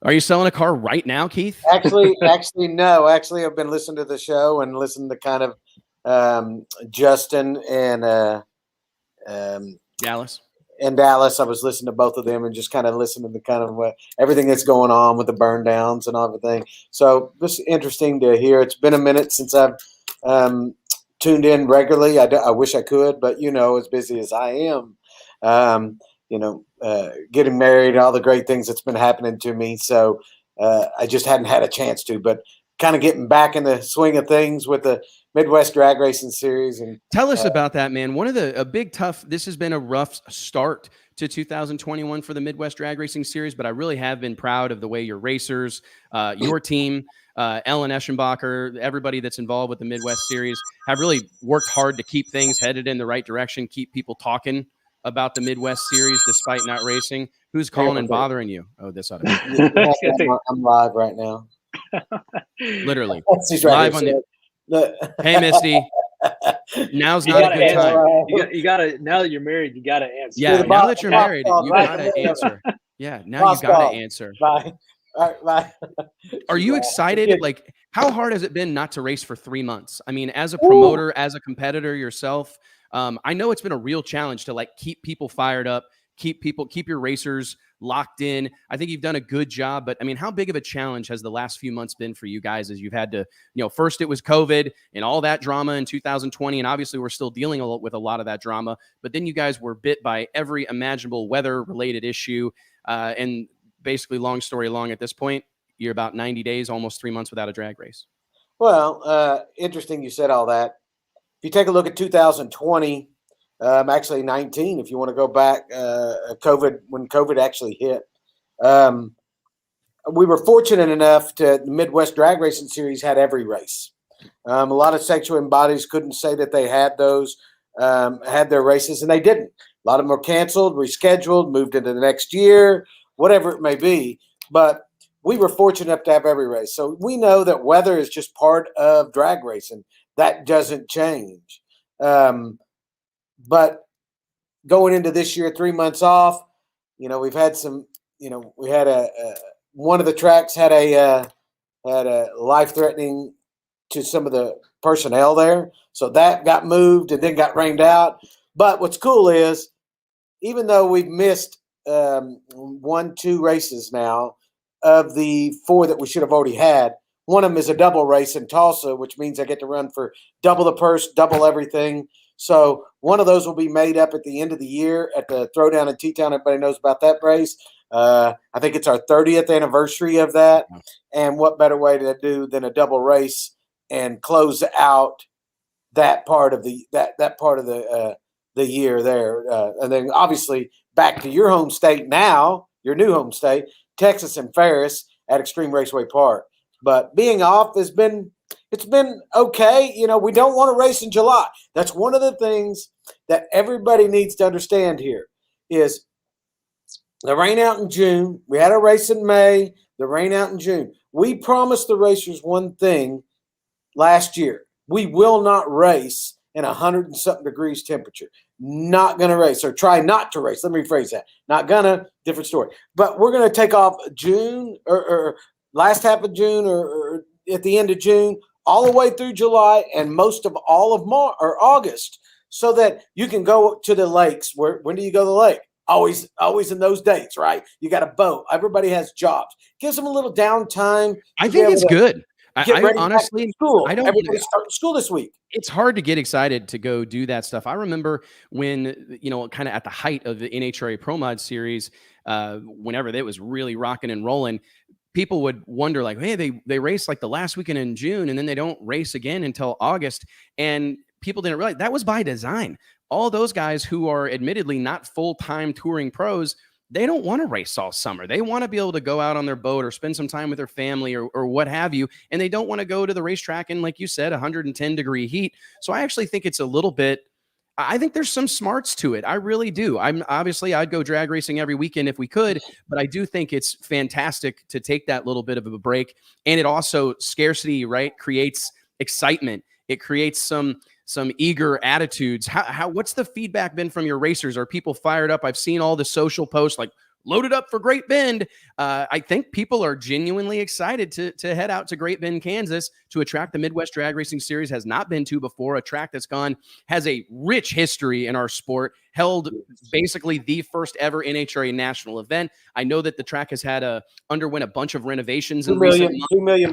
Are you selling a car right now, Keith? Actually, no. Actually, I've been listening to the show and listening to kind of Justin and Dallas. In Dallas, I was listening to both of them and just kind of listening to kind of everything that's going on with the burn downs and everything. So this is interesting to hear. It's been a minute since I've tuned in regularly. I wish I could, but as busy as I am, getting married, all the great things that's been happening to me. So I just hadn't had a chance to, but kind of getting back in the swing of things with the Midwest Drag Racing Series. And tell us about that, man. This has been a rough start to 2021 for the Midwest Drag Racing Series, but I really have been proud of the way your racers, your team, Ellen Eschenbacher, everybody that's involved with the Midwest Series have really worked hard to keep things headed in the right direction, keep people talking about the Midwest Series despite not racing. Who's calling and bothering you? Oh, this ought to be. I'm live right now. Literally. She's right live on the. Hey, Misty. Now's not a good time. You gotta, now that you're married, you gotta answer. Yeah, now that you're married, you gotta answer. Yeah, now you gotta answer. Bye. All right, bye. Are you excited? Like, how hard has it been not to race for 3 months? I mean, as a promoter, as a competitor yourself, I know it's been a real challenge to keep people fired up, keep your racers locked in. I think you've done a good job, but I mean, how big of a challenge has the last few months been for you guys as you've had to, first it was COVID and all that drama in 2020. And obviously we're still dealing with a lot of that drama, but then you guys were bit by every imaginable weather related issue. And basically, long story long, at this point, you're about 90 days, almost 3 months without a drag race. Well, interesting you said all that. If you take a look at 2020, actually 19, if you want to go back, when COVID actually hit, we were fortunate enough the Midwest Drag Racing Series had every race. A lot of sexual bodies couldn't say that they had those, had their races, and they didn't. A lot of them were canceled, rescheduled, moved into the next year, whatever it may be. But we were fortunate enough to have every race. So we know that weather is just part of drag racing. That doesn't change. But going into this year, 3 months off, we've had some, we had one of the tracks had a life-threatening to some of the personnel there. So that got moved and then got rained out. But what's cool is, even though we've missed 1-2 races now of the 4 that we should have already had, one of them is a double race in Tulsa, which means I get to run for double the purse, double everything. So one of those will be made up at the end of the year at the Throwdown in T-Town. Everybody knows about that race. I think it's our 30th anniversary of that. And what better way to do than a double race and close out that part of the the year there. And then obviously back to your home state now, your new home state, Texas and Ferris at Extreme Raceway Park. But being off it's been okay. We don't want to race in July. That's one of the things that everybody needs to understand here is the rain out in June. We had a race in May, the rain out in June. We promised the racers one thing last year. We will not race and 100 and something degrees temperature. Not going to race, or try not to race. Let me rephrase that. Not going to, different story. But we're going to take off June or last half of June or at the end of June, all the way through July and most of all of August, so that you can go to the lakes. When do you go to the lake? Always in those dates, right? You got a boat. Everybody has jobs. Gives them a little downtime. I think it's good. I honestly, school. Everybody's starting school this week. It's hard to get excited to go do that stuff. I remember when, kind of at the height of the NHRA Pro Mod series, whenever it was really rocking and rolling, people would wonder like, hey, they race like the last weekend in June and then they don't race again until August. And people didn't realize that was by design. All those guys who are admittedly not full-time touring pros, they don't want to race all summer. They want to be able to go out on their boat or spend some time with their family or what have you. And they don't want to go to the racetrack in, like you said, 110-degree heat. So I actually think it's a little bit, I think there's some smarts to it. I really do. I'd go drag racing every weekend if we could, but I do think it's fantastic to take that little bit of a break. And it also, scarcity, right, creates excitement. It creates some eager attitudes. What's the feedback been from your racers? Are people fired up? I've seen all the social posts like loaded up for Great Bend. I think people are genuinely excited to head out to Great Bend, Kansas to a track the Midwest Drag Racing Series has not been to before, a track has a rich history in our sport, held basically the first ever NHRA national event. I know that the track has underwent a bunch of renovations. $2 million.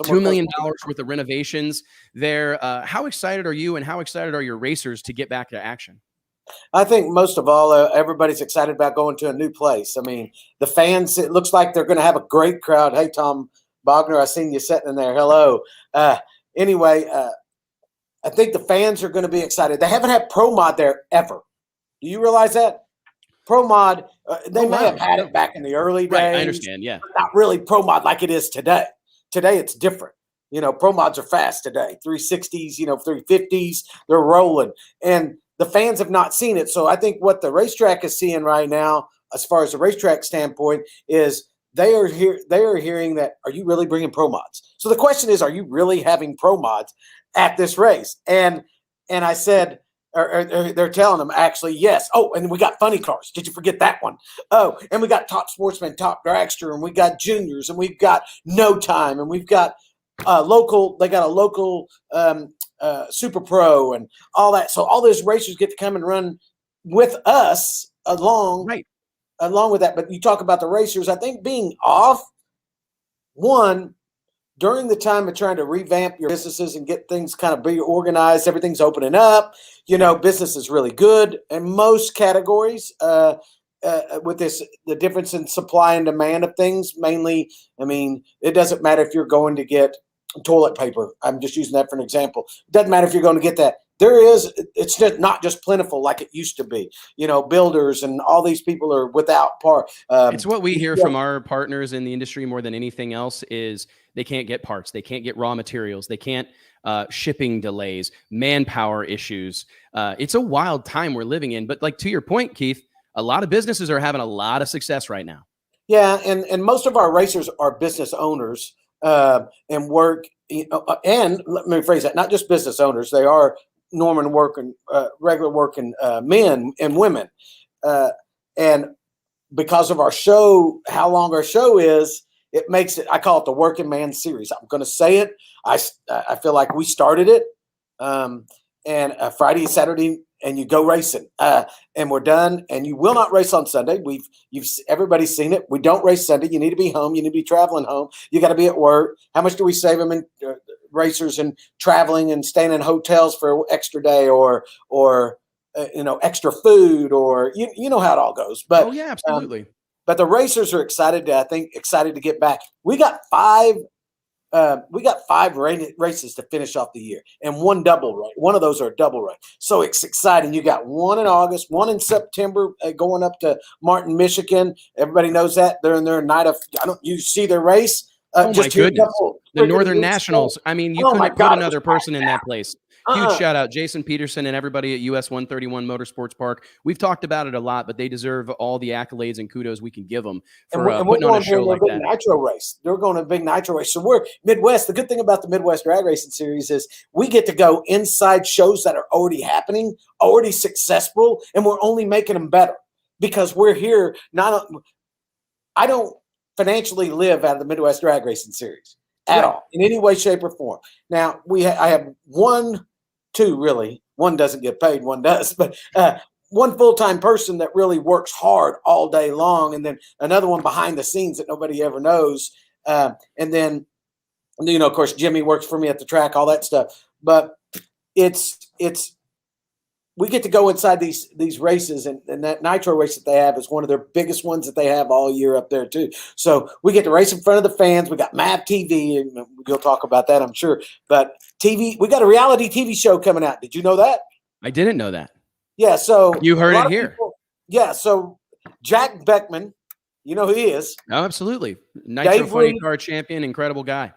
$2 million worth of renovations there. How excited are you and how excited are your racers to get back to action? I think most of all, everybody's excited about going to a new place. I mean, the fans, it looks like they're going to have a great crowd. Hey, Tom Bogner, I seen you sitting in there. Hello. Anyway, I think the fans are going to be excited. They haven't had Pro Mod there ever. Do you realize that? Pro Mod, they may have had it back in the early days. Right, I understand, yeah. But not really Pro Mod like it is today. Today, it's different. Pro mods are fast today. 360s, 350s, they're rolling. And the fans have not seen it. So I think what the racetrack is seeing right now, as far as the racetrack standpoint, is they are hearing that, are you really bringing pro mods? So the question is, are you really having pro mods at this race? And I said, or they're telling them actually, yes. Oh, and we got funny cars. Did you forget that one? Oh, and we got Top Sportsman, Top Dragster, and we got juniors, and we've got No Time, and we've got local. They got a local Super Pro and all that. So all those racers get to come and run with us along with that. But you talk about the racers, I think being off, one, during the time of trying to revamp your businesses and get things kind of be organized, everything's opening up. Business is really good in most categories. With the difference in supply and demand of things, mainly, I mean, it doesn't matter if you're going to get toilet paper. I'm just using that for an example. It doesn't matter if you're going to get that. It's just not just plentiful like it used to be. Builders and all these people are without part. It's what we hear from our partners in the industry more than anything else is they can't get parts. They can't get raw materials. They can't shipping delays, manpower issues. It's a wild time we're living in. But like to your point, Keith, a lot of businesses are having a lot of success right now. Yeah, and most of our racers are business owners and work. And let me rephrase that: not just business owners; they are Norman working, regular working men and women. And because of our show, how long our show is, it makes it. I call it the Working Man Series. I'm going to say it. I feel like we started it, and Friday, Saturday. And you go racing, and we're done. And you will not race on Sunday. Everybody's seen it. We don't race Sunday. You need to be home. You need to be traveling home. You got to be at work. How much do we save them in racers and traveling and staying in hotels for an extra day or extra food or you know how it all goes. But oh yeah, absolutely. But the racers are excited to get back. We got five races to finish off the year and one double race. One of those are a double race. So it's exciting. You got one in August, one in September going up to Martin, Michigan. Everybody knows that. They're in their night of – you see their race? Oh, my goodness. The Northern Nationals. I mean, you couldn't put another person in that place. Huge shout out, Jason Peterson and everybody at US 131 Motorsports Park. We've talked about it a lot, but they deserve all the accolades and kudos we can give them for putting on a show like that. Nitro race. They're going to a big nitro race. So we're Midwest. The good thing about the Midwest Drag Racing Series is we get to go inside shows that are already happening, already successful, and we're only making them better because we're here. I don't financially live out of the Midwest Drag Racing Series at all in any way, shape, or form. Now I have two really. One doesn't get paid, one does, but one full-time person that really works hard all day long, and then another one behind the scenes that nobody ever knows. And then, of course, Jimmy works for me at the track, all that stuff. But we get to go inside these races, and that nitro race that they have is one of their biggest ones that they have all year up there too. So we get to race in front of the fans. We got MAV TV, and we'll talk about that, I'm sure. But TV, we got a reality TV show coming out. Did you know that? I didn't know that. Yeah, so you heard it here. So Jack Beckman, you know who he is. Oh, absolutely. Nitro Funny Car champion, incredible guy.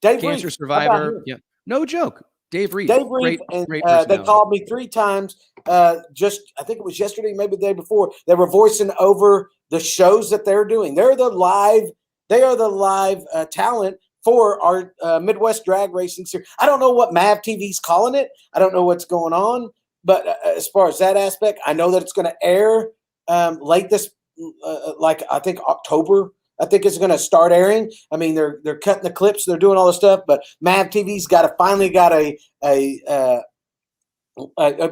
Cancer survivor. Yeah, no joke. Dave Reed. Great they called me 3 times. I think it was yesterday, maybe the day before. They were voicing over the shows that they're doing. They are the live talent for our Midwest Drag Racing Series. I don't know what MAV TV's calling it. I don't know what's going on. But as far as that aspect, I know that it's going to air late this, I think October. I think it's going to start airing. I mean, they're cutting the clips, they're doing all the stuff, but MAV TV's finally got a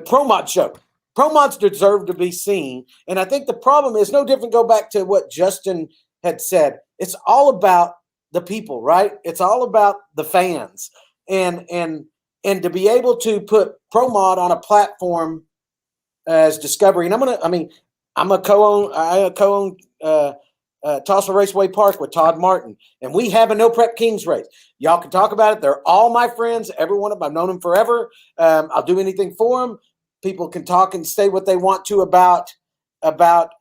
pro mod show. Pro mods deserve to be seen, and I think the problem is no different. Go back to what Justin had said. It's all about the people, right? It's all about the fans, and to be able to put pro mod on a platform as Discovery, and I co-own Tulsa Raceway Park with Todd Martin, and we have a No Prep Kings race. Y'all can talk about it. They're all my friends. Every one of them. I've known them forever. I'll do anything for them. People can talk and say what they want to about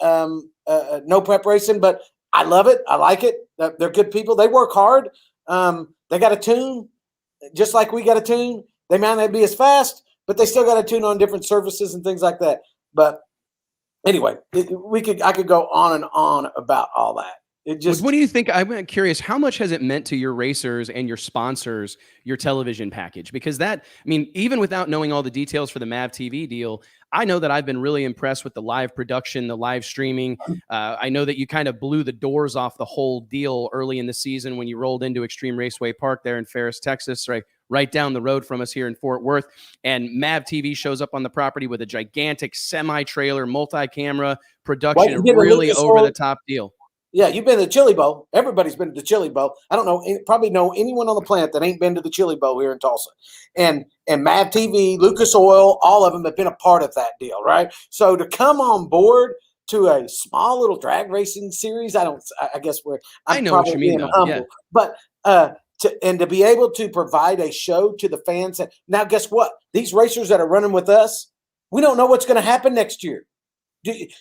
No Prep racing, but I love it. I like it. They're good people. They work hard. They got a tune, just like we got a tune. They might not be as fast, but they still got a tune on different surfaces and things like that. But anyway, I could go on and on about all that. What do you think? I'm curious, how much has it meant to your racers and your sponsors, your television package? Because even without knowing all the details for the MAV TV deal, I know that I've been really impressed with the live production, the live streaming. I know that you kind of blew the doors off the whole deal early in the season when you rolled into Extreme Raceway Park there in Ferris, Texas, right down the road from us here in Fort Worth. And MAV TV shows up on the property with a gigantic semi-trailer, multi-camera production, really over-the-top deal. Yeah, you've been to the Chili Bowl. Everybody's been to the Chili Bowl. I don't know, probably know anyone on the planet that ain't been to the Chili Bowl here in Tulsa. And MAV TV, Lucas Oil, all of them have been a part of that deal, right? So to come on board to a small little drag racing series, I guess I know what you mean, humble, yeah. But to be able to provide a show to the fans. Now, guess what? These racers that are running with us, we don't know what's going to happen next year,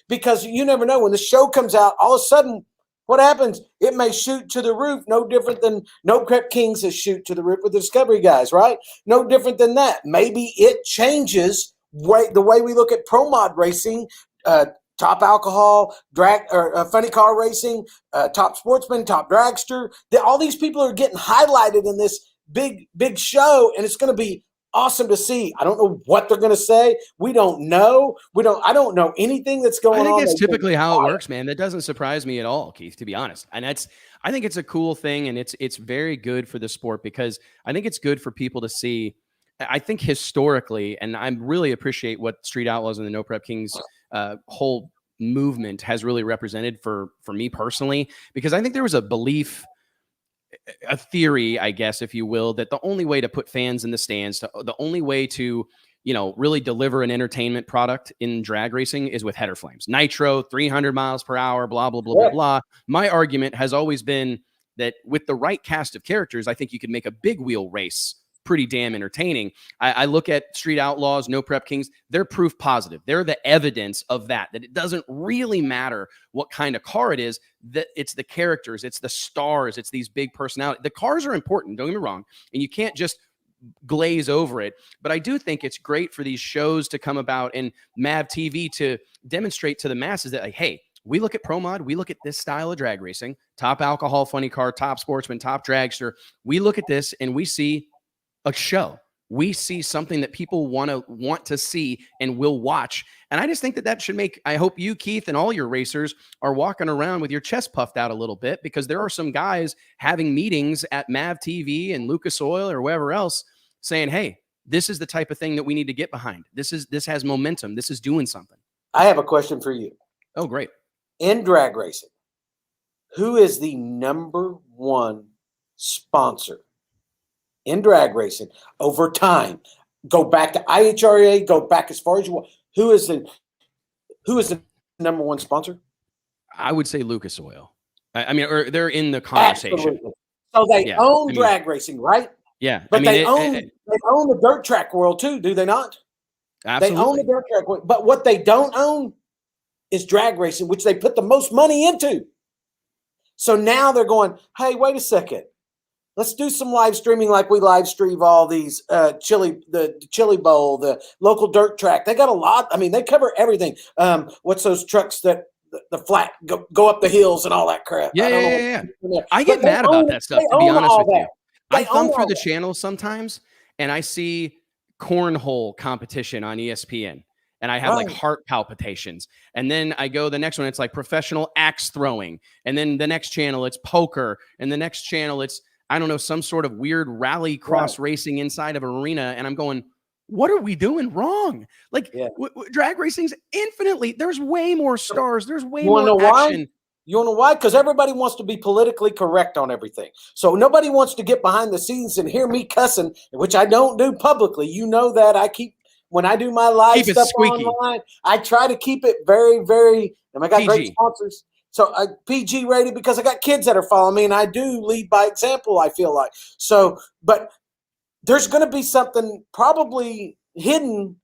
because you never know. When the show comes out, all of a sudden, what happens? It may shoot to the roof, no different than No Prep Kings has shoot to the roof with the Discovery guys, right? No different than that. Maybe it changes the way we look at pro mod racing, top alcohol, drag or funny car racing, top sportsman, top dragster. All these people are getting highlighted in this big show, and it's going to be awesome to see. I don't know what they're going to say. We don't know. I don't know anything that's going on. I think that's typically how it works, man. That doesn't surprise me at all, Keith, to be honest. And I think it's a cool thing, and it's very good for the sport, because I think it's good for people to see. I think historically, and I really appreciate what Street Outlaws and the No Prep Kings whole movement has really represented for me personally, because I think there was a belief, a theory, I guess, if you will, that the only way to put fans in the stands, the only way to, really deliver an entertainment product in drag racing is with header flames, nitro, 300 miles per hour, blah, blah, blah, blah, blah. My argument has always been that with the right cast of characters, I think you could make a big wheel race pretty damn entertaining. I look at Street Outlaws, No Prep Kings, they're proof positive. They're the evidence of that it doesn't really matter what kind of car it is, that it's the characters, it's the stars, it's these big personalities. The cars are important, don't get me wrong, and you can't just glaze over it. But I do think it's great for these shows to come about and MAV TV to demonstrate to the masses that, like, hey, we look at Pro Mod, we look at this style of drag racing, top alcohol, funny car, top sportsman, top dragster. We look at this and we see a show. We see something that people want to see and will watch. And I just think that should make, I hope you, Keith, and all your racers are walking around with your chest puffed out a little bit, because there are some guys having meetings at MAV TV and Lucas Oil or wherever else saying, hey, this is the type of thing that we need to get behind. This has momentum. This is doing something. I have a question for you. Oh, great. In drag racing, who is the number one sponsor in drag racing over time? Go back to IHRA, go back as far as you want. Who is the number one sponsor? I would say Lucas Oil. I mean, or they're in the conversation. Absolutely. So they own drag racing, right? Yeah. But they own the dirt track world too, do they not? Absolutely. They own the dirt track world. But what they don't own is drag racing, which they put the most money into. So now they're going, hey, wait a second. Let's do some live streaming like we live stream all these the Chili Bowl, the local dirt track. They got a lot. I mean, they cover everything. What's those trucks that the flat go up the hills and all that crap? Yeah. I get mad about that stuff, to be honest with you. I thumb through the channels sometimes and I see cornhole competition on ESPN. And I have like heart palpitations. And then I go the next one, it's like professional axe throwing. And then the next channel, it's poker. And the next channel, it's, I don't know, some sort of weird rally cross racing inside of an arena. And I'm going, what are we doing wrong? Like drag racing's infinitely, there's way more stars. There's way more action. You want to know why? Because everybody wants to be politically correct on everything. So nobody wants to get behind the scenes and hear me cussing, which I don't do publicly. You know that when I do my live stuff online, I try to keep it very, very, and I got PG. Great sponsors. So PG rated, because I got kids that are following me and I do lead by example, I feel like. So, but there's going to be something probably hidden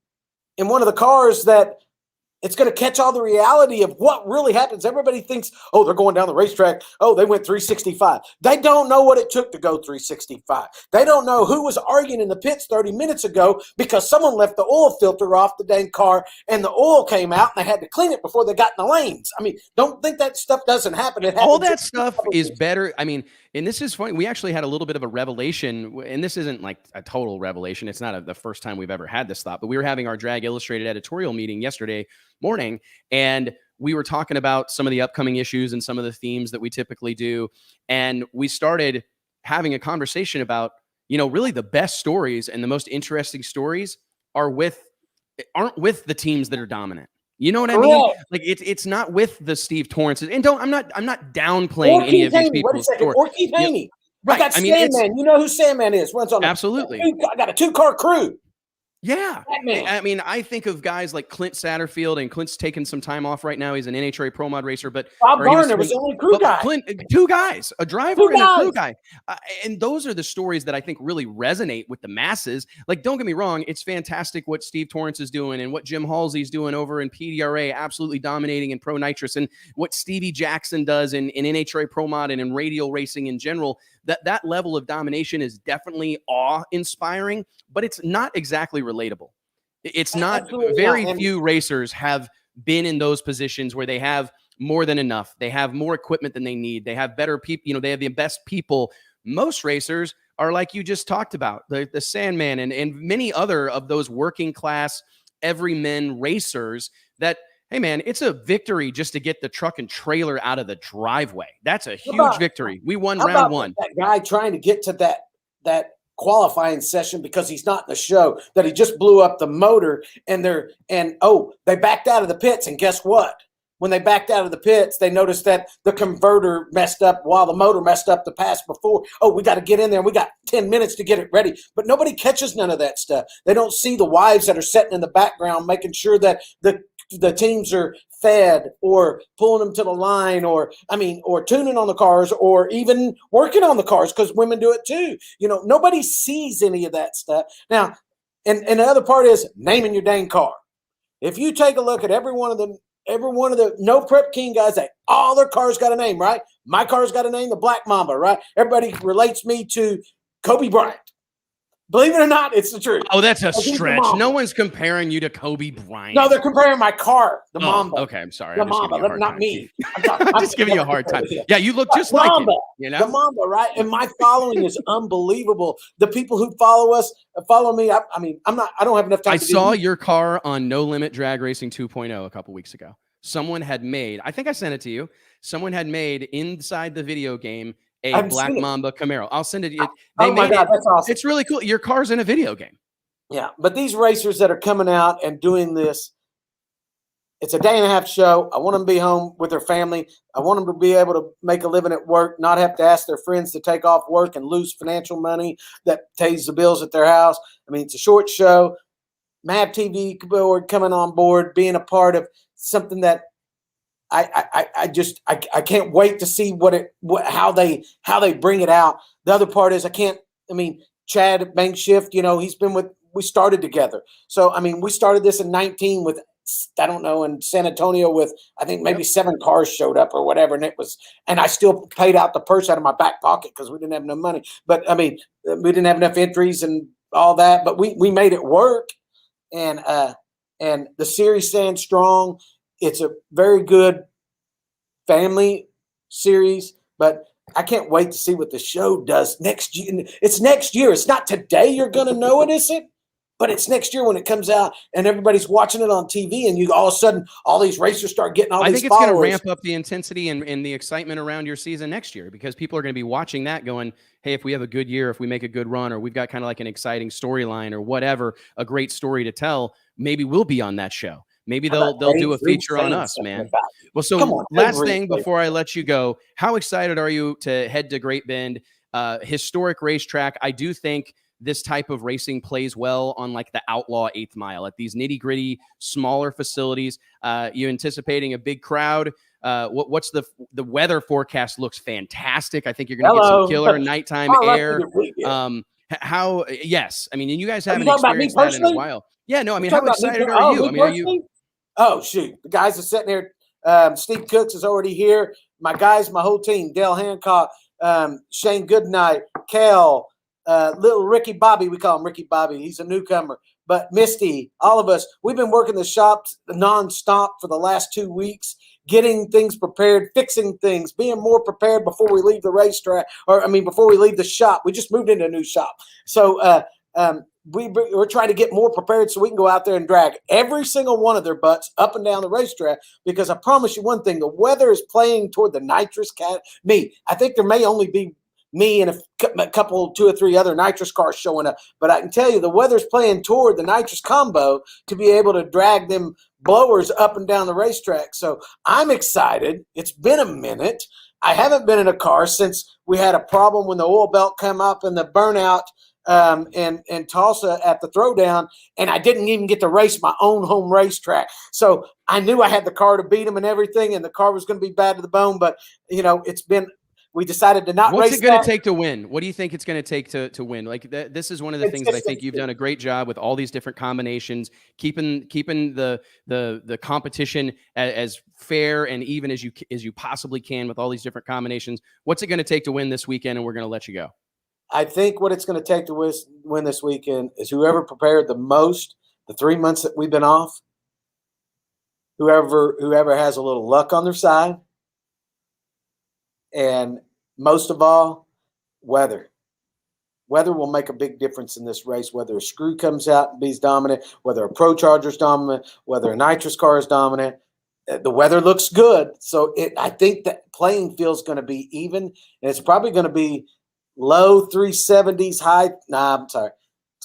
in one of the cars that it's going to catch all the reality of what really happens. Everybody thinks, oh, they're going down the racetrack. Oh, they went 365. They don't know what it took to go 365. They don't know who was arguing in the pits 30 minutes ago because someone left the oil filter off the dang car and the oil came out and they had to clean it before they got in the lanes. I mean, don't think that stuff doesn't happen. All that stuff is better. I mean, and this is funny. We actually had a little bit of a revelation, and this isn't like a total revelation. It's not the first time we've ever had this thought, but we were having our Drag Illustrated editorial meeting yesterday morning, and we were talking about some of the upcoming issues and some of the themes that we typically do. And we started having a conversation about, really the best stories and the most interesting stories aren't with the teams that are dominant. You know what I mean? Like it's not with the Steve Torrances. And I'm not downplaying any of these people's stories. Or Keith Haney. Right. I got Sandman. You know who Sandman is? Absolutely. I got a 2-car crew. Yeah. I mean, I think of guys like Clint Satterfield, and Clint's taking some time off right now. He's an NHRA Pro Mod racer, but Bob Garner was the only crew guy. Clint, 2 guys, a driver and a crew guy. And those are the stories that I think really resonate with the masses. Like, don't get me wrong. It's fantastic what Steve Torrance is doing and what Jim Halsey's doing over in PDRA, absolutely dominating in Pro Nitrous, and what Stevie Jackson does in NHRA Pro Mod and in radial racing in general. That level of domination is definitely awe-inspiring, but it's not exactly relatable. It's not. Absolutely very not. few racers have been in those positions where they have more than enough. They have more equipment than they need. They have better people. They have the best people. Most racers are like you just talked about, the Sandman and many other of those working class everyman racers that, hey, man, it's a victory just to get the truck and trailer out of the driveway. That's a huge victory. We won round 1. That guy trying to get to that qualifying session because he's not in the show, that he just blew up the motor and they backed out of the pits. And guess what? When they backed out of the pits, they noticed that the converter messed up while the motor messed up the pass before. Oh, we got to get in there. We got 10 minutes to get it ready. But nobody catches none of that stuff. They don't see the wives that are sitting in the background making sure that the teams are fed or pulling them to the line or tuning on the cars or even working on the cars, because women do it too. Nobody sees any of that stuff. Now, and the other part is naming your dang car. If you take a look at every one of the no prep king guys, all their cars got a name, right? My car's got a name, the Black Mamba, right? Everybody relates me to Kobe Bryant. Believe it or not, it's the truth. Oh, that's a He's the stretch. Mamba. No one's comparing you to Kobe Bryant. No, they're comparing my car, the Mamba. Okay, I'm sorry. The I'm just Mamba, giving you a hard not time, me. Keith. I'm just giving you a hard time. Yeah, you look just like him. You know? The Mamba, right? And my following is unbelievable. The people who follow me. I don't have enough time. I saw your car on No Limit Drag Racing 2.0 a couple weeks ago. Someone had made, I think I sent it to you. Someone had made inside the video game a Black Mamba Camaro. I'll send it to you. Oh my God, that's awesome. It's really cool. Your car's in a video game. Yeah, but these racers that are coming out and doing this, it's a day and a half show. I want them to be home with their family. I want them to be able to make a living at work, not have to ask their friends to take off work and lose financial money that pays the bills at their house. I mean, it's a short show. Mav TV board coming on board, being a part of something that I can't wait to see how they bring it out. The other part is Chad Bankshift, we started together. So, we started this in 19 with, I don't know, in San Antonio with, I think maybe 7 cars showed up or whatever. And I still paid out the purse out of my back pocket because we didn't have enough money. But we didn't have enough entries and all that, but we made it work. And the series stands strong. It's a very good family series, but I can't wait to see what the show does next year. It's next year. It's not today you're going to know it, is it? But it's next year when it comes out and everybody's watching it on TV and you all of a sudden all these racers start getting all these followers. I think it's going to ramp up the intensity and the excitement around your season next year because people are going to be watching that going, hey, if we have a good year, if we make a good run, or we've got kind of like an exciting storyline or whatever, a great story to tell, maybe we'll be on that show. Maybe they'll do a feature on us, man. Well, so last thing before I let you go, how excited are you to head to Great Bend? Historic racetrack. I do think this type of racing plays well on like the outlaw 8th mile at these nitty gritty, smaller facilities. You anticipating a big crowd? What's the weather forecast? Looks fantastic. I think you're going to get some killer nighttime air. Yes. And you guys haven't experienced that in a while. Yeah, no, how excited are you? Are you? Oh, shoot. The guys are sitting there. Steve Cooks is already here. My guys, my whole team, Dale Hancock, Shane Goodnight, Kel, little Ricky Bobby. We call him Ricky Bobby. He's a newcomer. But Misty, all of us, we've been working the shop nonstop for the last 2 weeks, getting things prepared, fixing things, being more prepared before we leave the racetrack, before we leave the shop. We just moved into a new shop. So, we're trying to get more prepared so we can go out there and drag every single one of their butts up and down the racetrack because I promise you one thing, the weather is playing toward the nitrous cat. I think there may only be me and a couple, 2 or 3 other nitrous cars showing up, but I can tell you the weather's playing toward the nitrous combo to be able to drag them blowers up and down the racetrack. So I'm excited. It's been a minute. I haven't been in a car since we had a problem when the oil belt came up and the burnout in Tulsa at the throwdown, and I didn't even get to race my own home racetrack. So I knew I had the car to beat them and everything, and the car was going to be bad to the bone. But we decided to not race. What's it going to take to win? What do you think it's going to take to win? Like this is one of the things that I think you've done a great job with all these different combinations, keeping the competition as fair and even as you possibly can with all these different combinations. What's it going to take to win this weekend? And we're going to let you go. I think what it's going to take to win this weekend is whoever prepared the most the 3 months that we've been off, whoever has a little luck on their side, and most of all, weather. Weather will make a big difference in this race, whether a screw comes out and be dominant, whether a Pro Charger is dominant, whether a nitrous car is dominant. The weather looks good. So I think that playing field is going to be even, and it's probably going to be low 370s, it's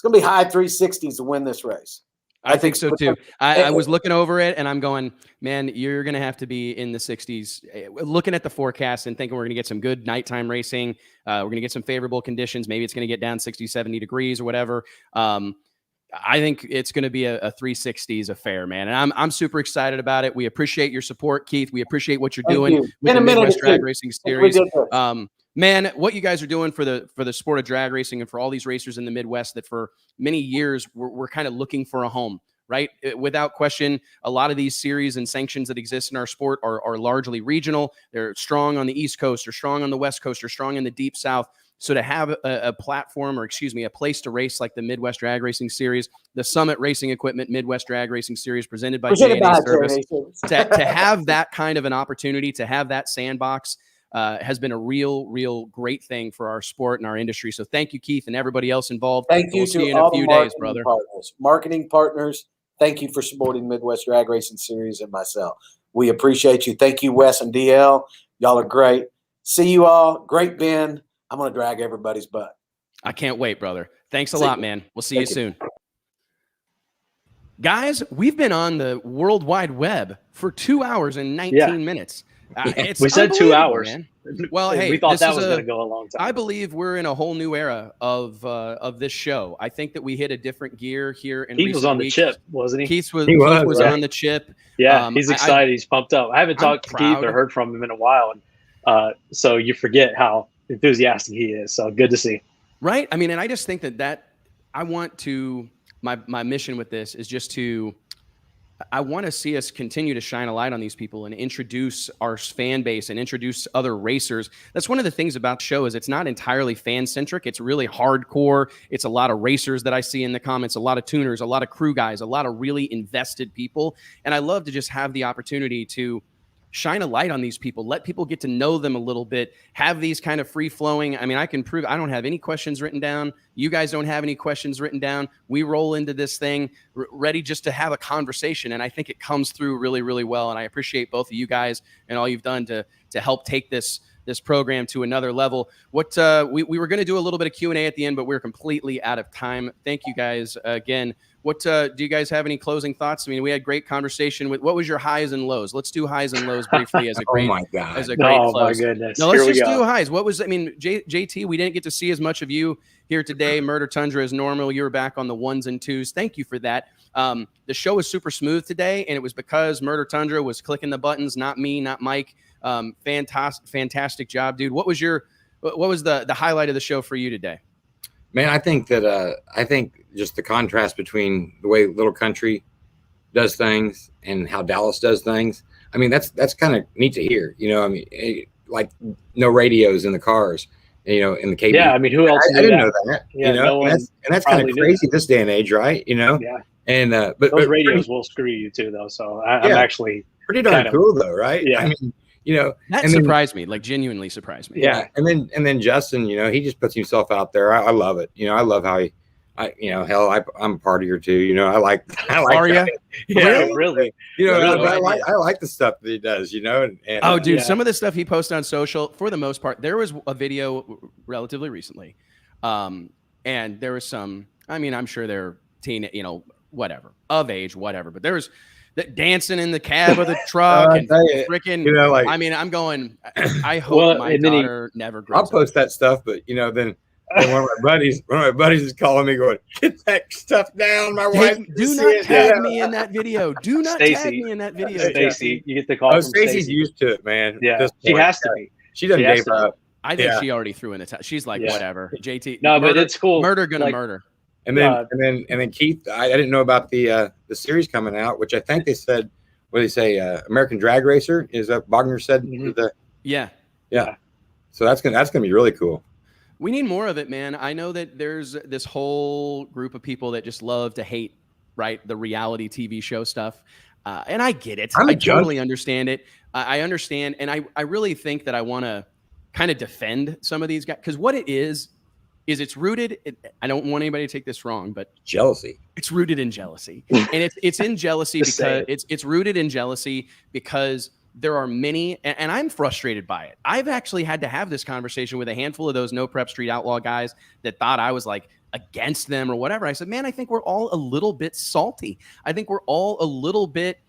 going to be high 360s to win this race. I think so too. I was looking over it and I'm going, man, you're going to have to be in the 60s. Looking at the forecast and thinking we're going to get some good nighttime racing. We're going to get some favorable conditions. Maybe it's going to get down 60, 70 degrees or whatever. I think it's going to be a 360s affair, man. And I'm super excited about it. We appreciate your support, Keith. We appreciate what you're doing with the Midwest Drag Racing Series. Man, what you guys are doing for the sport of drag racing and for all these racers in the Midwest that for many years we're kind of looking for a home, right? Without question, a lot of these series and sanctions that exist in our sport are largely regional. They're strong on the East Coast or strong on the West Coast or strong in the Deep South. So to have a platform, or excuse me, a place to race like the Midwest Drag Racing Series, the Summit Racing Equipment Midwest Drag Racing Series presented by J&A Service, to have that kind of an opportunity, to have that sandbox, has been a real great thing for our sport and our industry. So thank you, Keith, and everybody else involved. Thank you we'll see to you in all a few the days, brother. Marketing partners, thank you for supporting Midwest Drag Racing Series and myself. We appreciate you. Thank you, Wes and DL. Y'all are great. See you all. Great, Ben. I'm going to drag everybody's butt. I can't wait, brother. Thanks a lot, man. We'll see you soon. Guys, we've been on the World Wide Web for 2 hours and 19 minutes. We said 2 hours. Man. Well, hey, we thought that was going to go a long time. I believe we're in a whole new era of this show. I think that we hit a different gear here. Keith was on the chip, wasn't he? Keith was right on the chip. Yeah, he's excited. He's pumped up. I haven't talked to Keith or heard from him in a while, and so you forget how enthusiastic he is. So good to see. Right. I mean, and I just think that I want to, my mission with this is just to, I want to see us continue to shine a light on these people and introduce our fan base and introduce other racers. That's one of the things about the show is it's not entirely fan centric. It's really hardcore. It's a lot of racers that I see in the comments, a lot of tuners, a lot of crew guys, a lot of really invested people. And I love to just have the opportunity to shine a light on these people, let people get to know them a little bit, have these kind of free flowing. I mean, I can prove I don't have any questions written down. You guys don't have any questions written down. We roll into this thing ready just to have a conversation. And I think it comes through really, really well. And I appreciate both of you guys and all you've done to help take this program to another level. What we were going to do a little bit of Q&A at the end, but we're completely out of time. Thank you guys again. What do you guys have any closing thoughts? I mean, we had great conversation with what was your highs and lows? Let's do highs and lows briefly as a great, oh my God. As a great close. My goodness. No, let's just do highs. What was, I mean, JT, we didn't get to see as much of you here today. Murder Tundra as normal. You were back on the ones and twos. Thank you for that. The show was super smooth today, and it was because Murder Tundra was clicking the buttons, not me, not Mike. Fantastic job, dude. What was the highlight of the show for you today? Man, I think just the contrast between the way Little Country does things and how Dallas does things. I mean, that's kind of neat to hear. You know, I mean, like no radios in the cars, you know, in the KB. Yeah, I mean, who else? I didn't know that. Yeah, you know, no and that's kind of crazy this day and age, right? You know. Yeah. And but those radios will screw you too, though. So I'm actually pretty darn cool, though, right? Yeah. I mean, you know, that surprised me, like genuinely surprised me. Yeah. And then Justin, you know, he just puts himself out there. I love it. You know, I love how hell, I'm a partier too. You know, I like. Are you? Yeah, really. You know, I like the stuff that he does. You know. And, dude, some of the stuff he posted on social, for the most part, there was a video relatively recently, and there was some. I mean, I'm sure they're whatever of age, whatever, but there was. Dancing in the cab of the truck and freaking, you know, like, I mean, I'm going, I hope my daughter never grows up. I'll post that stuff, but you know, then one of my buddies is calling me going, get that stuff down. My wife, do not tag me in that video. Do not tag me in that video. Stacy, you get the call. Oh, Stacy's used to it, man. Yeah, she has to be. She doesn't gave up. I think she already threw in the towel. She's like, whatever. JT, no, but it's cool. Murder gonna murder. And then Keith, I didn't know about the series coming out, which I think they said, what did they say? American Drag Racer is that Bogner said? Mm-hmm. Yeah. So that's gonna be really cool. We need more of it, man. I know that there's this whole group of people that just love to hate, right, the reality TV show stuff, and I get it. I totally understand it. I understand, and I really think that I want to kind of defend some of these guys because what it is it's rooted. I don't want anybody to take this wrong, but jealousy. It's rooted in jealousy, and it's in jealousy because it's rooted in jealousy because there are many, and I'm frustrated by it. I've actually had to have this conversation with a handful of those No Prep Street Outlaw guys that thought I was like against them or whatever. I said, man, I think we're all a little bit salty. I think we're all a little bit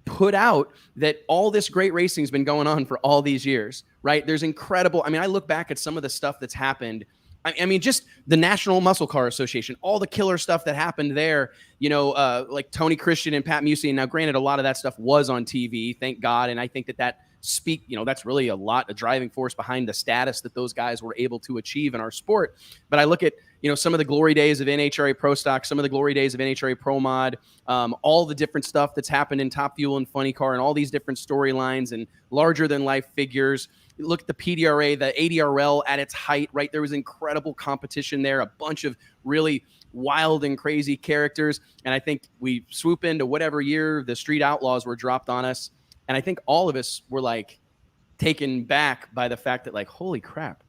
put out that all this great racing has been going on for all these years, right? There's incredible. I mean, I look back at some of the stuff that's happened. I mean, just the National Muscle Car Association, all the killer stuff that happened there, you know, like Tony Christian and Pat Musi. And now, granted, a lot of that stuff was on TV, thank God. And I think that speak, that's really a driving force behind the status that those guys were able to achieve in our sport. But I look at, some of the glory days of NHRA Pro Stock, some of the glory days of NHRA Pro Mod, all the different stuff that's happened in Top Fuel and Funny Car and all these different storylines and larger than life figures. Look at the PDRA, the ADRL at its height, right? There was incredible competition there, a bunch of really wild and crazy characters. And I think we swoop into whatever year the Street Outlaws were dropped on us. And I think all of us were like taken back by the fact that, like, holy crap,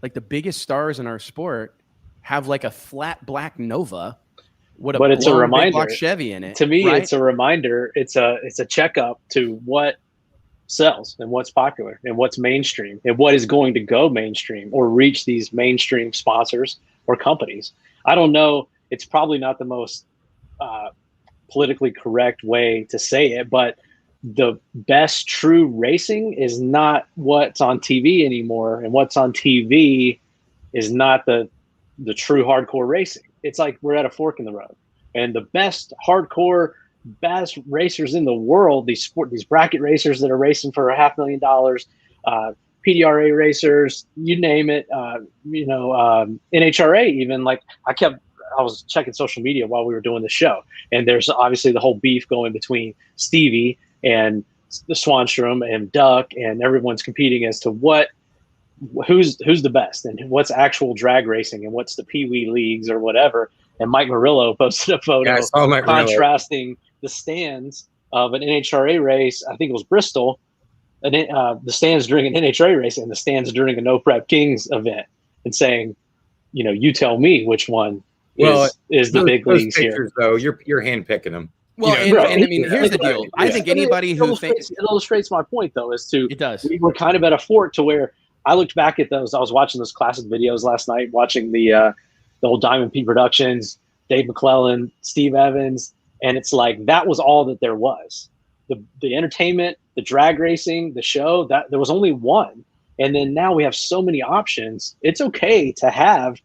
like the biggest stars in our sport have like a flat black Nova with but it's a reminder, block Chevy in it. To me, right? It's a reminder. It's a checkup to what sells and what's popular and what's mainstream and what is going to go mainstream or reach these mainstream sponsors or companies. I don't know. It's probably not the most politically correct way to say it, but the best true racing is not what's on TV anymore. And what's on TV is not the true hardcore racing. It's like we're at a fork in the road, and the best hardcore, best racers in the world, these bracket racers that are racing for $500,000, PDRA racers, you name it, NHRA even. Like I was checking social media while we were doing the show, and there's obviously the whole beef going between Stevie and the Swanstrom and Duck, and everyone's competing as to who's the best and what's actual drag racing and what's the Pee Wee leagues or whatever. And Mike Murillo posted a photo contrasting the stands of an NHRA race. I think it was Bristol, the stands during an NHRA race and the stands during a No Prep Kings event, and saying, you tell me which one is the big leagues pictures, here. Though you're handpicking them. Well, and I mean, here's the deal. I think anybody who it illustrates my point, though, it does. We were kind of at a fork to where I looked back at those. I was watching those classic videos last night, watching the old Diamond P Productions, Dave McClellan, Steve Evans, and it's like that was all that there was. The entertainment, the drag racing, the show, that there was only one. And then now we have so many options. It's okay to have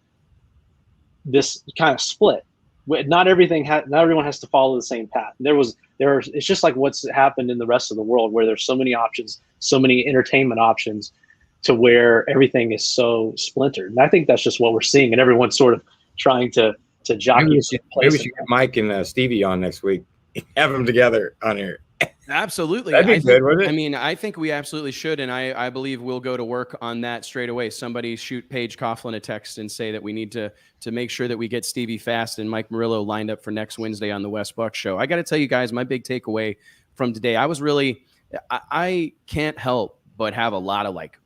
this kind of split. Not everyone has to follow the same path. It's just like what's happened in the rest of the world, where there's so many options, so many entertainment options, to where everything is so splintered. And I think that's just what we're seeing, and everyone's sort of trying to jockey. Maybe we should get Mike and Stevie on next week. Have them together on here. Absolutely. That'd be good, wouldn't it? I mean, I think we absolutely should, and I believe we'll go to work on that straight away. Somebody shoot Paige Coughlin a text and say that we need to make sure that we get Stevie Fast and Mike Murillo lined up for next Wednesday on the Wes Buck Show. I got to tell you guys, my big takeaway from today, I can't help but have a lot of like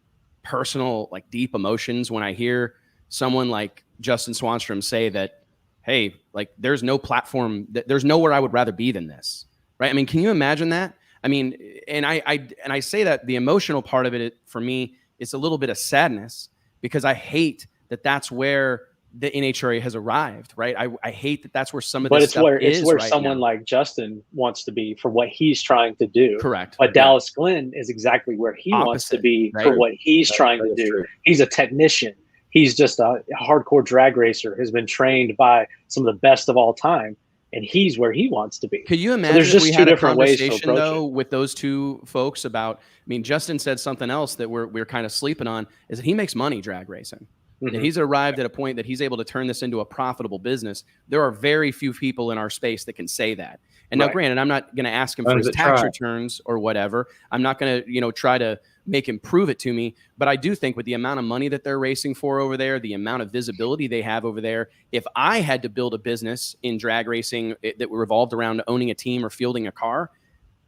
personal, like deep emotions when I hear someone like Justin Swanstrom say that, hey, like there's no platform, there's nowhere I would rather be than this. Right. I mean, can you imagine that? I mean, and I say that the emotional part of it for me, it's a little bit of sadness, because I hate that that's where the NHRA has arrived. Right. I hate that that's where some of this stuff is. It's where right someone now. like Justin wants to be for what he's trying to do. Correct. But Dallas Glenn is exactly where he wants to be for what he's trying to do. True. He's a technician. He's just a hardcore drag racer, has been trained by some of the best of all time. And he's where he wants to be. Could you imagine there's just we two had a different ways to conversation, approach though, it. with those two folks about, I mean, Justin said something else that we're kind of sleeping on, is that he makes money drag racing. Mm-hmm. And he's arrived at a point that he's able to turn this into a profitable business. There are very few people in our space that can say that. And now, granted, I'm not going to ask him for his tax returns or whatever. I'm not going to, try to make him prove it to me. But I do think with the amount of money that they're racing for over there, the amount of visibility they have over there, if I had to build a business in drag racing that revolved around owning a team or fielding a car,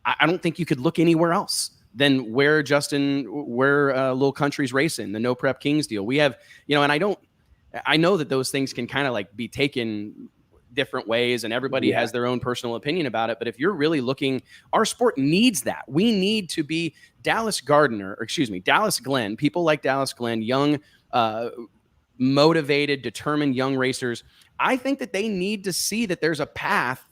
I don't think you could look anywhere else than where Little Country's racing, the No Prep Kings deal. We have, and I know that those things can kind of like be taken different ways, and everybody has their own personal opinion about it. But if you're really looking, our sport needs that. We need to be Dallas Glenn, people like Dallas Glenn, young, motivated, determined young racers. I think that they need to see that there's a path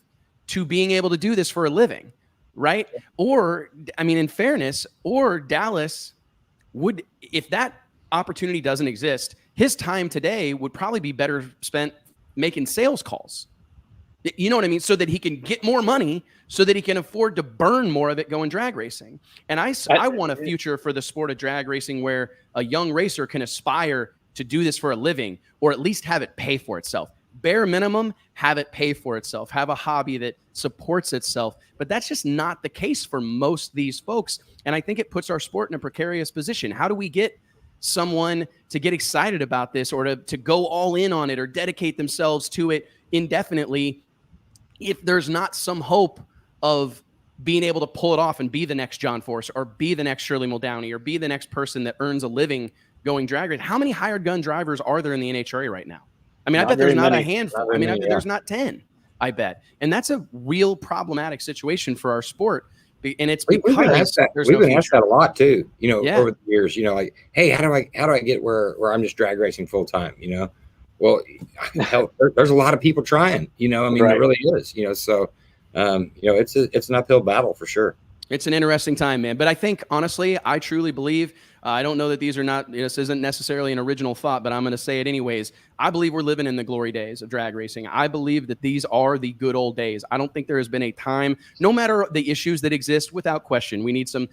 to being able to do this for a living, right? Or, I mean, in fairness, or Dallas would, if that opportunity doesn't exist, his time today would probably be better spent making sales calls. You know what I mean? So that he can get more money, so that he can afford to burn more of it going drag racing. And I want a future for the sport of drag racing where a young racer can aspire to do this for a living, or at least have it pay for itself. Bare minimum, have it pay for itself, have a hobby that supports itself. But that's just not the case for most of these folks. And I think it puts our sport in a precarious position. How do we get someone to get excited about this, or to go all in on it, or dedicate themselves to it indefinitely, if there's not some hope of being able to pull it off and be the next John Force, or be the next Shirley Muldowney, or be the next person that earns a living going drag race? How many hired gun drivers are there in the NHRA right now? I mean, I bet there's not a handful. I mean, I bet there's not 10, I bet. And that's a real problematic situation for our sport. And it's because we've been asked that a lot too, you know, over the years, you know, like, hey, how do I get where I'm just drag racing full time, you know? Well, hell, there's a lot of people trying, you know, I mean, It really is, you know, so, you know, it's an uphill battle for sure. It's an interesting time, man. But I think, honestly, I truly believe, I don't know that these are not, this isn't necessarily an original thought, but I'm going to say it anyways. I believe we're living in the glory days of drag racing. I believe that these are the good old days. I don't think there has been a time, no matter the issues that exist, without question. We need to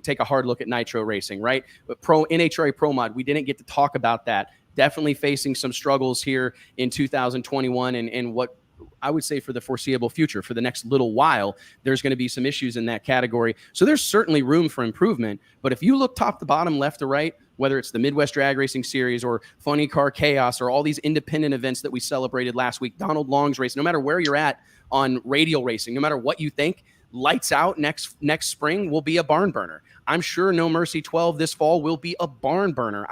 take a hard look at nitro racing, right? But NHRA Pro Mod, we didn't get to talk about that. Definitely facing some struggles here in 2021, and what I would say for the foreseeable future, for the next little while, there's going to be some issues in that category. So there's certainly room for improvement. But if you look top to bottom, left to right, whether it's the Midwest Drag Racing Series or Funny Car Chaos or all these independent events that we celebrated last week, Donald Long's race, no matter where you're at on radial racing, no matter what you think, Lights Out next spring will be a barn burner. I'm sure No Mercy 12 this fall will be a barn burner.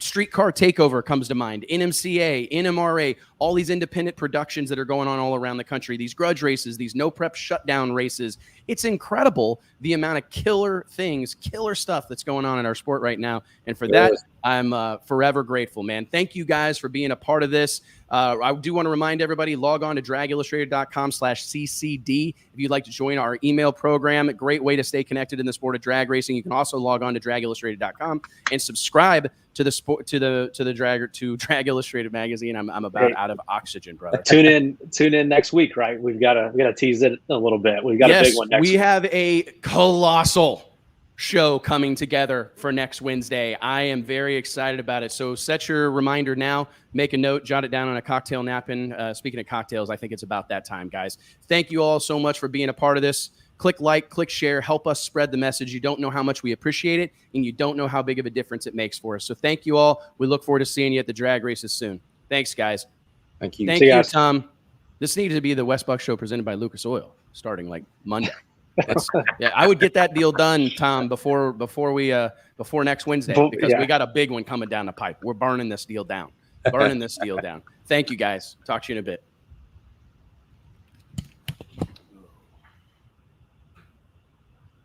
Streetcar Takeover comes to mind, NMCA, NMRA, all these independent productions that are going on all around the country, these grudge races, these no prep shutdown races. It's incredible the amount of killer stuff that's going on in our sport right now. And for that, I'm forever grateful, man. Thank you guys for being a part of this. I do want to remind everybody, log on to dragillustrated.com/CCD if you'd like to join our email program. A great way to stay connected in the sport of drag racing. You can also log on to dragillustrated.com and subscribe to the Drag Illustrated magazine. I'm about out of oxygen, brother. Tune in next week, right? We gotta tease it a little bit. We've got a big one next week. We have a colossal show coming together for next Wednesday. I am very excited about it. So set your reminder now, make a note, jot it down on a cocktail napkin. Speaking of cocktails, I think it's about that time, guys. Thank you all so much for being a part of this. Click like, click share, help us spread the message. You don't know how much we appreciate it, and you don't know how big of a difference it makes for us. So thank you all. We look forward to seeing you at the drag races soon. Thanks, guys. Thank you. Thank you, Tom. This needed to be the Wes Buck Show presented by Lucas Oil, starting like Monday. I would get that deal done, Tom, before next Wednesday, because we got a big one coming down the pipe. We're burning this deal down. Thank you, guys. Talk to you in a bit.